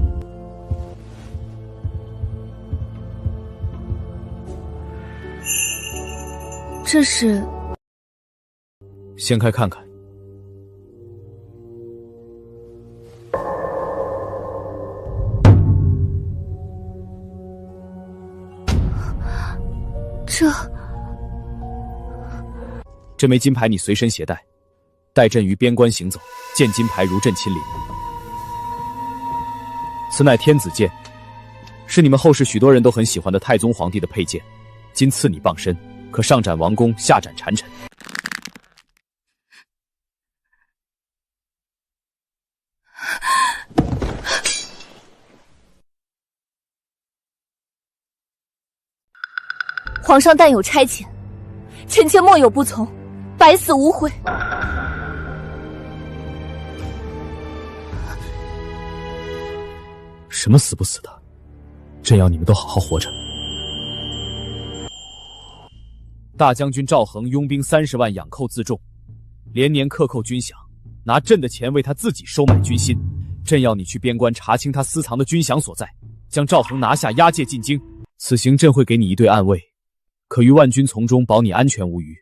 这是……掀开看看。这枚金牌你随身携带，待朕于边关行走，见金牌如朕亲临。此乃天子剑，是你们后世许多人都很喜欢的太宗皇帝的佩剑，今赐你傍身，可上斩王公，下斩谗臣。皇上但有差遣，臣妾莫有不从，百死无悔。什么死不死的，朕要你们都好好活着。大将军赵恒拥兵30万，养寇自重，连年克扣军饷，拿朕的钱为他自己收买军心。朕要你去边关查清他私藏的军饷所在，将赵恒拿下，押解进京。此行朕会给你一对暗卫，可于万军从中保你安全无虞。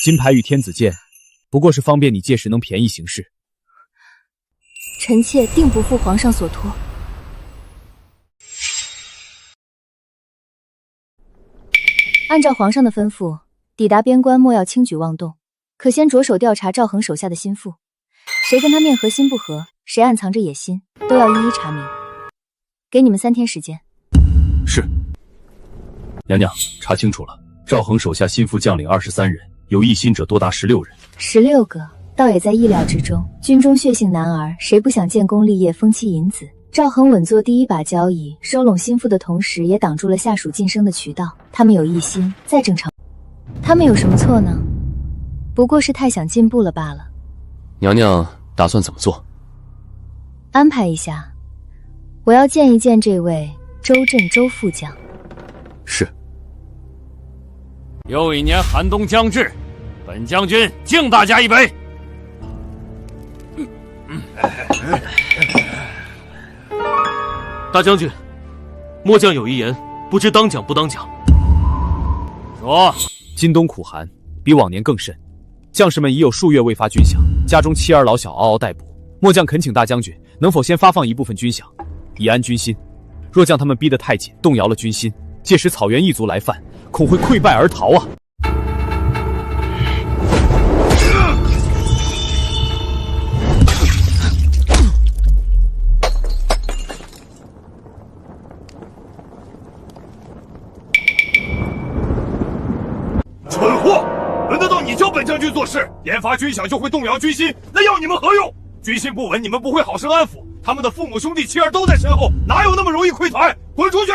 金牌与天子剑，不过是方便你届时能便宜行事。臣妾定不负皇上所托。按照皇上的吩咐，抵达边关莫要轻举妄动，可先着手调查赵恒手下的心腹，谁跟他面和心不和，谁暗藏着野心，都要一一查明。给你们3天时间。是。娘娘，查清楚了，赵恒手下心腹将领23人，有异心者多达16人。16个，倒也在意料之中。军中血性男儿，谁不想建功立业、封妻引子？赵恒稳坐第一把交椅，收拢心腹的同时，也挡住了下属晋升的渠道。他们有异心，再正常，他们有什么错呢？不过是太想进步了罢了。娘娘打算怎么做？安排一下，我要见一见这位周震周副将。是。又一年寒冬将至，本将军敬大家一杯。大将军，末将有一言，不知当讲不当讲。说。今冬苦寒，比往年更甚，将士们已有数月未发军饷，家中妻儿老小嗷嗷待哺。末将恳请大将军能否先发放一部分军饷，以安军心。若将他们逼得太紧，动摇了军心，届时草原异族来犯，恐会溃败而逃啊！蠢货！轮得到你教本将军做事？研发军饷就会动摇军心，那要你们何用？军心不稳，你们不会好生安抚，他们的父母兄弟妻儿都在身后，哪有那么容易溃团？滚出去！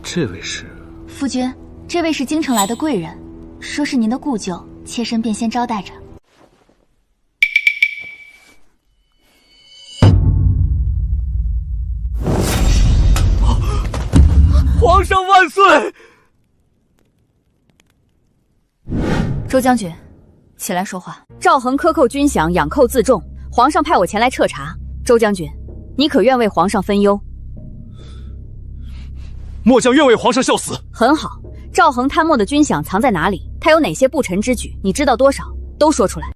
这位是夫君，这位是京城来的贵人，说是您的故旧，妾身便先招待着。皇上万岁！周将军，起来说话。赵恒克扣军饷，养寇自重，皇上派我前来彻查。周将军，你可愿为皇上分忧？末将愿为皇上效死。很好，赵恒贪墨的军饷藏在哪里？他有哪些不臣之举？你知道多少？都说出来。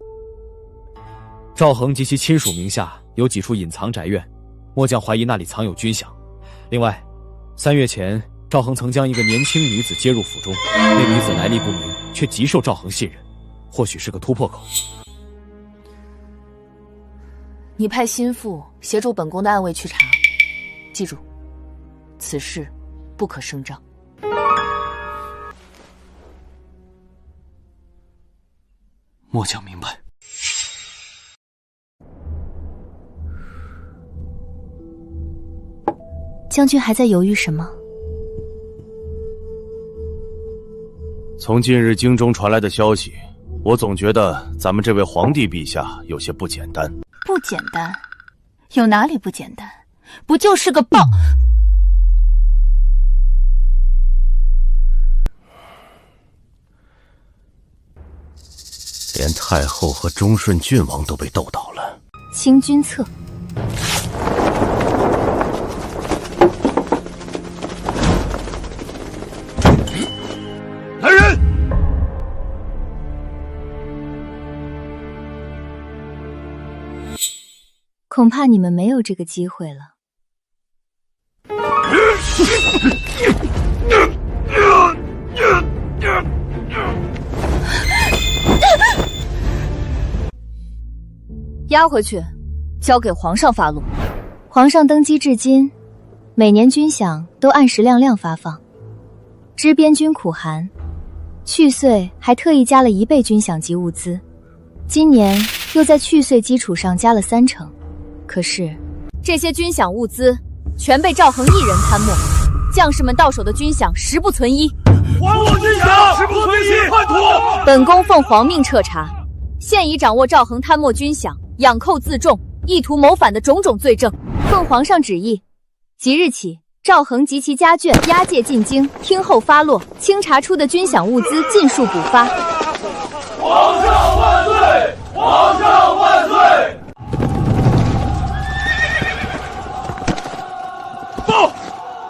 赵恒及其亲属名下有几处隐藏宅院，末将怀疑那里藏有军饷。另外，3月前赵恒曾将一个年轻女子接入府中，那女子来历不明，却极受赵恒信任，或许是个突破口。你派心腹协助本宫的暗卫去查，记住，此事不可声张。末将明白。将军还在犹豫什么？从近日京中传来的消息，我总觉得咱们这位皇帝陛下有些不简单。不简单？有哪里不简单？不就是个暴……连太后和忠顺郡王都被斗倒了。清君侧。来人！恐怕你们没有这个机会了。押回去，交给皇上发落。皇上登基至今，每年军饷都按时量发放。知边军苦寒，去岁还特意加了1倍军饷及物资，今年又在去岁基础上加了30%。可是这些军饷物资全被赵恒一人贪墨，将士们到手的军饷实不存一。还我军饷，实不存一！叛徒！本宫奉皇命彻查，现已掌握赵恒贪墨军饷、养寇自重、意图谋反的种种罪证。奉皇上旨意，即日起，赵恒及其家眷押解进京，听候发落。清查出的军饷物资尽数补发。皇上万岁！皇上万岁！报！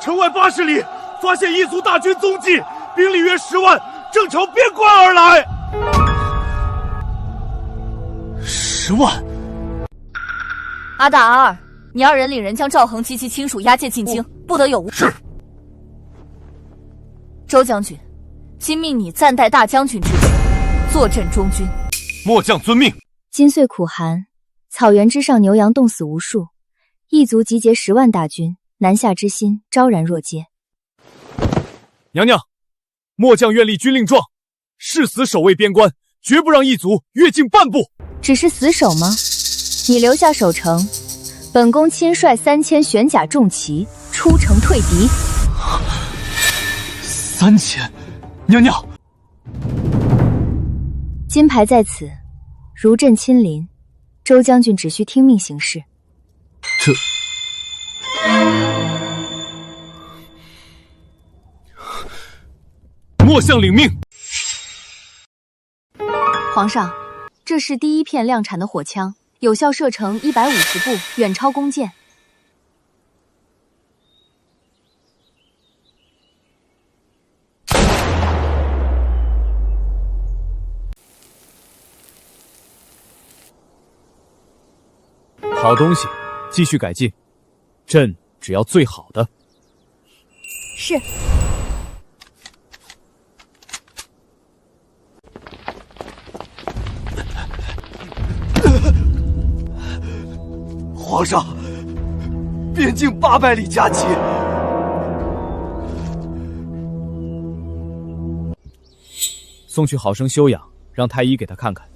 城外80里发现异族大军踪迹，兵力约10万，正朝边关而来。10万！阿大、阿二，你2人领人将赵恒及其亲属押解进京，不得有误。是。周将军，今命你暂代大将军之职，坐镇中军。末将遵命。今岁苦寒，草原之上牛羊冻死无数，异族集结10万大军，南下之心昭然若揭。娘娘，末将愿立军令状，誓死守卫边关，绝不让异族越境半步。只是死守吗？你留下守城，本宫亲率3000玄甲重骑出城退敌。3000，娘娘，金牌在此，如朕亲临，周将军只需听命行事。这末将领命。皇上，这是第一片量产的火枪，有效射程150步，远超弓箭。好东西，继续改进。朕只要最好的。是。皇上，边境800里加急。送去好生休养，让太医给他看看。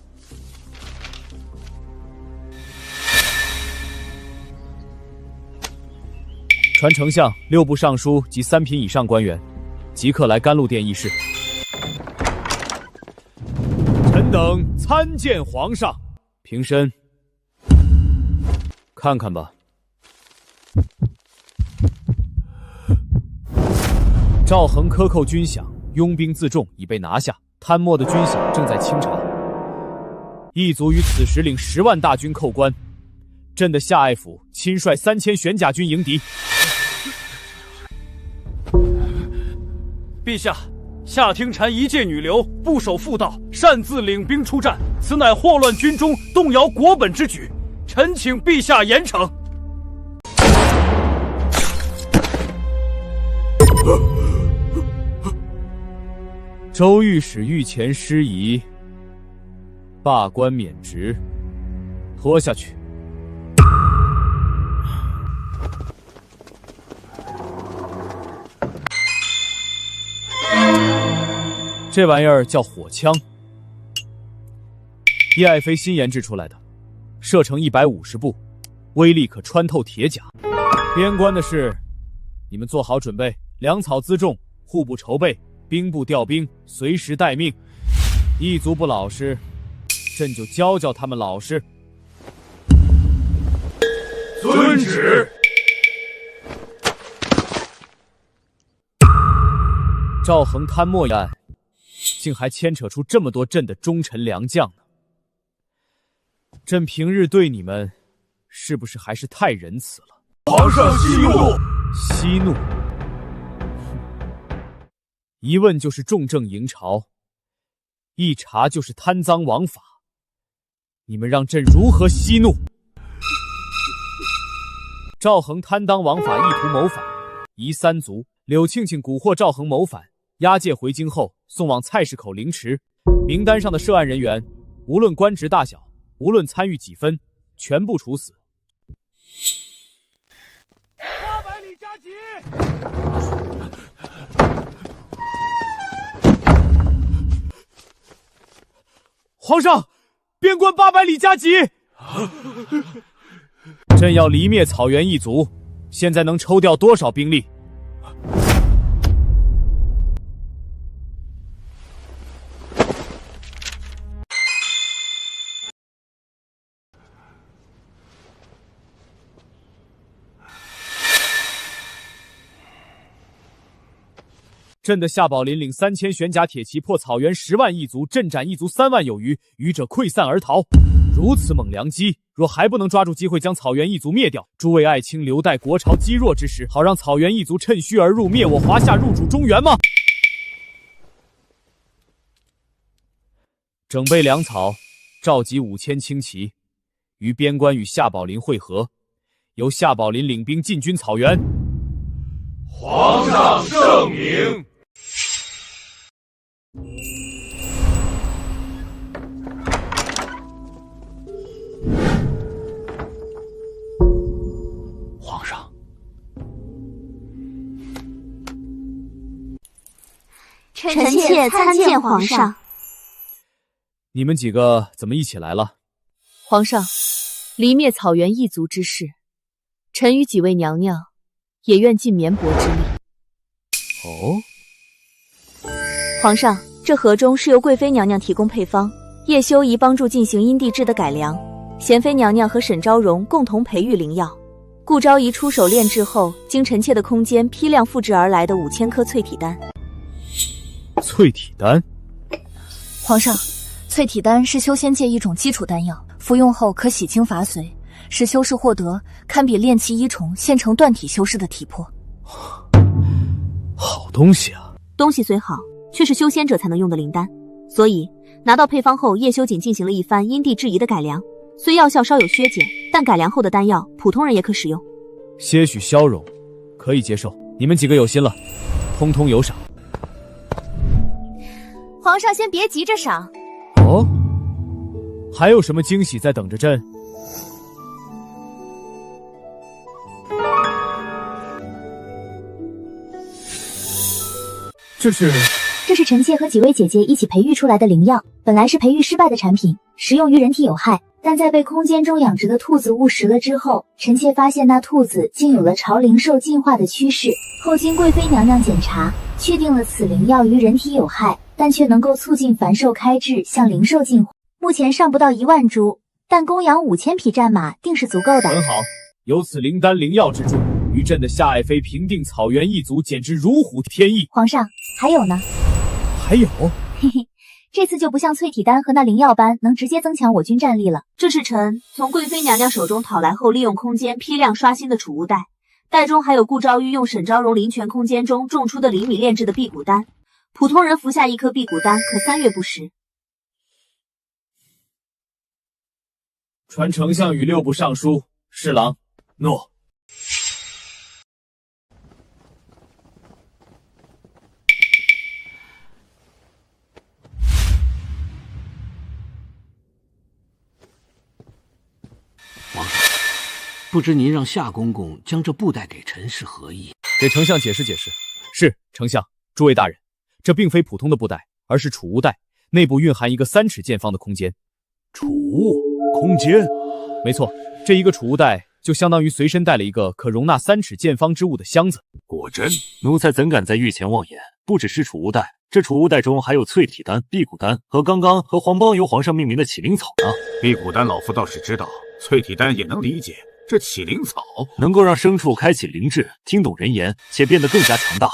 传丞相、6部尚书及3品以上官员，即刻来甘露殿议事。臣等参见皇上。平身，看看吧。赵恒克扣军饷，拥兵自重，已被拿下。贪墨的军饷正在清查。异族于此时领10万大军扣关。朕的下爱府亲率3000玄甲军迎敌。陛下，夏听禅一介女流，不守妇道，擅自领兵出战，此乃祸乱军中，动摇国本之举，臣请陛下严惩。周御史御前失仪，罢官免职，拖下去。这玩意儿叫火枪，叶爱妃新研制出来的，射程150步，威力可穿透铁甲。边关的事，你们做好准备，粮草辎重，户部筹备，兵部调兵，随时待命。异族不老实，朕就教教他们老实。遵旨。赵恒贪墨一案，竟还牵扯出这么多朕的忠臣良将呢。朕平日对你们，是不是还是太仁慈了？皇上息怒。息怒。一问就是重政迎朝，一查就是贪赃枉法，你们让朕如何息怒？赵恒贪赃枉法，意图谋反，夷3族。柳庆庆蛊惑赵恒谋反，押解回京后送往菜市口凌迟。名单上的涉案人员，无论官职大小，无论参与几分，全部处死。800里加急！皇上，边关800里加急！朕要离灭草原异族，现在能抽调多少兵力？朕的夏宝林领3000玄甲铁骑破草原10万异族，阵斩异族3万有余，余者溃散而逃。如此猛良机，若还不能抓住机会将草原异族灭掉，诸位爱卿留待国朝积弱之时，好让草原异族趁虚而入，灭我华夏，入主中原吗？整备粮草，召集5000轻骑，于边关与夏宝林会合，由夏宝林领兵进军草原。皇上圣明。皇上，臣妾参见皇上。你们几个怎么一起来了？皇上，离灭草原异族之事，臣与几位娘娘也愿尽绵薄之力。哦，皇上，这盒中是由贵妃娘娘提供配方，叶修仪帮助进行因地制的改良，贤妃娘娘和沈昭容共同培育灵药。顾昭仪出手炼制后，经臣妾的空间批量复制而来的5000颗淬体丹。淬体丹？皇上，淬体丹是修仙界一种基础丹药，服用后可洗清伐髓，使修士获得堪比炼气一重现成断体修士的体魄。好东西啊！东西虽好，却是修仙者才能用的灵丹，所以拿到配方后，叶修锦进行了一番因地制宜的改良。虽药效稍有削减，但改良后的丹药普通人也可使用。些许消融，可以接受。你们几个有心了，通通有赏。皇上先别急着赏。哦，还有什么惊喜在等着朕？这是臣妾和几位姐姐一起培育出来的灵药，本来是培育失败的产品，食用于人体有害，但在被空间中养殖的兔子误食了之后，臣妾发现那兔子竟有了朝灵兽进化的趋势。后经贵妃娘娘检查，确定了此灵药于人体有害，但却能够促进凡兽开智，向灵兽进化。目前尚不到1万株，但供养5000匹战马定是足够的。很好，有此灵丹灵药之助，于朕的夏爱妃平定草原一族简直如虎添翼。皇上，还有呢？还有？嘿嘿，这次就不像淬体丹和那灵药般能直接增强我军战力了。这是臣从贵妃娘娘手中讨来后，利用空间批量刷新的储物袋，袋中还有顾昭玉用沈昭容灵泉空间中种出的灵米炼制的辟谷丹。普通人服下1颗辟谷丹可3月不食。传丞相与6部尚书。侍郎，诺。皇上，不知您让夏公公将这布袋给臣是何意？给丞相解释解释。是，丞相。诸位大人，这并非普通的布袋，而是储物袋，内部蕴含一个3尺见方的空间。储物空间？没错，这一个储物袋就相当于随身带了一个可容纳3尺见方之物的箱子。果真，奴才怎敢在御前妄言？不只是储物袋，这储物袋中还有淬体丹、辟谷丹和刚刚和黄帮由皇上命名的启灵草呢。辟谷丹老夫倒是知道，淬体丹也能理解。这启灵草能够让牲畜开启灵智，听懂人言，且变得更加强大。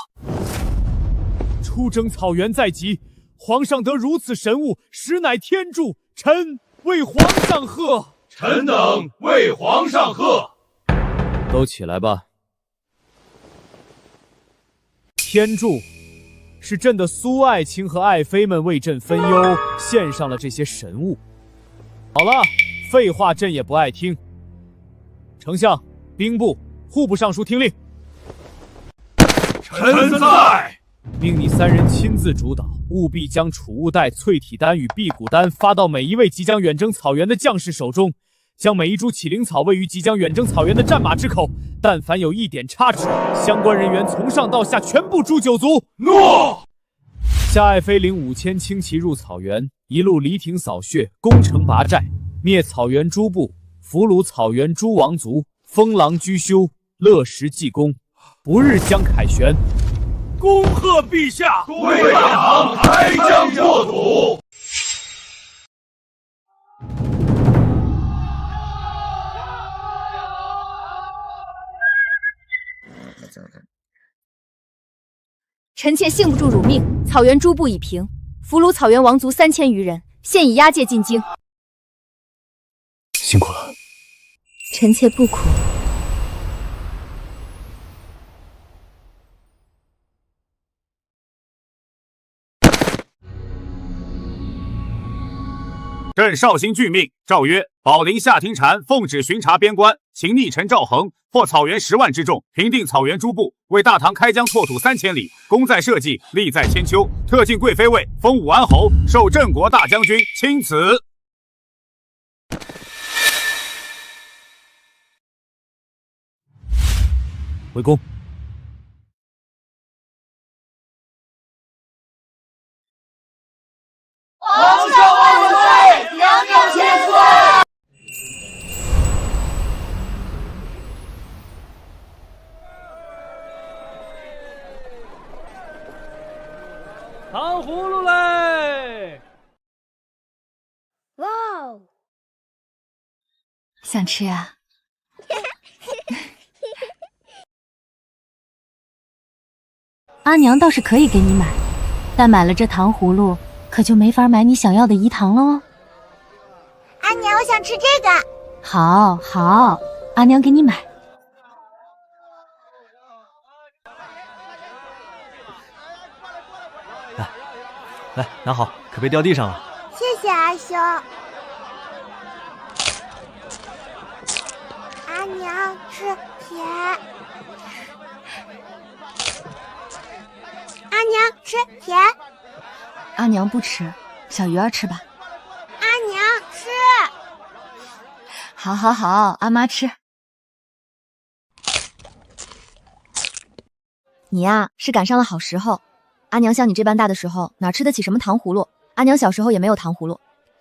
出征草原在即，皇上得如此神物，实乃天助。臣为皇上贺！臣等为皇上贺！都起来吧。天助，是朕的苏爱卿和爱妃们为朕分忧，献上了这些神物。好了，废话朕也不爱听。丞相、兵部、户部尚书听令。臣在。命你3人亲自主导，务必将储物袋、淬体丹与辟谷丹发到每一位即将远征草原的将士手中，将每一株启灵草位于即将远征草原的战马之口，但凡有一点差池，相关人员从上到下全部诛9族。诺。夏爱妃领5000轻骑入草原，一路犁庭扫穴，攻城拔寨，灭草原诸部，俘虏草原诸王族，封狼居修，乐石济公，不日将凯旋。恭贺陛下，为大唐开疆拓土。臣妾信不住汝命，草原诸部已平，俘虏草原王族3000余人，现已押解进京。辛苦了。臣妾不苦。朕绍兴郡命诏曰：宝林夏廷禅奉旨巡查边关，擒逆臣赵恒，获草原10万之众，平定草原诸部，为大唐开疆拓土3000里，功在社稷，利在千秋。特进贵妃位，封武安侯，授镇国大将军，钦此。回宫。皇上万岁！娘娘千岁！糖葫芦嘞！哇哦！想吃啊？阿娘倒是可以给你买，但买了这糖葫芦，可就没法买你想要的饴糖了哦。阿娘，我想吃这个。好，好，阿娘给你买。来，拿好，可别掉地上了。谢谢阿兄。阿娘吃甜。阿娘吃甜。阿娘不吃，小鱼儿吃吧。阿娘吃。好，好，好，阿妈吃。你呀，是赶上了好时候。阿娘像你这般大的时候，哪吃得起什么糖葫芦？阿娘小时候也没有糖葫芦。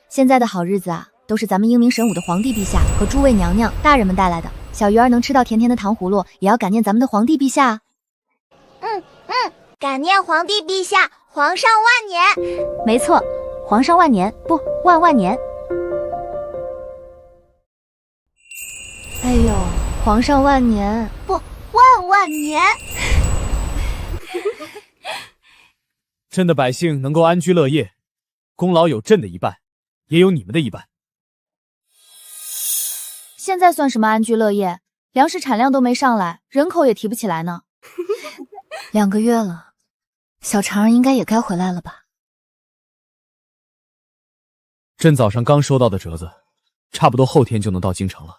现在的好日子啊，都是咱们英明神武的皇帝陛下和诸位娘娘、大人们带来的。小鱼儿能吃到甜甜的糖葫芦，也要感念咱们的皇帝陛下。感念皇帝陛下，皇上万年。没错，皇上万年，不，万万年。哎呦，皇上万年，不，万万年。朕的百姓能够安居乐业，功劳有朕的一半，也有你们的一半。现在算什么安居乐业？粮食产量都没上来，人口也提不起来呢。2个月了，小常儿应该也该回来了吧？朕早上刚收到的折子，差不多后天就能到京城了。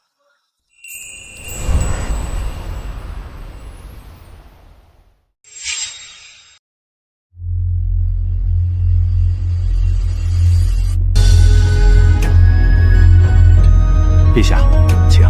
陛下，请。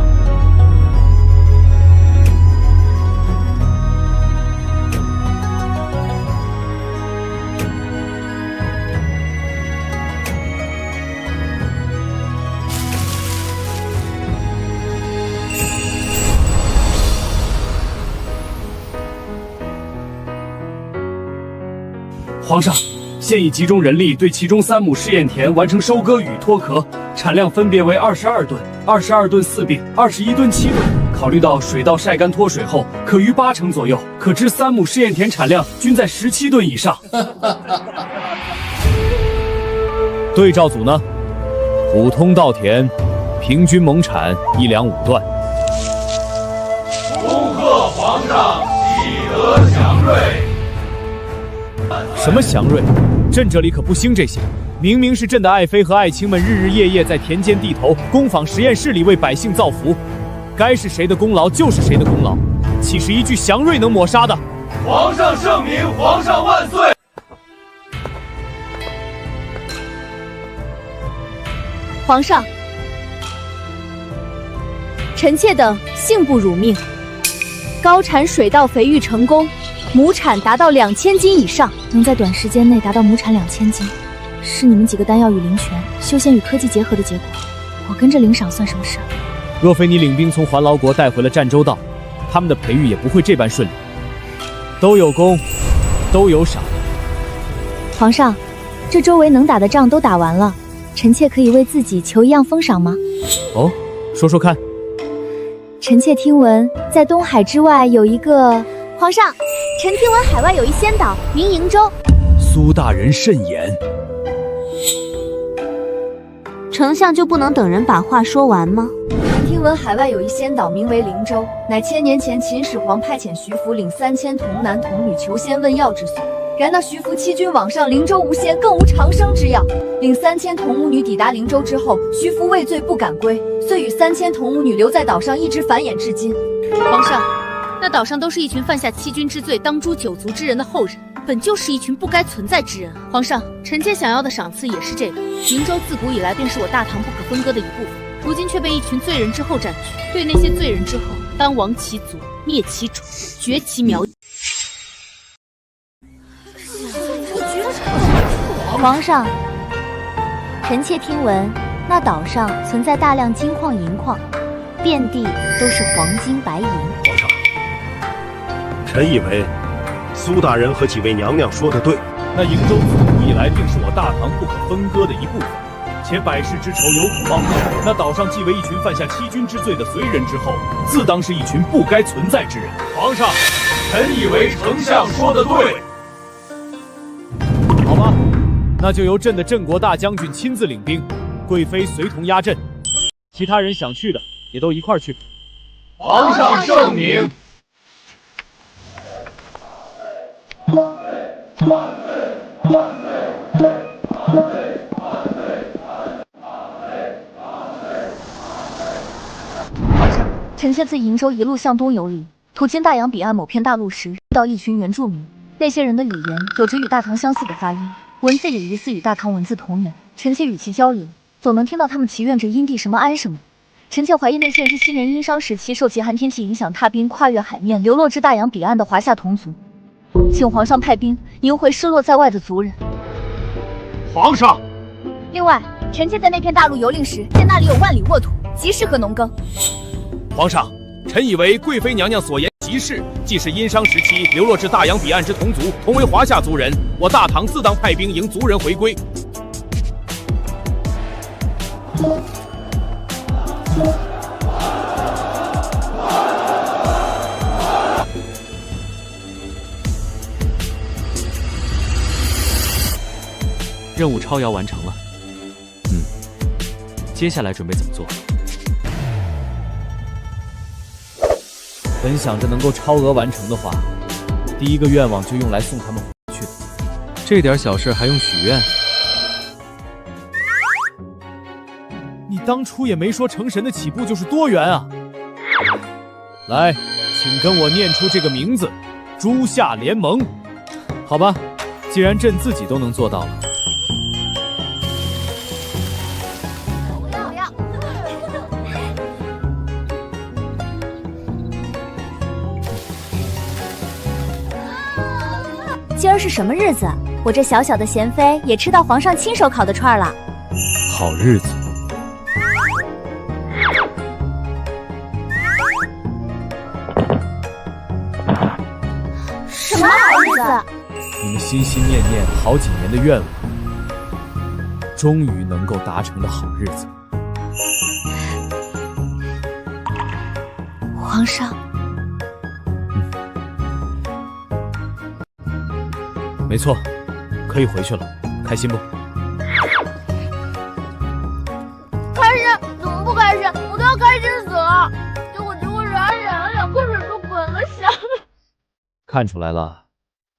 皇上，现已集中人力对其中3亩试验田完成收割与脱壳，产量分别为22吨、22吨4并、21吨7吨。考虑到水稻晒干脱水后可逾80%左右，可知3亩试验田产量均在17吨以上。对照组呢？普通稻田平均亩产1两5段。恭贺皇上喜得祥瑞。什么祥瑞？朕这里可不兴这些。明明是朕的爱妃和爱卿们日日夜夜在田间地头、工坊实验室里为百姓造福，该是谁的功劳就是谁的功劳，岂是一句祥瑞能抹杀的？皇上圣明，皇上万岁！皇上，臣妾等幸不辱命，高产水稻肥育成功，亩产达到2000斤以上。能在短时间内达到亩产2000斤，是你们几个丹药与灵泉、修仙与科技结合的结果。我跟着领赏算什么事？若非你领兵从环劳国带回了战州稻，他们的培育也不会这般顺利。都有功，都有赏。皇上，这周围能打的仗都打完了，臣妾可以为自己求一样封赏吗？哦，说说看。臣妾听闻，在东海之外有一个……皇上，臣听闻海外有一仙岛，名瀛洲。苏大人慎言。丞相就不能等人把话说完吗？听闻海外有一仙岛，名为灵州，乃1000年前秦始皇派遣徐福领3000童男童女求仙问药之所。然那徐福欺君罔上，灵州无仙，更无长生之药。领3000童母女抵达灵州之后，徐福畏罪不敢归，遂与3000童母女留在岛上，一直繁衍至今。皇上，那岛上都是一群犯下欺君之罪、当诛九族之人的后人，本就是一群不该存在之人。皇上，臣妾想要的赏赐也是这个。瀛州自古以来便是我大唐不可分割的一部分，如今却被一群罪人之后占据。对那些罪人之后，当亡其族，灭其种，绝其苗裔。皇上，臣妾听闻，那岛上存在大量金矿、银矿，遍地都是黄金白银。皇上，臣以为苏大人和几位娘娘说的对。那瀛州自古以来便是我大唐不可分割的一部分，且百世之仇有苦报。那岛上既为一群犯下欺君之罪的随人之后，自当是一群不该存在之人。皇上，臣以为丞相说的对。好吧，那就由朕的镇国大将军亲自领兵，贵妃随同压阵，其他人想去的也都一块去。皇上圣明。臣先自瀛州一路向东游历，途经大洋彼岸某片大陆时，遇到一群原住民。那些人的语言有着与大唐相似的发音，文字也疑似与大唐文字同源。臣妾与其交流，总能听到他们祈愿着阴帝什么安什么。臣妾怀疑那些人是昔年殷商时期受极寒天气影响，踏冰跨越海面，流落至大洋彼岸的华夏同族，请皇上派兵迎回失落在外的族人。皇上。另外，臣妾在那片大陆游历时，见那里有万里沃土，极适合农耕。皇上，臣以为贵妃娘娘所言极是，既是殷商时期流落至大洋彼岸之同族，同为华夏族人，我大唐自当派兵迎族人回归。任务超遥完成了。接下来准备怎么做？本想着能够超额完成的话，第一个愿望就用来送他们回去的。这点小事还用许愿？你当初也没说成神的起步就是多元啊！来，请跟我念出这个名字：诸夏联盟。好吧，既然朕自己都能做到了。今儿是什么日子？我这小小的贤妃也吃到皇上亲手烤的串了。好日子。什么好日子？你们心心念念好几年的愿望，终于能够达成的好日子。皇上。没错，可以回去了，开心不？开心？怎么不开心？我都要开心死了！结果傻眼了，两口水都滚了下来。看出来了，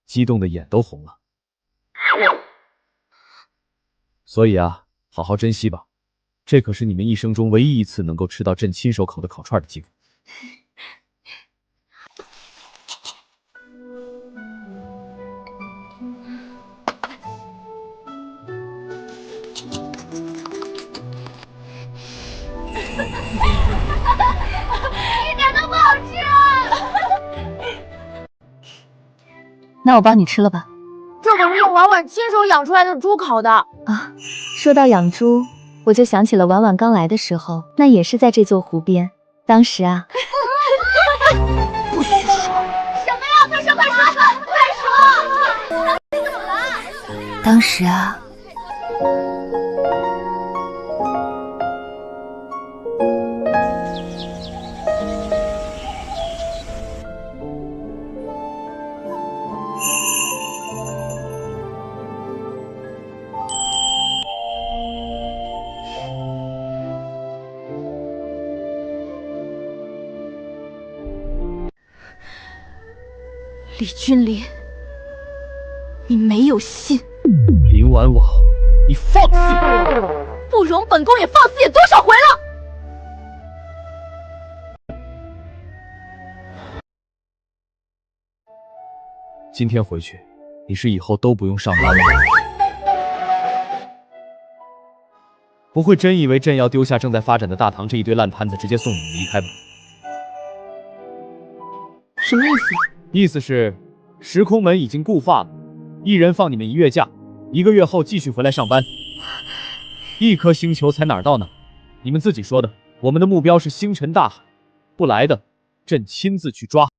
激动的眼都红了。所以啊，好好珍惜吧，这可是你们一生中唯一一次能够吃到朕亲手烤的烤串的机会。一点都不好吃啊！那我帮你吃了吧。这可是用婉婉亲手养出来的猪烤的啊！说到养猪，我就想起了婉婉刚来的时候，那也是在这座湖边。当时啊，不许说！什么呀？快说！快说！你怎么了？当时啊。李君临，你没有信。林婉婉，你放肆！不容本宫也放肆也多少回了。今天回去，你是以后都不用上班了。不会真以为朕要丢下正在发展的大唐这一堆烂摊子，直接送你们离开吧？什么意思？意思是，时空门已经固化了，一人放你们1月假，1个月后继续回来上班。1颗星球才哪儿到哪？你们自己说的。我们的目标是星辰大海，不来的，朕亲自去抓。